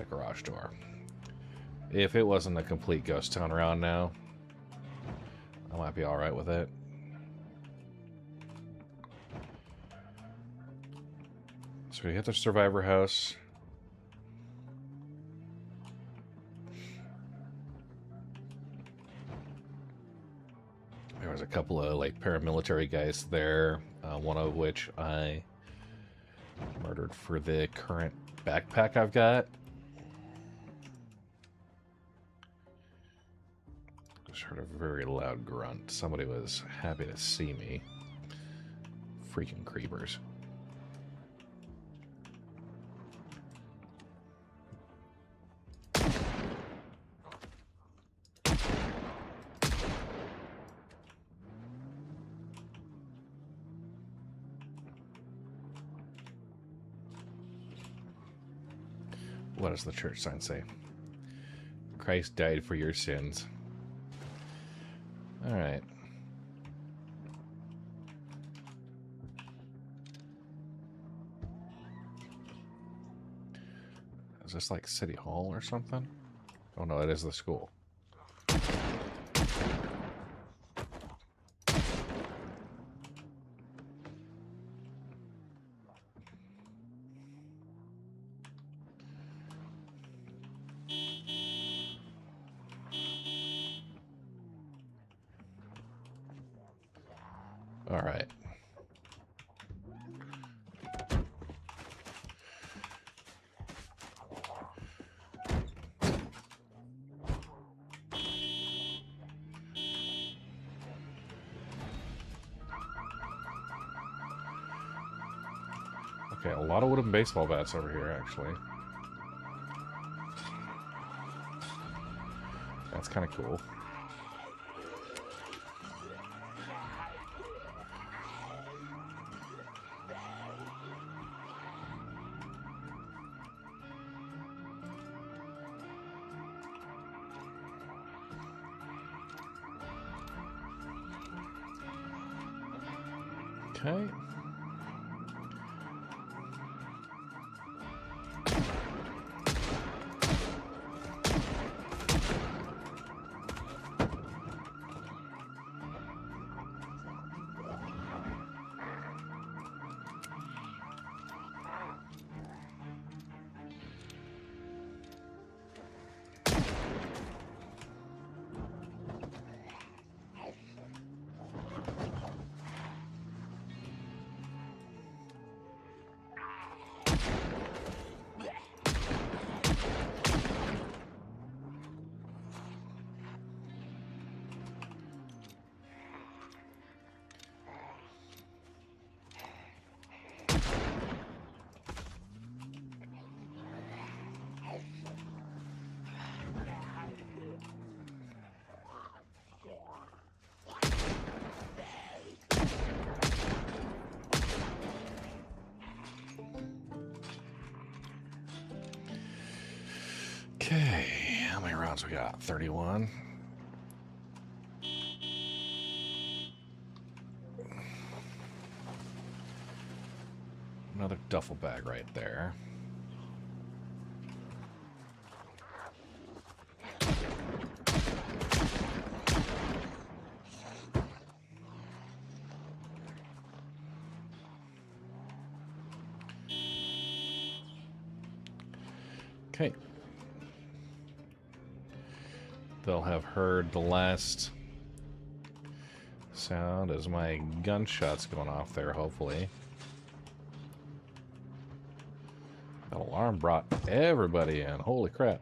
garage door. If it wasn't a complete ghost town around now, I might be alright with it. So we hit the survivor house. There was a couple of like paramilitary guys there, one of which I murdered for the current backpack I've got. Just heard a very loud grunt. Somebody was happy to see me. Freaking creepers. What does the church sign say? Christ died for your sins. Alright. Is this like City Hall or something? Oh no, it is the school. All right. Okay, a lot of wooden baseball bats over here, actually. That's kind of cool. Okay. Okay, how many rounds we got? 31. Another duffel bag right there. Okay. They'll have heard the last sound as my gunshots going off there, hopefully. That alarm brought everybody in. Holy crap.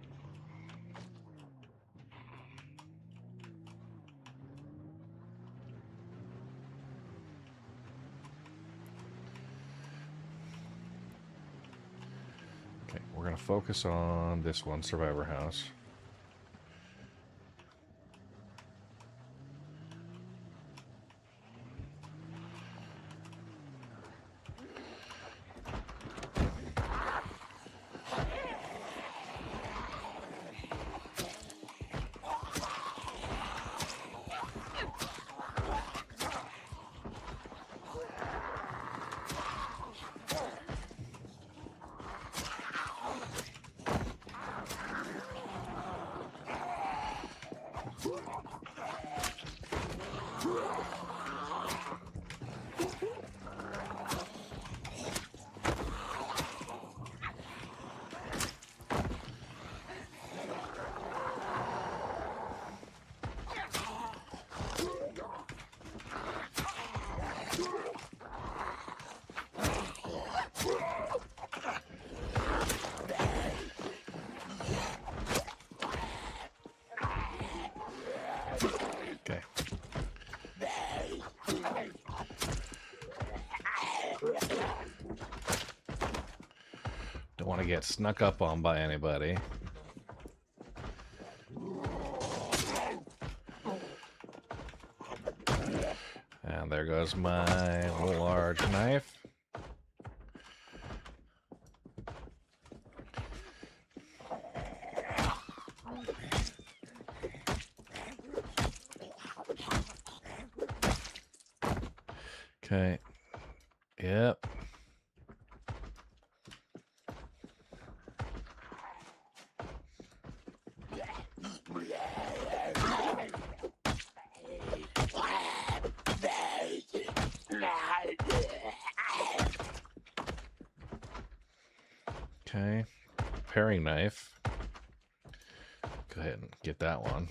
Okay, we're going to focus on this one survivor house. to get snuck up on by anybody. And there goes my large knife. Okay. Yep. Okay. Paring knife. Go ahead and get that one.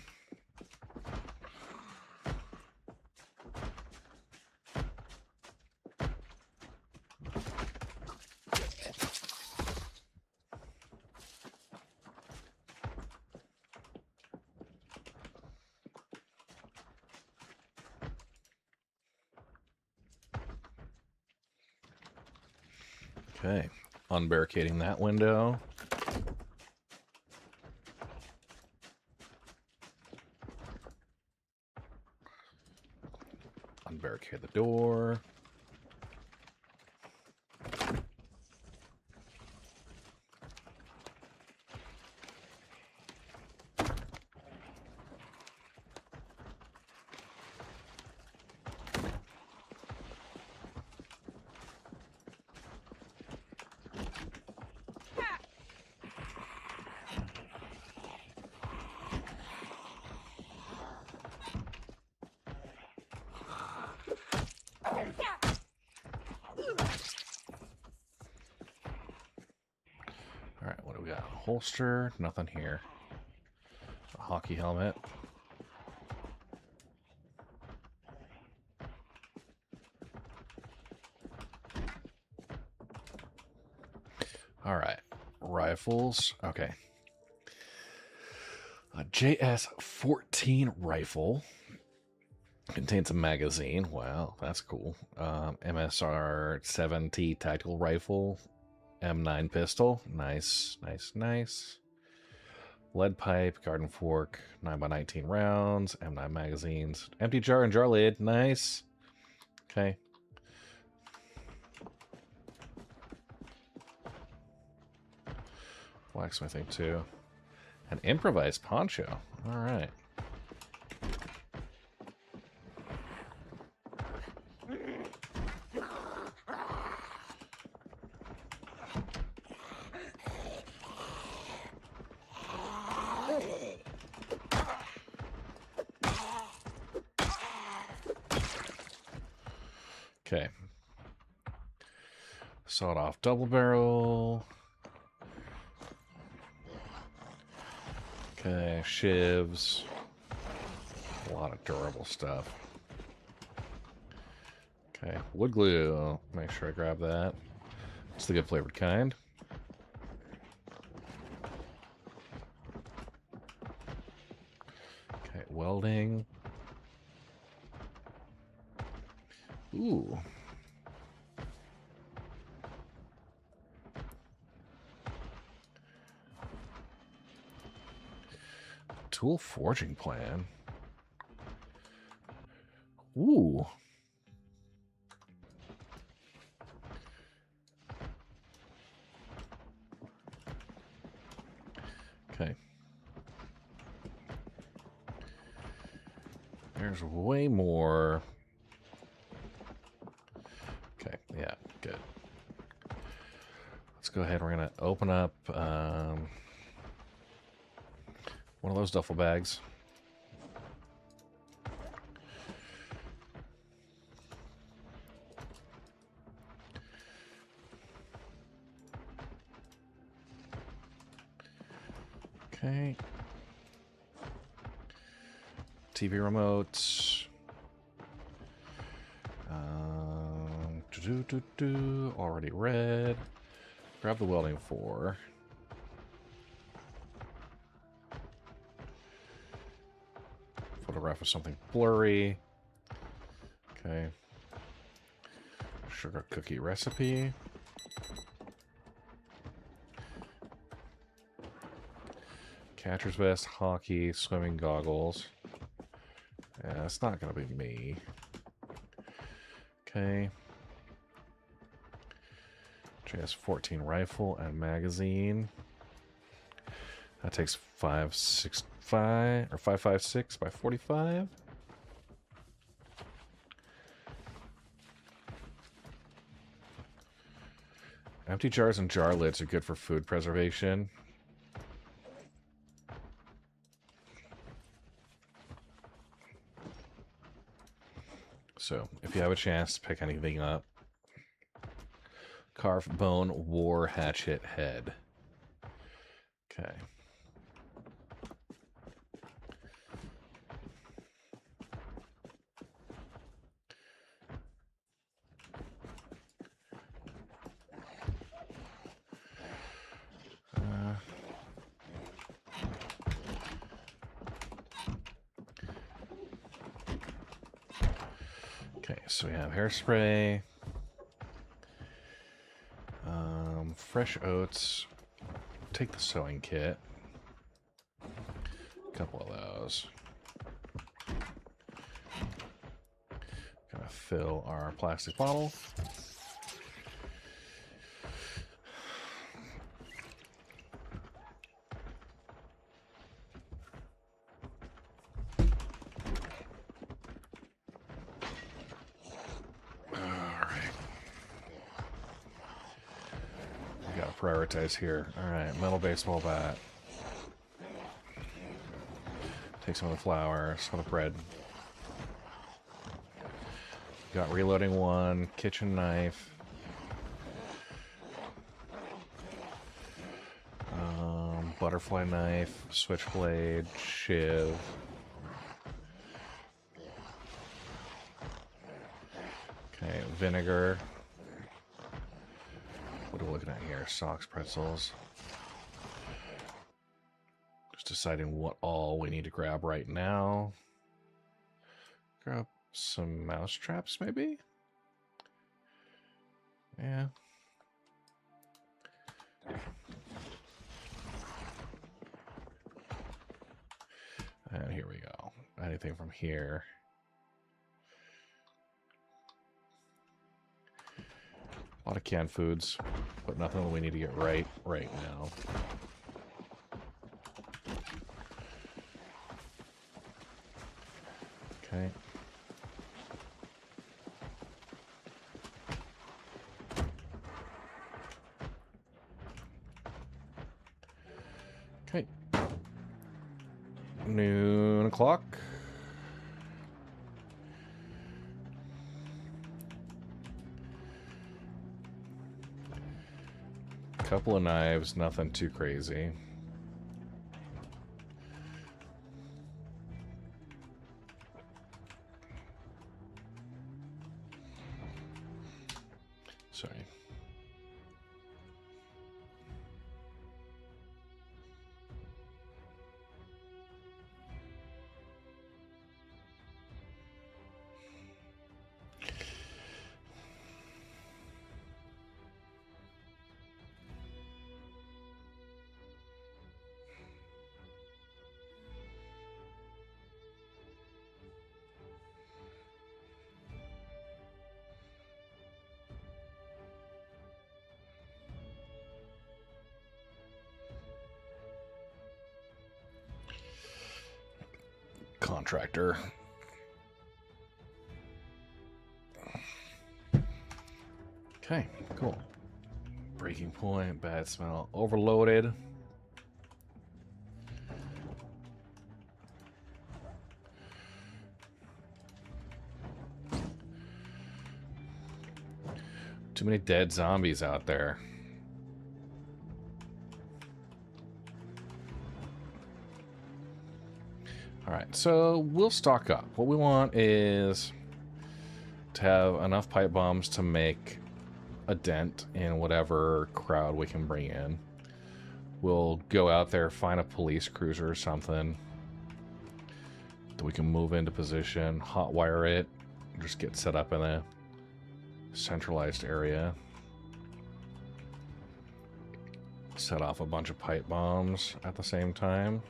Okay, unbarricading that window. Unbarricade the door. Alright, what do we got? A holster, nothing here. A hockey helmet. Alright, rifles. Okay. A JS-14 rifle. Contains a magazine. Wow, that's cool. MSR-7T tactical rifle. M9 pistol. Nice, nice, nice. Lead pipe, garden fork, 9x19 rounds, M9 magazines. Empty jar and jar lid. Nice. Okay. Blacksmithing too. An improvised poncho. All right. Okay. Sawed off double barrel. Okay, shivs. A lot of durable stuff. Okay, wood glue. Make sure I grab that. It's the good flavored kind. Okay, welding. Ooh. Tool forging plan. Ooh. Okay. There's way more. Okay, yeah, good. Let's go ahead. We're going to open up one of those duffel bags. Okay. TV remotes. Already read. Grab the welding 4. Photograph of something blurry. Okay. Sugar cookie recipe. Catcher's vest, hockey, swimming goggles. Yeah, it's not gonna be me. Okay. JS-14 rifle and magazine. That takes 5.65 or 5.56 by 45. Empty jars and jar lids are good for food preservation. So, if you have a chance to pick anything up, carved bone, war hatchet head. Okay. Okay, so we have hairspray, fresh oats, take the sewing kit, a couple of those. Gonna fill our plastic bottle. Prioritize here. Alright, metal baseball bat. Take some of the flour, some of the bread. Got reloading one, kitchen knife. Butterfly knife, switchblade, shiv. Okay, vinegar. What are we looking at here? Socks, pretzels. Just deciding what all we need to grab right now. Grab some mouse traps, maybe? Yeah. And here we go. Anything from here? A lot of canned foods, but nothing that we need to get right now. Okay. Okay. Noon o'clock. Couple of knives, nothing too crazy. Sorry. Contractor. Okay, cool. Breaking point, bad smell, overloaded. Too many dead zombies out there. Alright, so we'll stock up. What we want is to have enough pipe bombs to make a dent in whatever crowd we can bring in. We'll go out there, find a police cruiser or something that we can move into position, hotwire it, just get set up in a centralized area. Set off a bunch of pipe bombs at the same time.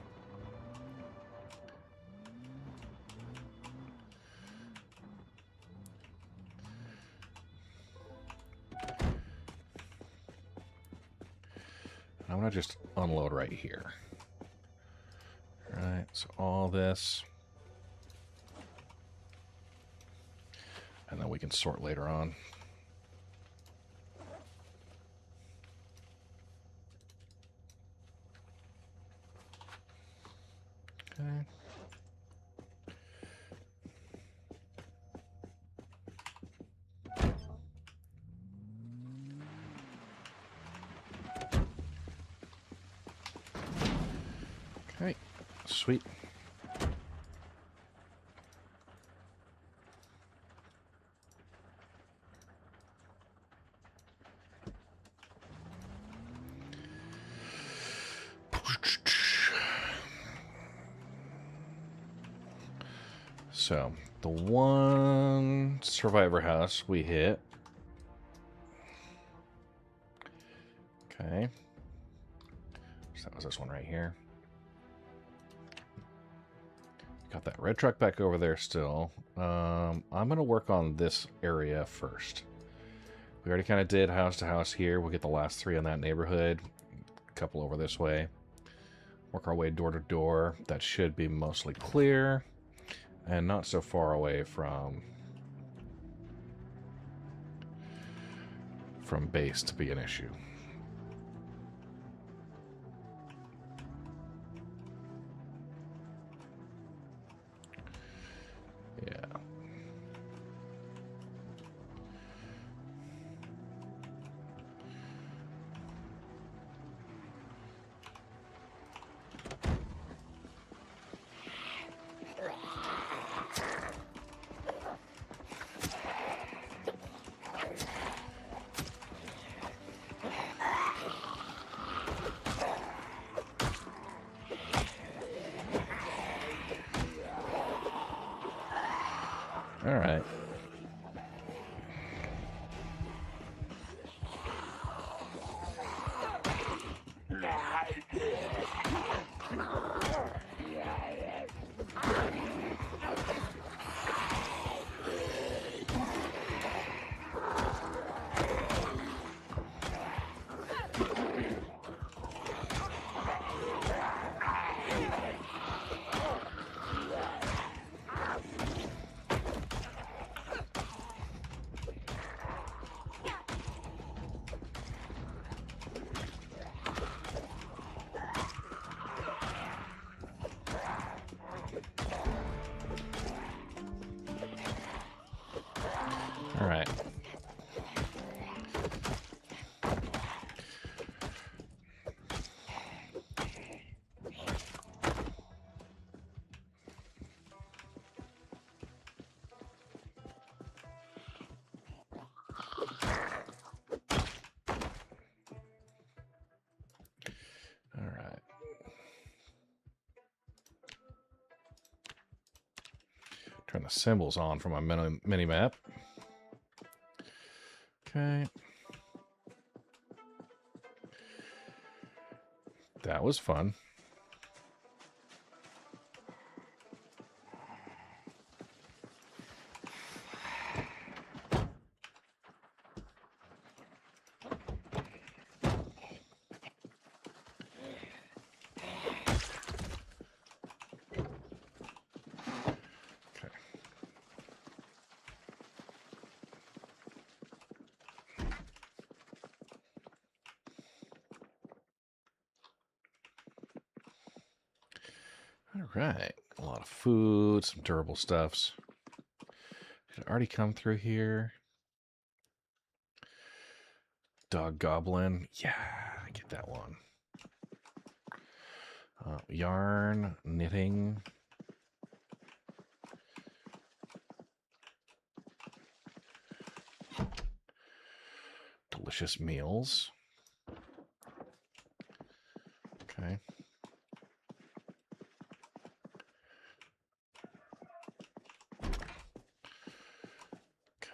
gonna just unload right here. Alright, so all this. And then we can sort later on. Okay. Okay, sweet. So, the one survivor house we hit. Okay. So that was this one right here. Got that red truck back over there still. I'm going to work on this area first. We already kind of did house to house here. We'll get the last 3 in that neighborhood. A couple over this way. Work our way door to door. That should be mostly clear. And not so far away from base to be an issue. Yeah. All right. All right. All right. Turn the symbols on for my mini map. Okay. That was fun. Okay. All right. A lot of food, some durable stuffs. Did it already come through here? Dog Goblin. Yeah, get that one. Yarn, knitting. Delicious meals. Okay.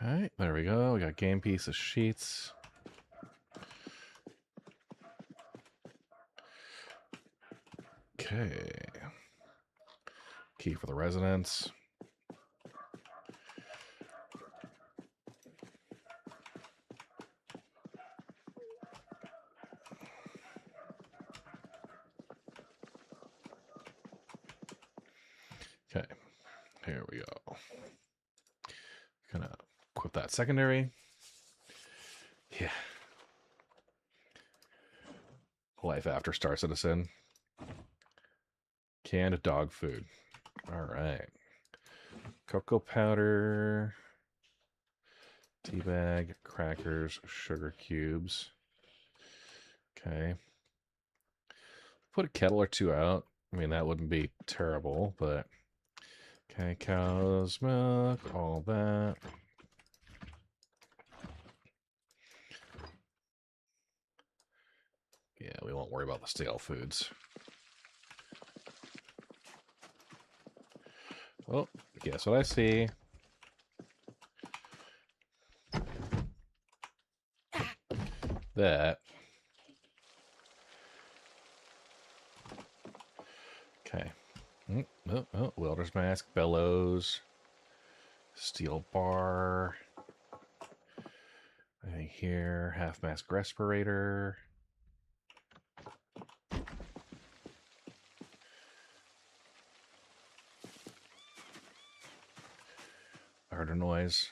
Okay, there we go. We got game pieces, sheets. Okay. Key for the residence. Okay, here we go. Gonna equip that secondary. Yeah. Life after Star Citizen. Canned dog food. All right. Cocoa powder. Tea bag, crackers, sugar cubes. Okay. Put a kettle or two out. I mean, that wouldn't be terrible, but... Okay, cow's milk, all that. Yeah, we won't worry about the stale foods. Oh, guess what I see? That. Okay. Oh, welder's mask, bellows, steel bar. I think here, half mask respirator. Harder noise.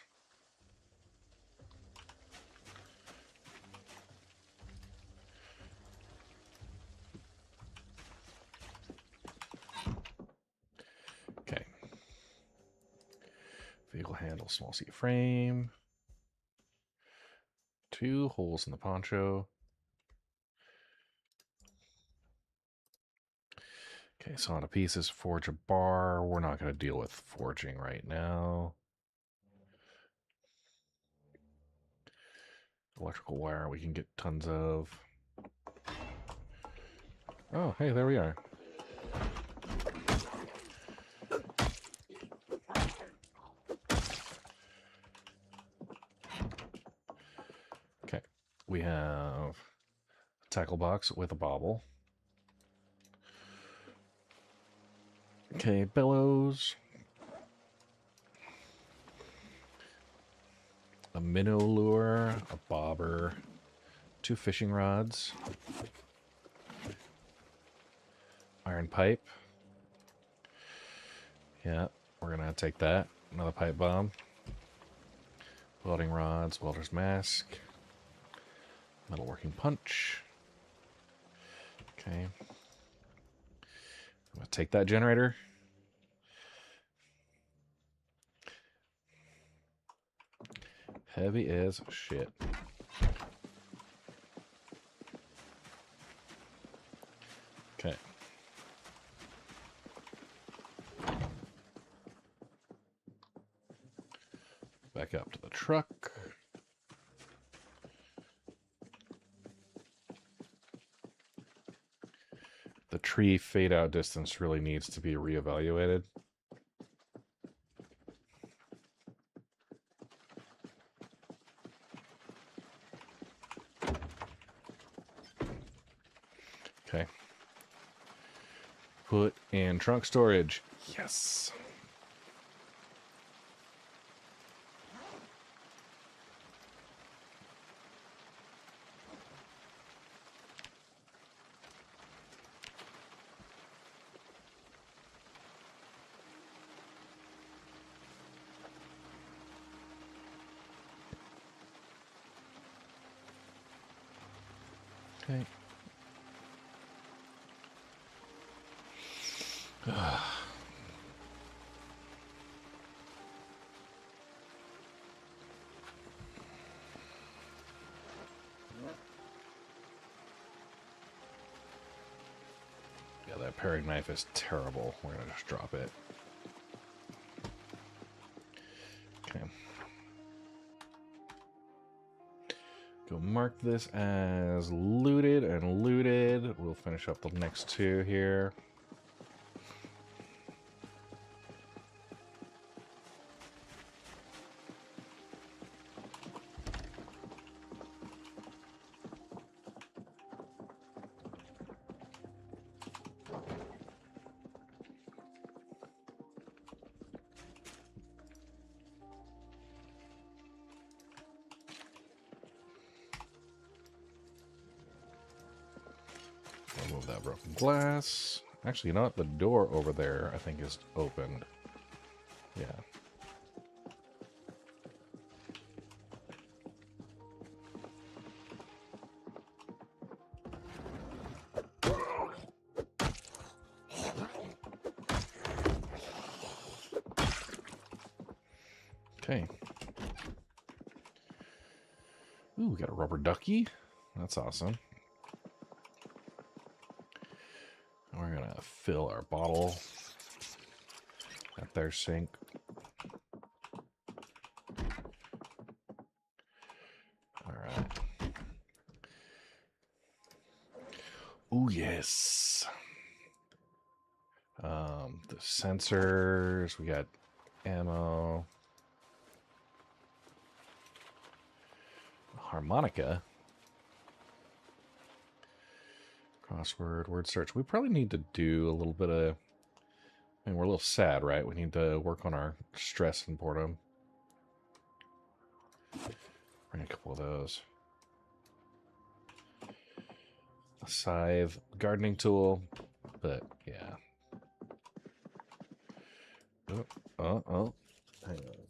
Okay. Vehicle handle, small seat frame. 2 holes in the poncho. Okay, sauna pieces, forge a bar. We're not going to deal with forging right now. Electrical wire we can get tons of. Oh, hey, there we are. Okay, we have a tackle box with a bobble. Okay, bellows. A minnow lure, a bobber, 2 fishing rods, iron pipe. Yeah, we're gonna take that. Another pipe bomb. Welding rods, welder's mask, metalworking punch. Okay. I'm gonna take that generator. Heavy as shit. Okay. Back up to the truck. The tree fade out distance really needs to be reevaluated. Okay. Put in trunk storage. Yes. Okay. Yeah, that paring knife is terrible. We're gonna just drop it. Okay. Go mark this as looted and looted. We'll finish up the next 2 here. Remove that broken glass. Actually, you know what? The door over there, I think, is opened. Yeah. Okay. Ooh, we got a rubber ducky. That's awesome. We're gonna fill our bottle at their sink. All right. Ooh, yes. The sensors. We got ammo. Harmonica. Crossword, word search. We probably need to do a little bit of... I mean, we're a little sad, right? We need to work on our stress and boredom. Bring a couple of those. A scythe, gardening tool, but yeah. Oh. Hang on.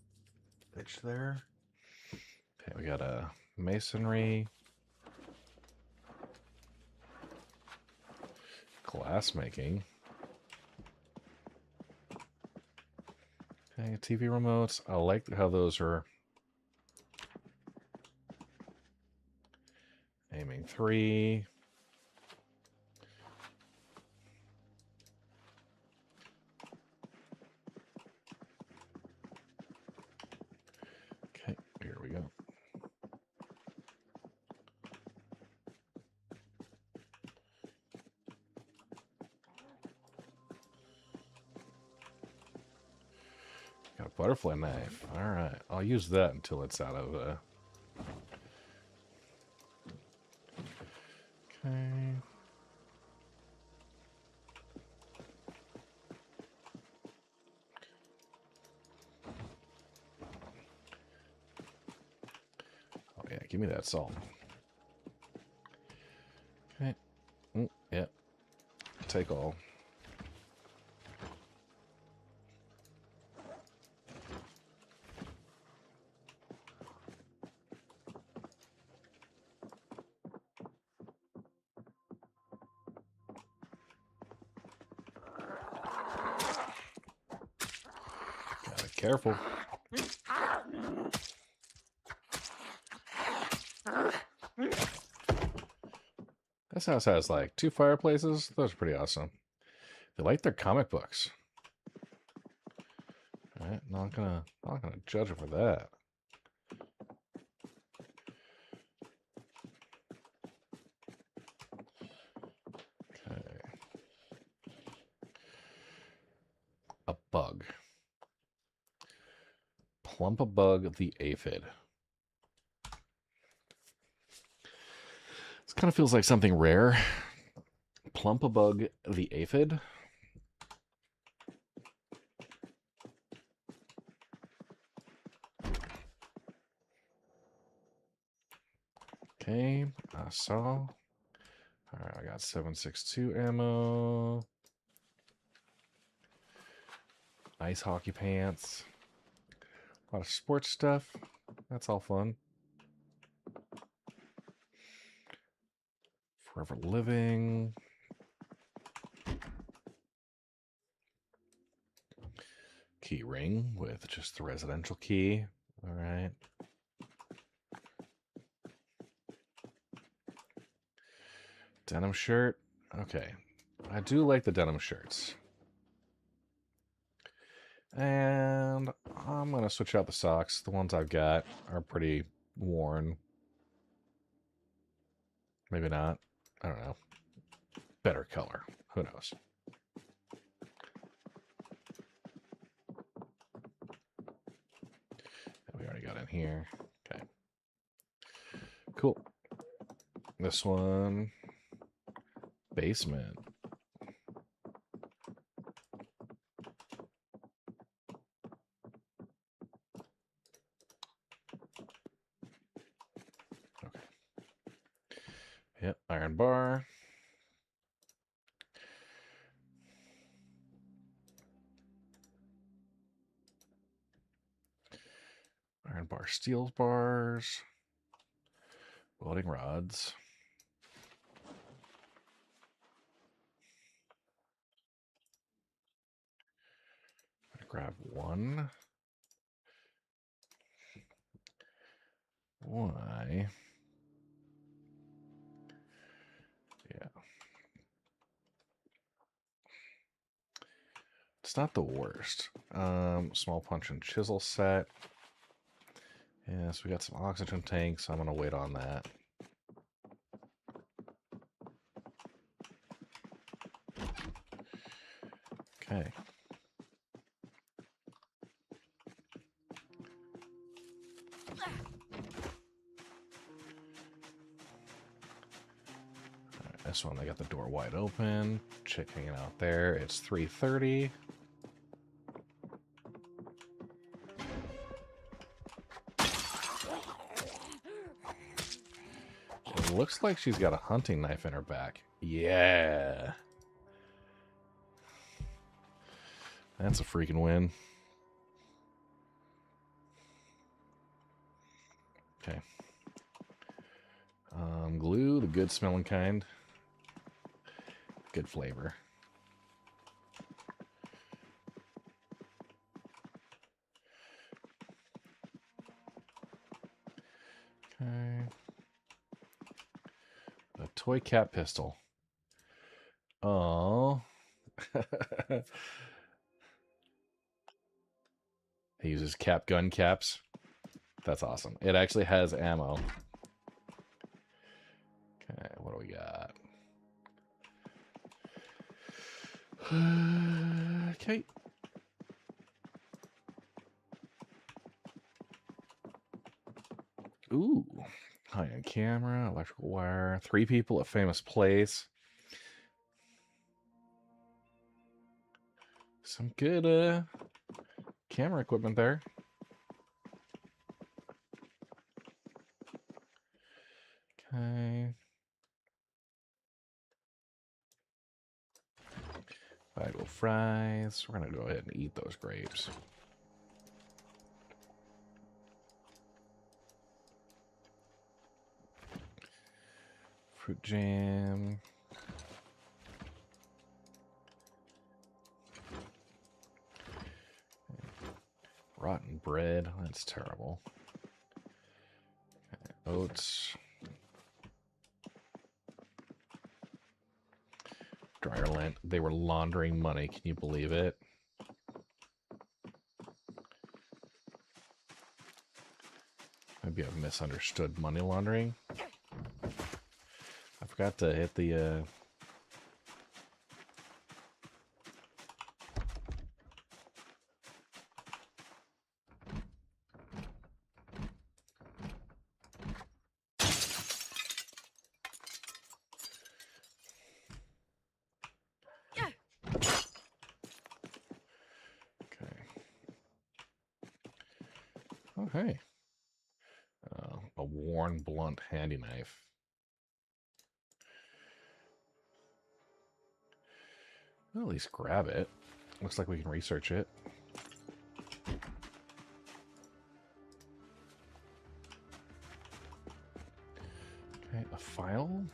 Pitch there. Okay, we got a masonry. Glass making. Okay, TV remotes. I like how those are aiming 3. Okay, here we go. Got a butterfly knife. All right, I'll use that until it's out of. Okay. Oh yeah, give me that salt. Okay. Yeah. Take all. Gotta be careful. This house has like 2 fireplaces. Those are pretty awesome. They like their comic books. All right, not gonna judge them for that. Okay. A bug. Plumpabug the aphid. This kind of feels like something rare. Plumpabug the aphid. Okay, I saw. All right, I got 7.62 ammo. Ice hockey pants. A lot of sports stuff. That's all fun. Forever Living. Key ring with just the residential key. All right. Denim shirt. Okay. I do like the denim shirts. And I'm going to switch out the socks. The ones I've got are pretty worn. Maybe not. I don't know. Better color. Who knows? We already got in here. Okay. Cool. This one. Basement. Okay. Yep, iron bar. Iron bar, steel bars, welding rods. Grab one. Why? Yeah. It's not the worst. Small punch and chisel set. Yes, we got some oxygen tanks. I'm gonna wait on that. Okay. This one, I got the door wide open. Chick hanging out there. It's 3:30. It looks like she's got a hunting knife in her back. Yeah. That's a freaking win. Okay. Glue, the good smelling kind. Good flavor. Okay. A toy cat pistol. Oh. He uses gun caps. That's awesome. It actually has ammo. Okay, what do we got? Okay. Ooh. High-end camera, electrical wire, 3 people, a famous place. Some good camera equipment there. Okay. Bag of fries. We're gonna go ahead and eat those grapes. Fruit jam. Rotten bread. That's terrible. Okay, oats. Dryer lint. They were laundering money. Can you believe it? Maybe I've misunderstood money laundering. I forgot to hit the Oh, hey. A worn, blunt handy knife. I'll at least grab it. Looks like we can research it. Okay, a file.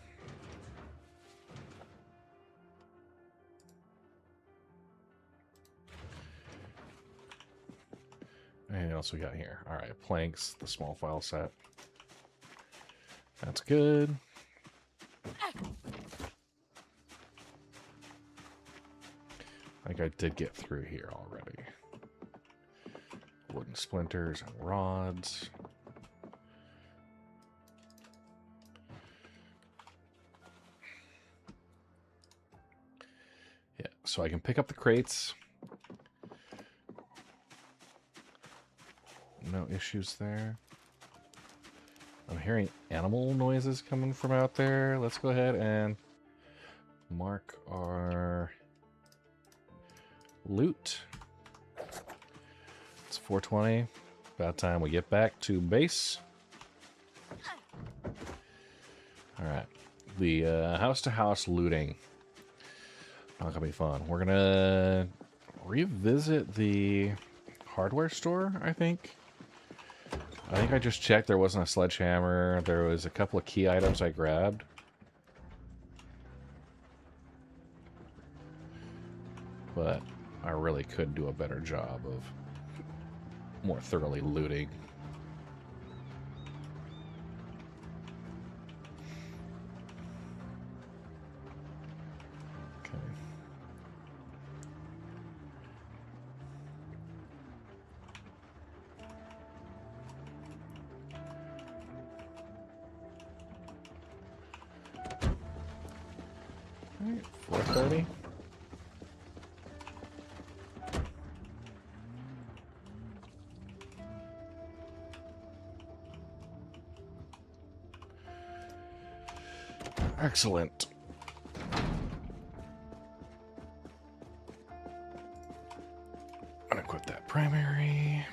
Anything else we got here? All right, planks, the small file set. That's good. I think I did get through here already. Wooden splinters and rods. Yeah, so I can pick up the crates. No issues there. I'm hearing animal noises coming from out there. Let's go ahead and mark our loot. It's 4:20. About time we get back to base. Alright. The house-to-house looting. Not gonna be fun. We're gonna revisit the hardware store, I think. I think I just checked. There wasn't a sledgehammer. There was a couple of key items I grabbed. But I really could do a better job of more thoroughly looting. Okay. All right, 4:30. Excellent. Unequip that primary.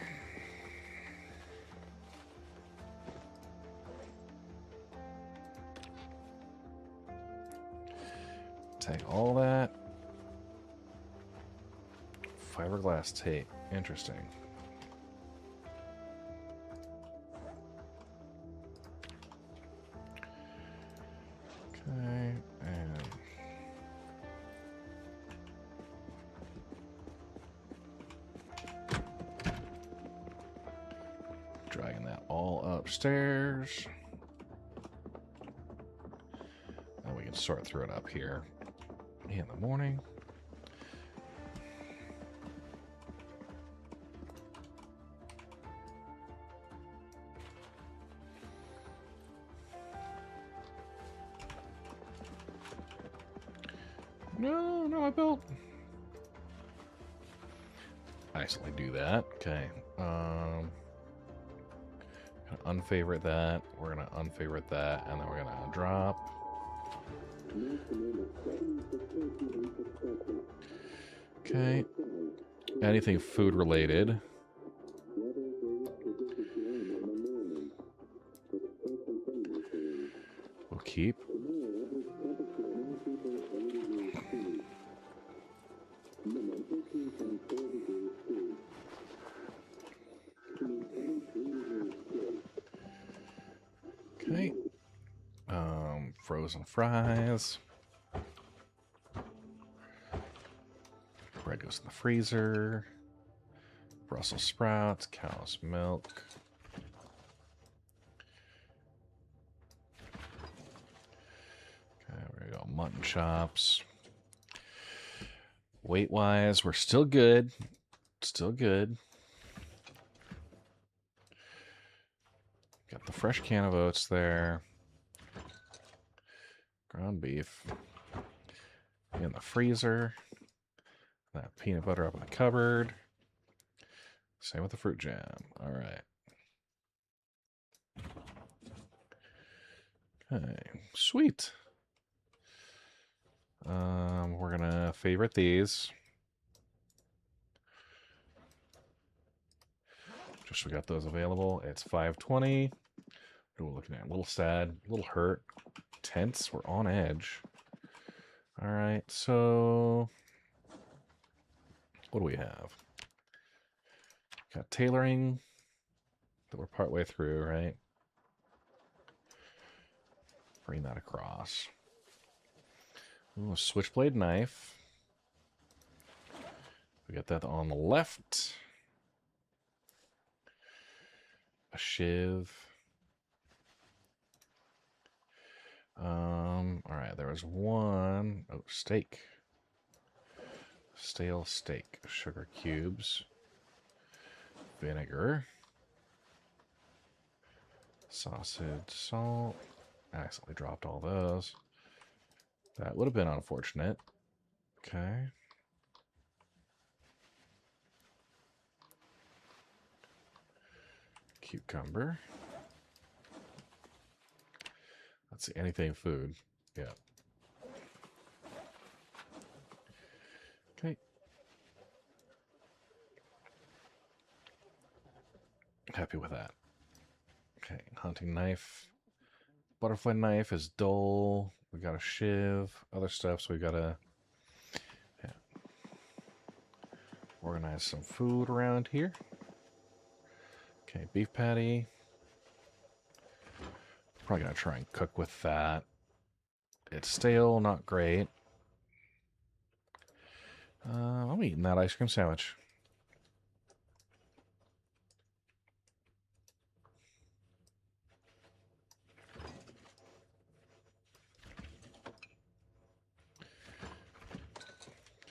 Take all that. Fiberglass tape. Interesting. Okay, and dragging that all upstairs. And we can sort through it up here in the morning. No, I built. I accidentally do that. Okay. Gonna unfavorite that. We're gonna unfavorite that, and then we're gonna drop. Okay. Anything food related. We'll keep. Okay. Frozen fries. Bread goes in the freezer. Brussels sprouts, cow's milk. Okay, there we go. Mutton chops. Weight-wise, we're still good. Still good. Got the fresh can of oats there. Ground beef. In the freezer. That peanut butter up in the cupboard. Same with the fruit jam. All right. Okay, sweet. We're gonna favorite these. Just so we got those available. It's 5:20. What are we looking at? A little sad, a little hurt. Tense. We're on edge. All right, so what do we have? Got tailoring that we're partway through, right? Bring that across. Ooh, a switchblade knife. We got that on the left. A shiv. All right, there was one. Oh, steak. Stale steak. Sugar cubes. Vinegar. Sausage, salt. I accidentally dropped all those. That would have been unfortunate. Okay. Cucumber. Let's see, anything food. Yeah. Okay. Happy with that. Okay, hunting knife. Butterfly knife is dull. We got a shiv. Other stuff, so we gotta organize some food around here. Okay, beef patty. Probably gonna try and cook with that. It's stale, not great. I'm eating that ice cream sandwich.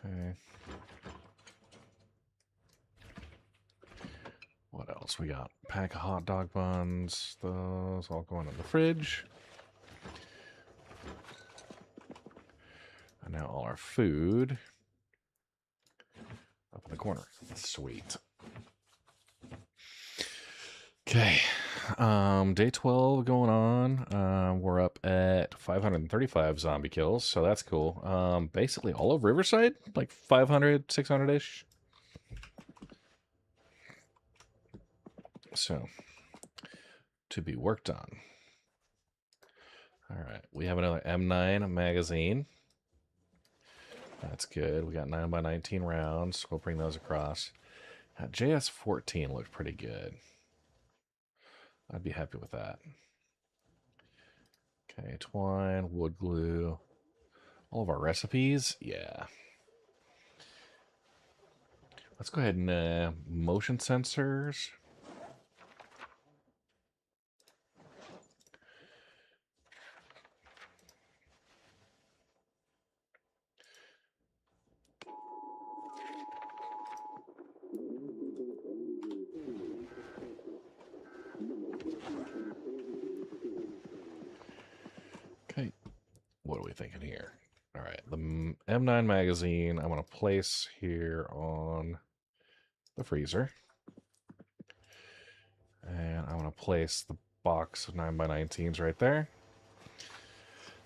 Okay. What else we got? Pack of hot dog buns. Those all going in the fridge. And now all our food up in the corner. Sweet. Okay. Day 12 going on. We're up at 535 zombie kills, so that's cool. Basically all of Riverside, like 500, 600-ish. So, to be worked on. All right, we have another M9 magazine. That's good. We got 9x19 rounds. We'll bring those across. JS14 looked pretty good. I'd be happy with that. Okay, twine, wood glue. All of our recipes? Yeah. Let's go ahead and motion sensors. Okay, what are we thinking here? All right, the M9 magazine I'm going to place here on the freezer. And I'm going to place the box of 9x19s right there.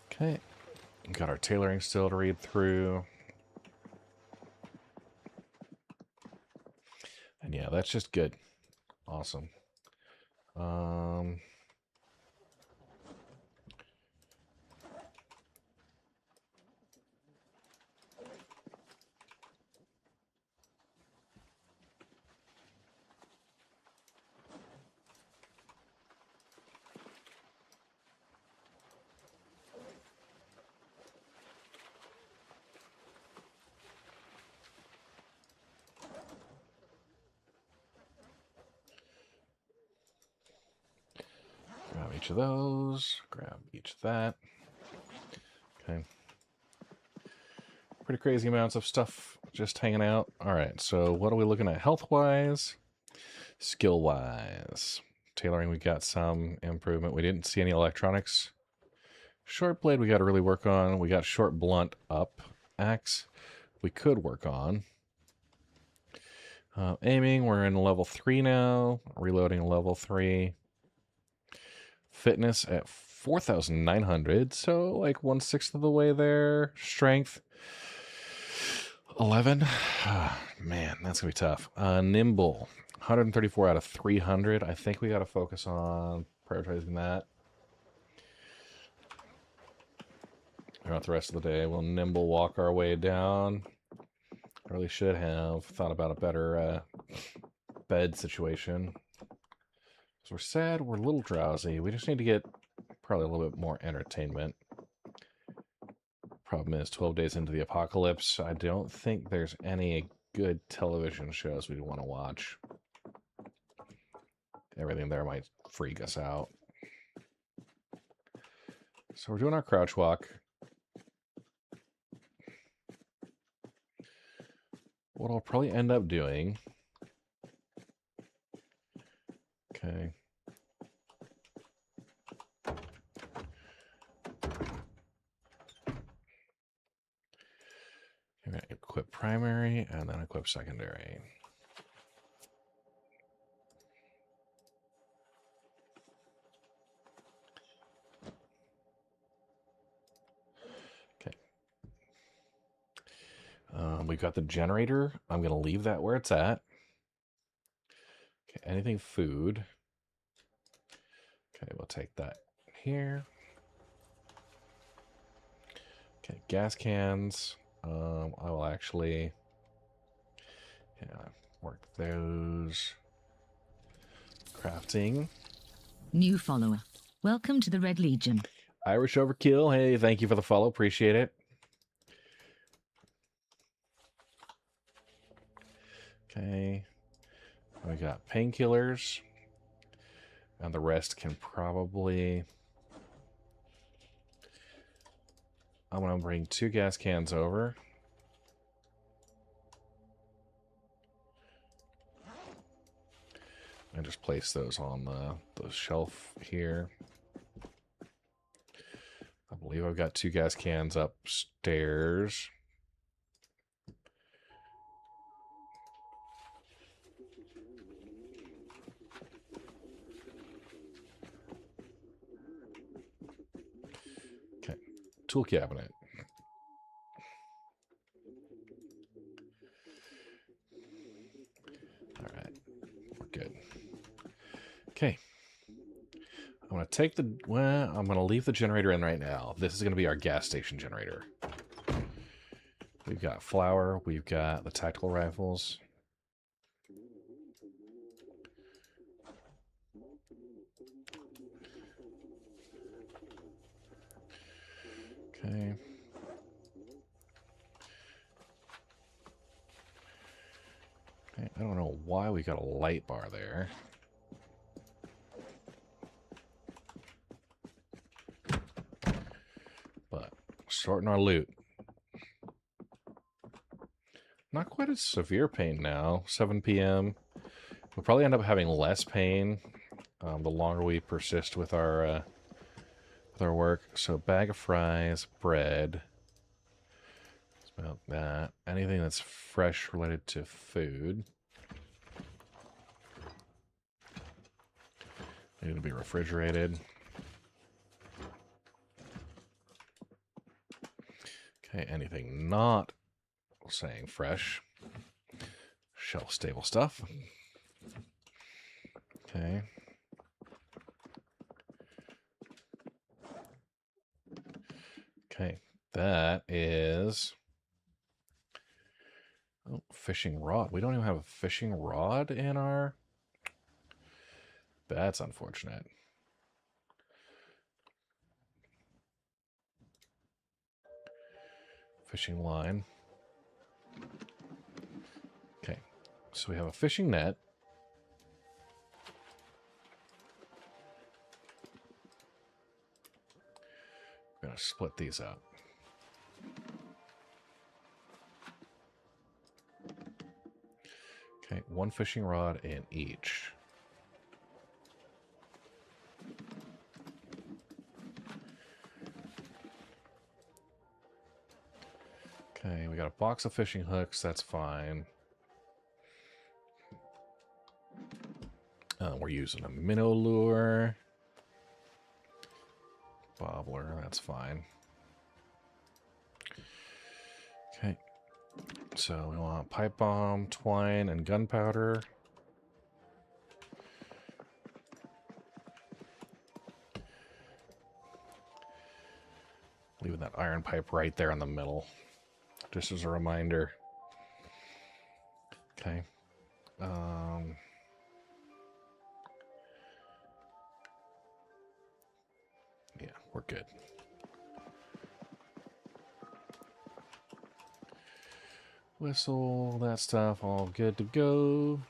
Okay, we've got our tailoring still to read through. And yeah, that's just good. Awesome. Grab each of those. Grab each of that. Okay. Pretty crazy amounts of stuff just hanging out. All right, so what are we looking at health-wise? Skill-wise. Tailoring, we got some improvement. We didn't see any electronics. Short blade, we got to really work on. We got short blunt up. Axe, we could work on. Aiming, we're in level 3 now. Reloading level 3. Fitness at 4,900, so like 1/6 of the way there. Strength, 11. Man, that's gonna be tough. Nimble, 134 out of 300. I think we got to focus on prioritizing that. Throughout the rest of the day, we'll nimble walk our way down. I really should have thought about a better bed situation. Because we're sad, we're a little drowsy. We just need to get probably a little bit more entertainment. Problem is, 12 days into the apocalypse, I don't think there's any good television shows we want to watch. Everything there might freak us out. So we're doing our crouch walk. What I'll probably end up doing... Okay. I'm going to equip primary and then equip secondary. Okay. We've got the generator. I'm going to leave that where it's at. Okay, anything food. Okay, we'll take that here. Okay, gas cans. I will actually work those. Crafting. New follower. Welcome to the Red Legion. Irish Overkill, hey, thank you for the follow. Appreciate it. Okay. We got painkillers. And the rest can probably... I'm going to bring 2 gas cans over. And just place those on the shelf here. I believe I've got 2 gas cans upstairs. Okay, tool cabinet. All right, we're good. Okay. I'm going to take the... Well, I'm going to leave the generator in right now. This is going to be our gas station generator. We've got flour. We've got the tactical rifles. Okay. Okay, I don't know why we got a light bar there. But sorting our loot. Not quite as severe pain now. 7 p.m. We'll probably end up having less pain the longer we persist with our work. So bag of fries, bread. That's about that. Anything that's fresh related to food. Need to be refrigerated. Okay, anything not saying fresh. Shelf stable stuff. Okay. Okay, that is... Oh, fishing rod. We don't even have a fishing rod in our... That's unfortunate. Fishing line. Okay, so we have a fishing net. I'm going to split these up. Okay, 1 fishing rod in each. Okay, we got a box of fishing hooks, that's fine. We're using a minnow lure. Bobbler, that's fine. Okay, so we want pipe bomb, twine, and gunpowder. Leaving that iron pipe right there in the middle, just as a reminder. Okay. Yeah, we're good. Whistle, that stuff, all good to go.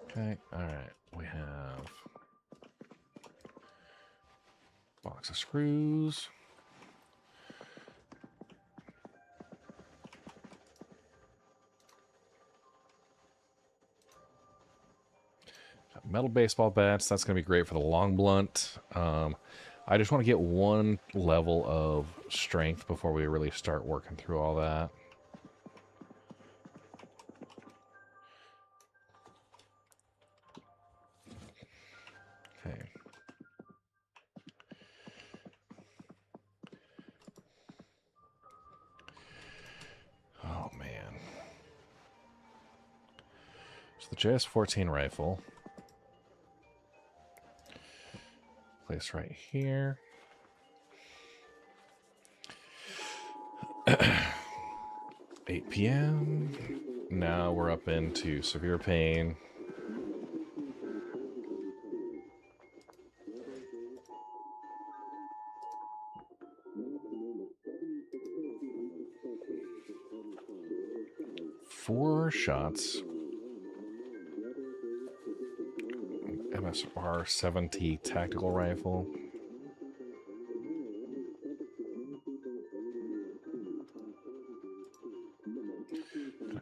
Okay, alright. We have box of screws. Metal baseball bats, that's going to be great for the long blunt. I just want to get 1 level of strength before we really start working through all that. Okay. Oh, man. So the JS-14 rifle. Place right here. 8 p.m. Now we're up into severe pain. 4 shots. MSR 70 tactical rifle.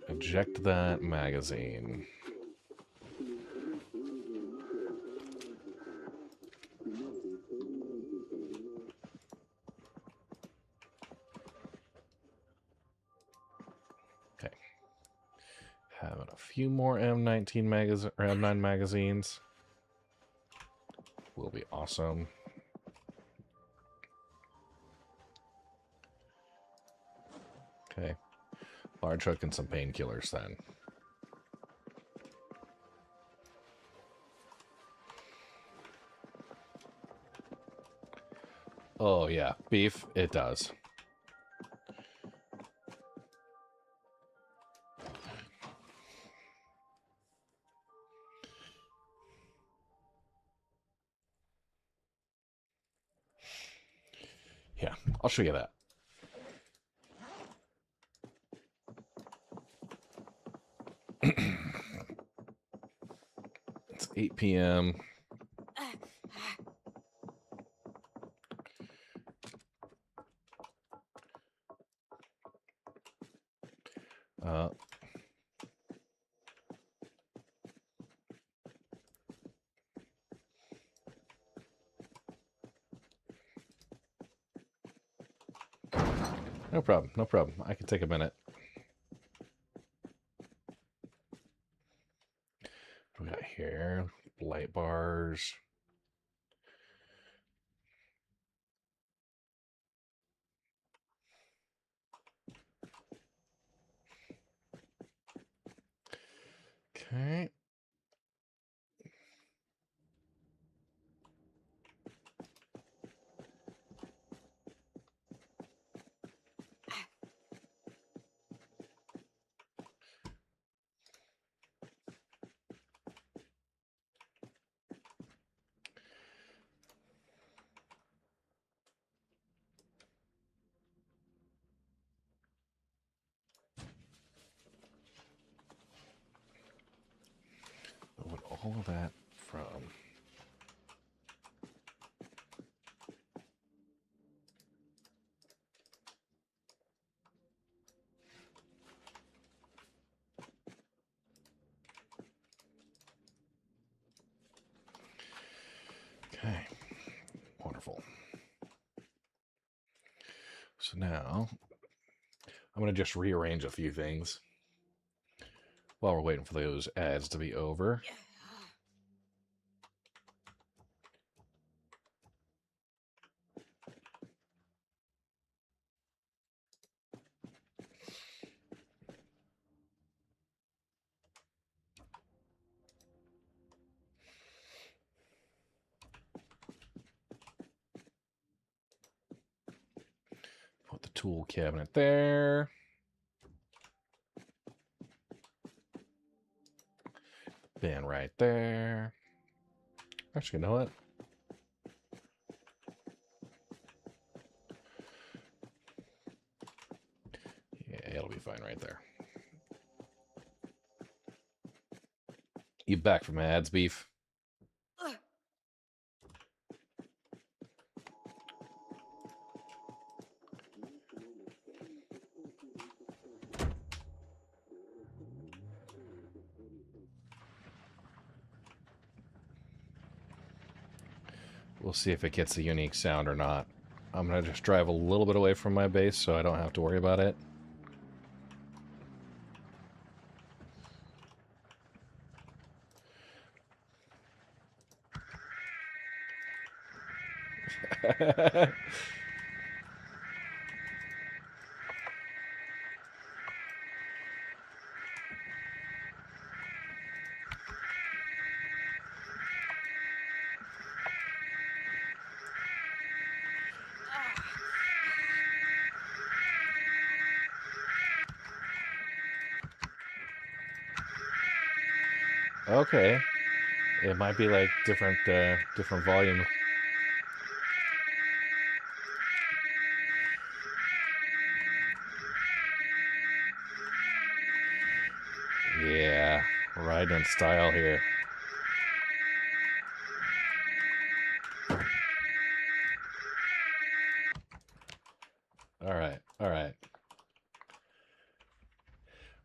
Eject that magazine. Okay. Having a few more M19 magazine or M9 magazines will be awesome. Okay. Large hook and some painkillers then. Oh yeah, beef, it does. Yeah, I'll show you that. It's 8 p.m. No problem, no problem. I can take a minute. What we got here? Light bars. Okay. Moving all of that from okay. Wonderful. So now I'm going to just rearrange a few things while we're waiting for those ads to be over. Put the tool cabinet there. Bin right there. Actually, you know what? Yeah, it'll be fine right there. You back from ads, beef? We'll see if it gets a unique sound or not. I'm going to just drive a little bit away from my base so I don't have to worry about it. Okay. It might be like different volume. Riding in style here. Alright, alright.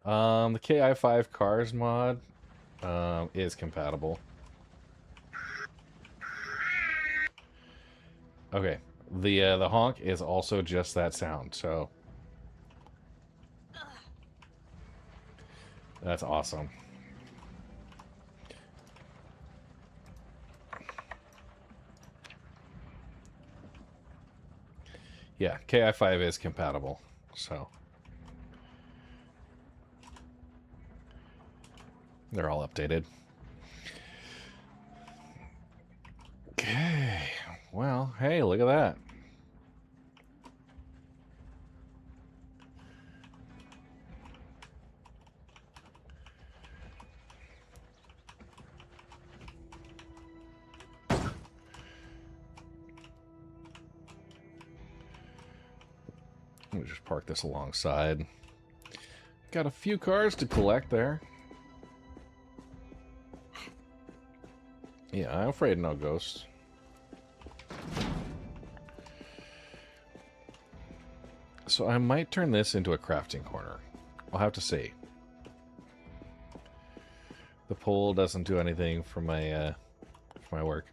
The KI5 cars mod is compatible. Okay. The honk is also just that sound, so that's awesome. Yeah, KI5 is compatible, so they're all updated. Okay, well, hey, look at that. Let me just park this alongside. Got a few cars to collect there. Yeah, I'm afraid no ghosts. So I might turn this into a crafting corner. I'll have to see. The pole doesn't do anything for my work.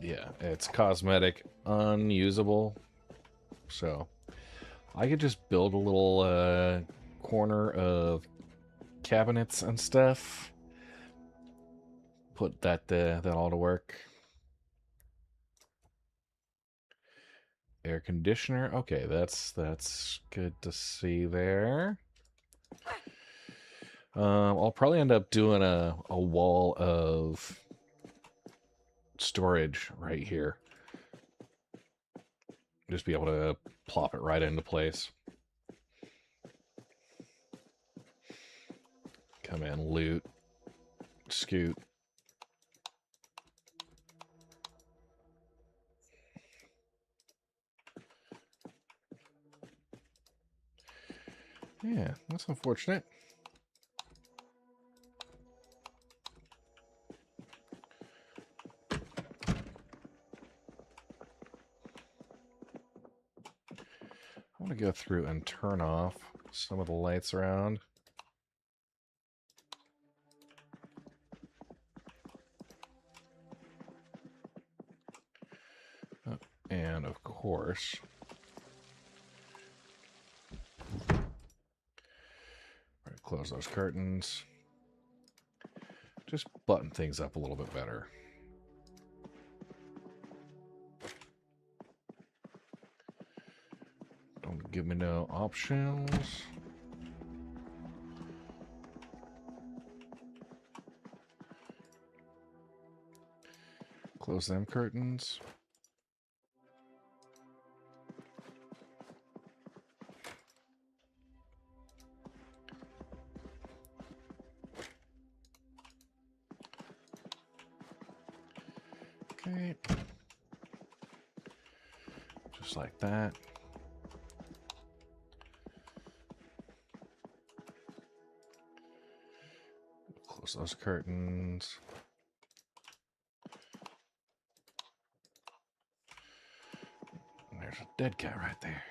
Yeah, it's cosmetic, unusable. So I could just build a little corner of cabinets and stuff. Put that all to work. Air conditioner. Okay, that's good to see there. I'll probably end up doing a wall of storage right here. Just be able to plop it right into place. Come in, loot, scoot. Yeah, that's unfortunate. I want to go through and turn off some of the lights around. Oh, and of course, close those curtains. Just button things up a little bit better. Don't give me no options. Close them curtains. Okay. Just like that. Close those curtains. And there's a dead cat right there.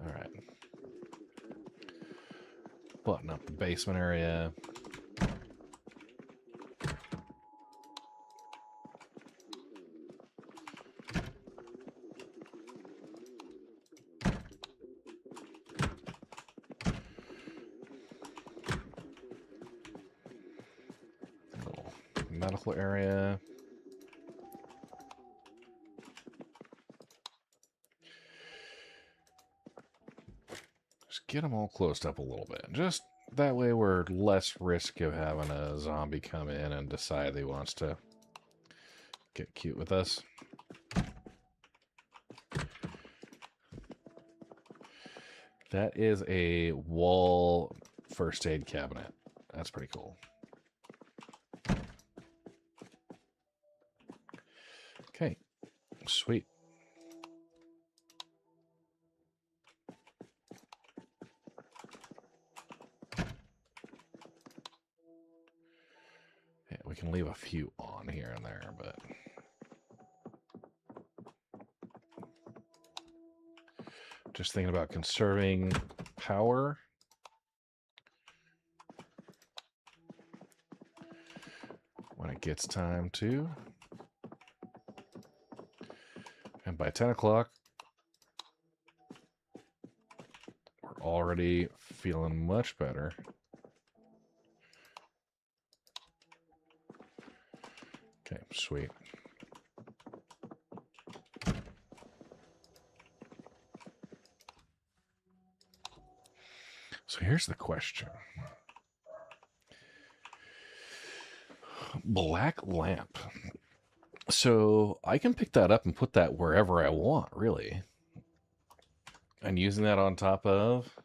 All right. Button up the basement area. Little medical area. Just get them all closed up a little bit. Just that way we're less risk of having a zombie come in and decide he wants to get cute with us. That is a wall first aid cabinet. That's pretty cool. Okay, sweet. can leave a few on here and there, but just thinking about conserving power. When it gets time to. And by 10 o'clock, we're already feeling much better. Okay, sweet. So here's the question. Black lamp. So I can pick that up and put that wherever I want, really. And using that on top of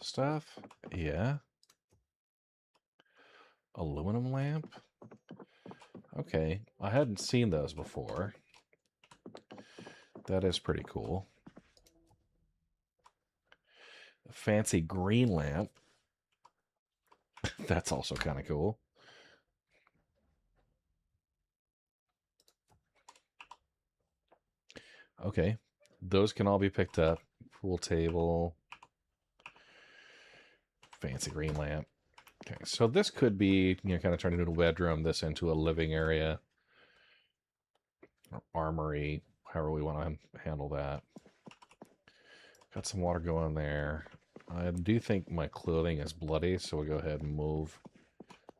stuff. Yeah. Aluminum lamp. Okay. I hadn't seen those before. That is pretty cool. A fancy green lamp. That's also kind of cool. Okay. Those can all be picked up. Pool table. Fancy green lamp. Okay, so this could be, kind of turned into a bedroom, this into a living area. Or armory, however we want to handle that. Got some water going there. I do think my clothing is bloody, so we'll go ahead and move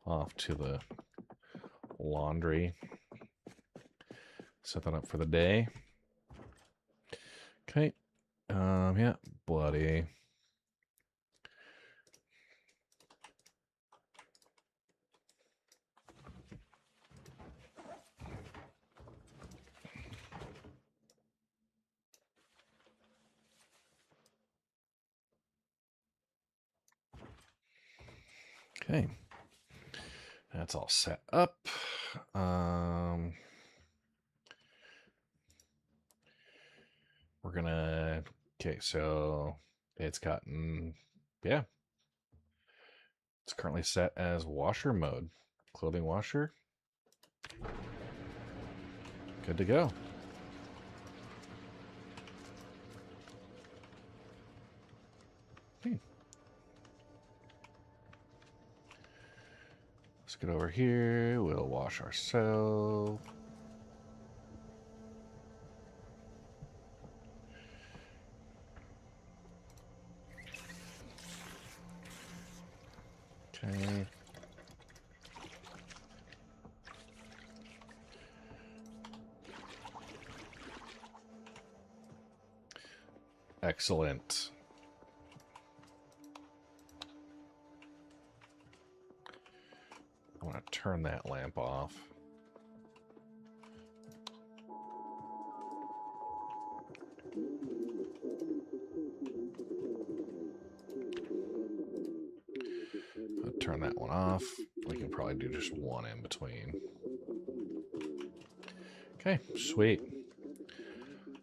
off to the laundry. Set that up for the day. Okay. Yeah, bloody. Okay. That's all set up. We're gonna, okay, so it's gotten, yeah. It's currently set as washer mode. Clothing washer. Good to go. Let's get over here. We'll wash ourselves. Okay. Excellent. I want to turn that lamp off. I'll turn that one off. We can probably do just one in between. Okay, sweet.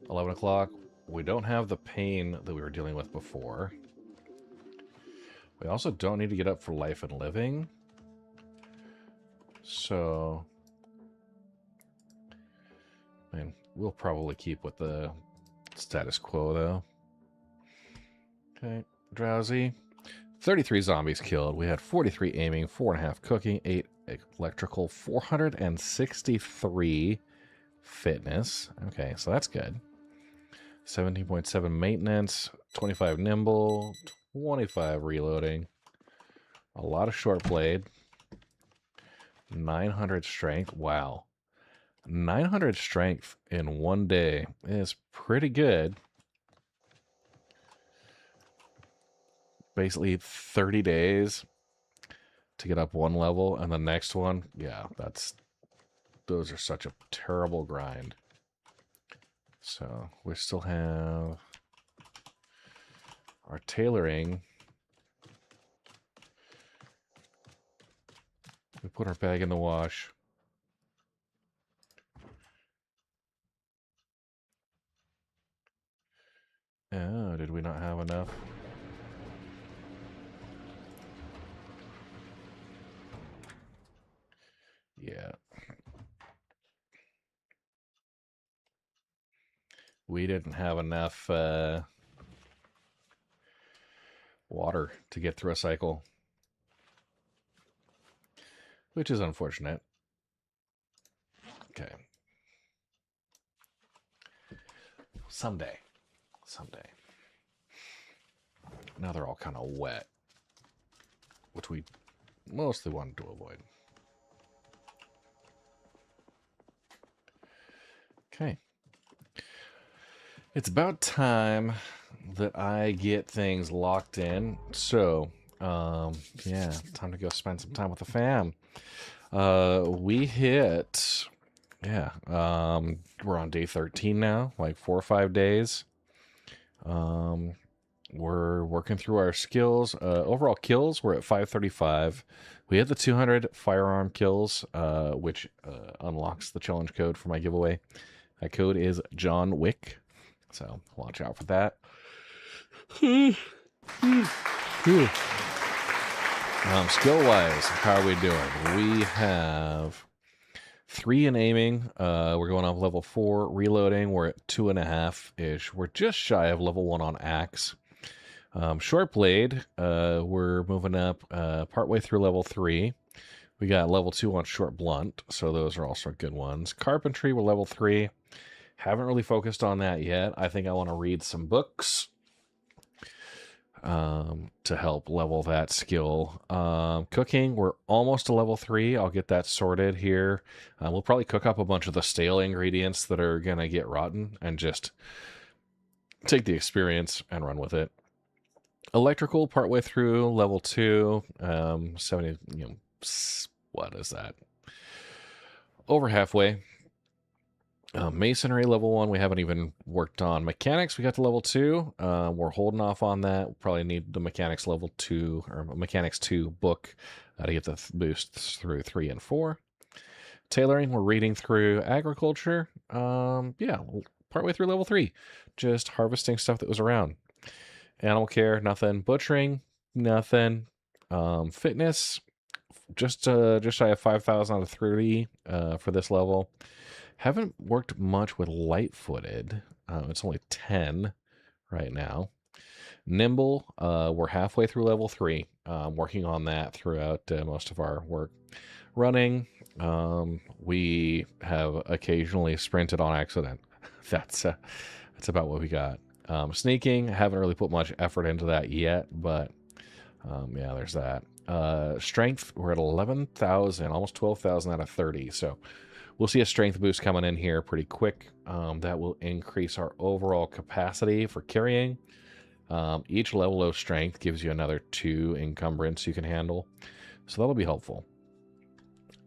11 o'clock. We don't have the pain that we were dealing with before. We also don't need to get up for life and living. So, I mean, we'll probably keep with the status quo, though. Okay, drowsy. 33 zombies killed. We had 43 aiming, 4.5 cooking, 8 electrical, 463 fitness. Okay, so that's good. 17.7 maintenance, 25 nimble, 25 reloading. A lot of short blade. 900 strength. Wow. 900 strength in one day is pretty good. Basically 30 days to get up one level, and the next one, yeah, those are such a terrible grind. So we still have our tailoring. We put our bag in the wash. Oh, did we not have enough? we didn't have enough water to get through a cycle, which is unfortunate. Okay. Someday. Now they're all kind of wet, which we mostly wanted to avoid. Okay. It's about time that I get things locked in. So, yeah, time to go spend some time with the fam. We hit, yeah, we're on day 13 now, like 4 or 5 days. We're working through our skills. Overall kills, we're at 535. We had the 200 firearm kills, which unlocks the challenge code for my giveaway. That code is John Wick, so watch out for that. Skill-wise, how are we doing? We have 3 in aiming. We're going off level 4. Reloading, we're at 2.5-ish. We're just shy of level 1 on axe. Short blade, we're moving up partway through level 3. We got level 2 on short blunt, so those are also good ones. Carpentry, we're level 3. Haven't really focused on that yet. I think I want to read some books to help level that skill. Cooking, we're almost to level 3. I'll get that sorted here. We'll probably cook up a bunch of the stale ingredients that are going to get rotten and just take the experience and run with it. Electrical, partway through level 2. 70, what is that? Over halfway. Masonry level 1, we haven't even worked on. Mechanics, we got to level 2. We're holding off on that. We'll probably need the mechanics level 2 or mechanics 2 book to get the boosts through 3 and 4. Tailoring, we're reading through agriculture. Yeah, partway through level 3. Just harvesting stuff that was around. Animal care, nothing. Butchering, nothing. Fitness, just shy of 5,000 out of 30 for this level. Haven't worked much with light-footed. It's only 10 right now. Nimble, we're halfway through level 3. Working on that throughout most of our work. Running, we have occasionally sprinted on accident. That's about what we got. Sneaking, haven't really put much effort into that yet, but yeah, there's that. Strength, we're at 11,000, almost 12,000 out of 30, so we'll see a strength boost coming in here pretty quick. That will increase our overall capacity for carrying. Each level of strength gives you another 2 encumbrance you can handle, so that'll be helpful.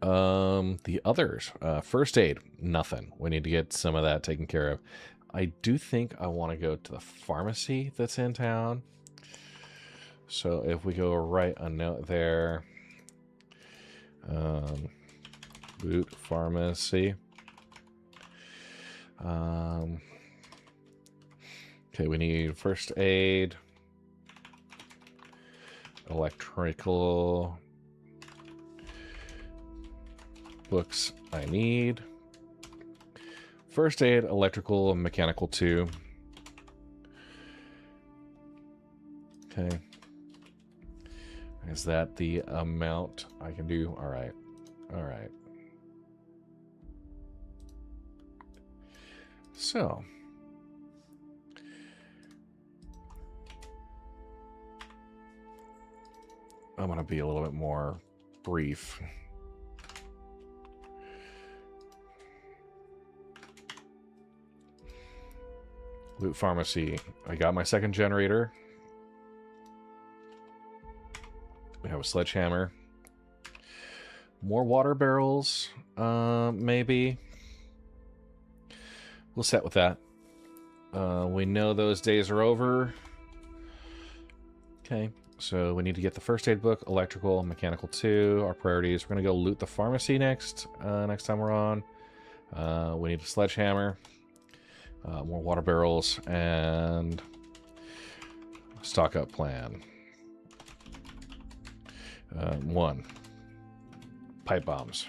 The others, first aid, nothing. We need to get some of that taken care of. I do think I want to go to the pharmacy that's in town. So if we go write a note there, boot pharmacy. Okay, we need first aid, electrical books I need. First aid, electrical, and mechanical 2. Okay. Is that the amount I can do? All right. All right. So. I'm going to be a little bit more brief. Loot pharmacy. I got my second generator. We have a sledgehammer. More water barrels, maybe. We'll set with that. We know those days are over. Okay, so we need to get the first aid book, electrical, mechanical 2. Our priorities. We're going to go loot the pharmacy next time we're on. We need a sledgehammer. More water barrels, and stock up plan. 1. Pipe bombs.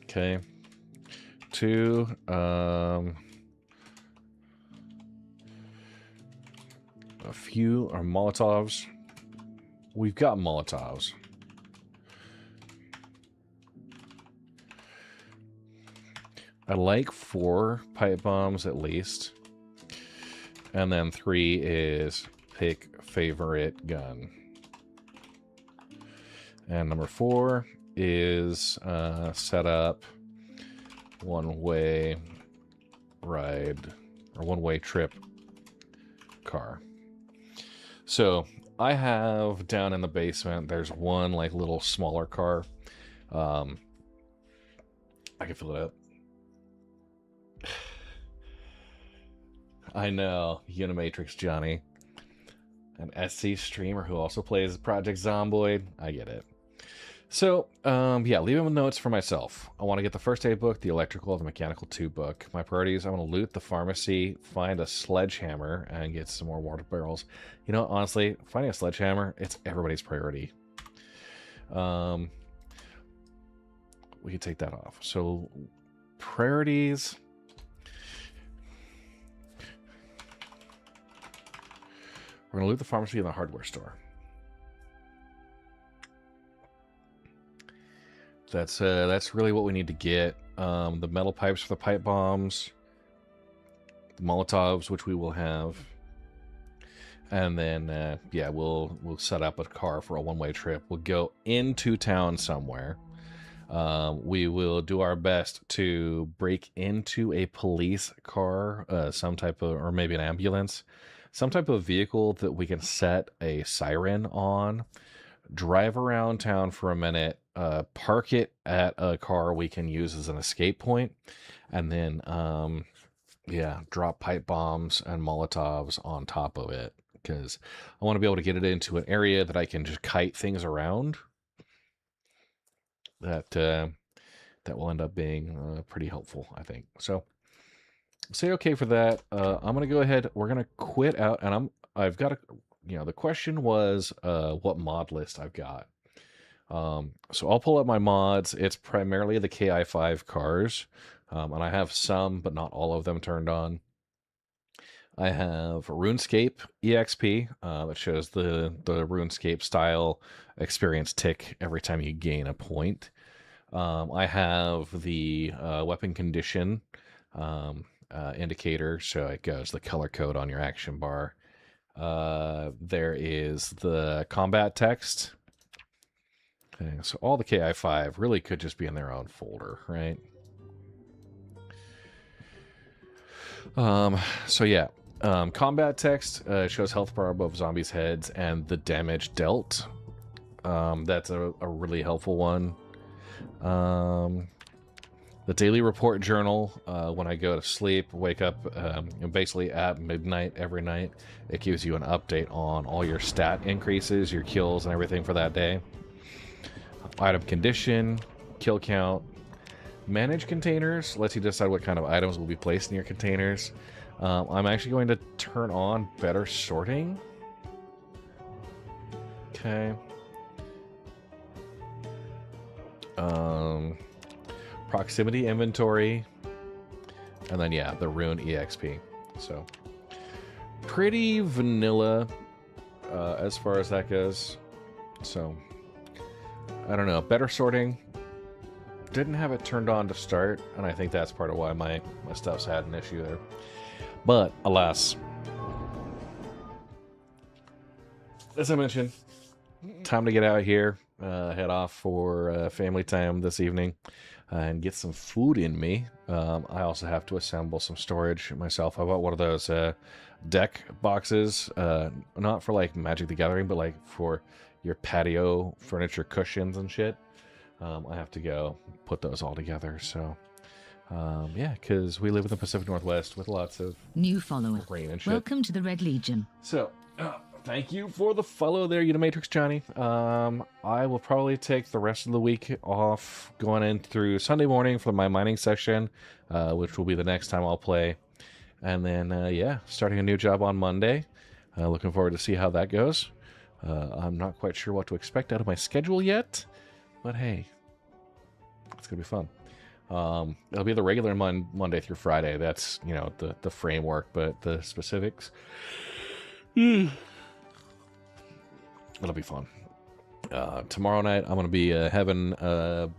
Okay. too. A few are Molotovs. We've got Molotovs. I like 4 pipe bombs at least. And then 3 is pick favorite gun. And number 4 is set up one-way ride or one-way trip car. So I have down in the basement, there's one like little smaller car. I can fill it up. I know, Unimatrix Johnny. An SC streamer who also plays Project Zomboid. I get it. So, yeah, leaving with notes for myself. I want to get the first aid book, the electrical, the mechanical 2 book. My priorities, I want to loot the pharmacy, find a sledgehammer, and get some more water barrels. You know, honestly, finding a sledgehammer, it's everybody's priority. We can take that off. So, priorities... We're going to loot the pharmacy and the hardware store. That's really what we need to get. The metal pipes for the pipe bombs. The Molotovs, which we will have. And then, yeah, we'll set up a car for a one-way trip. We'll go into town somewhere. We will do our best to break into a police car, some type of, or maybe an ambulance. Some type of vehicle that we can set a siren on, drive around town for a minute, park it at a car we can use as an escape point, and then, yeah, drop pipe bombs and Molotovs on top of it, because I want to be able to get it into an area that I can just kite things around. That will end up being pretty helpful, I think. So... say okay for that. I'm gonna go ahead. We're gonna quit out, and I've got a, you know, the question was what mod list I've got. So I'll pull up my mods. It's primarily the KI5 cars, and I have some, but not all of them turned on. I have RuneScape EXP that shows the RuneScape style experience tick every time you gain a point. I have the weapon condition. Indicator, so it goes the color code on your action bar. There is the combat text. Okay, so all the KI5 really could just be in their own folder, right? So yeah, combat text shows health bar above zombies' heads and the damage dealt. That's a really helpful one. The daily report journal, when I go to sleep, wake up, basically at midnight every night, it gives you an update on all your stat increases, your kills, and everything for that day. Item condition, kill count. Manage containers, lets you decide what kind of items will be placed in your containers. I'm actually going to turn on better sorting. Okay. Proximity inventory, and then yeah, the Rune EXP. So pretty vanilla as far as that goes. So I don't know, better sorting. Didn't have it turned on to start, and I think that's part of why my stuff's had an issue there. But alas, as I mentioned, time to get out here, head off for family time this evening. And get some food in me. I also have to assemble some storage myself. I bought one of those deck boxes, not for like Magic the Gathering, but like for your patio furniture cushions and shit. I have to go put those all together. So, yeah, because we live in the Pacific Northwest with lots of new follower. Rain and shit. Welcome to the Red Legion. So, thank you for the follow there, Unimatrix Johnny. I will probably take the rest of the week off going in through Sunday morning for my mining session, which will be the next time I'll play. And then, yeah, starting a new job on Monday. Looking forward to see how that goes. I'm not quite sure what to expect out of my schedule yet, but hey, it's going to be fun. It'll be the regular Monday through Friday. That's, you know, the framework, but the specifics, it'll be fun. Tomorrow night, I'm going to be having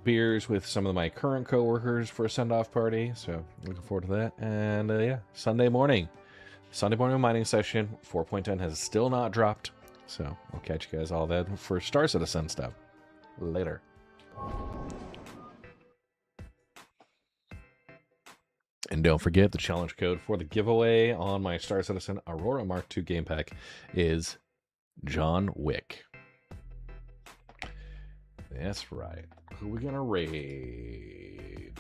beers with some of my current coworkers for a send-off party, so looking forward to that. And yeah, Sunday morning mining session. 4.10 has still not dropped, so I'll catch you guys all then for Star Citizen stuff later. And don't forget, the challenge code for the giveaway on my Star Citizen Aurora Mark II game pack is John Wick. That's right. Who are we gonna raid?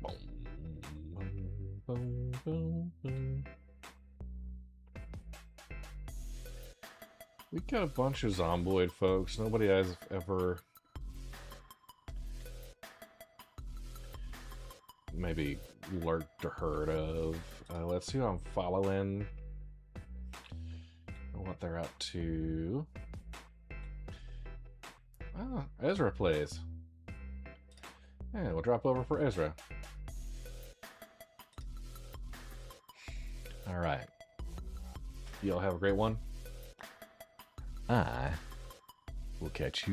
Boom, boom, boom, boom. We got a bunch of Zomboid folks. Nobody has ever maybe lurked or heard of. Let's see who I'm following and what they're up to. Ah, Ezra plays. Yeah, we'll drop over for Ezra. Alright. Y'all have a great one. I will catch you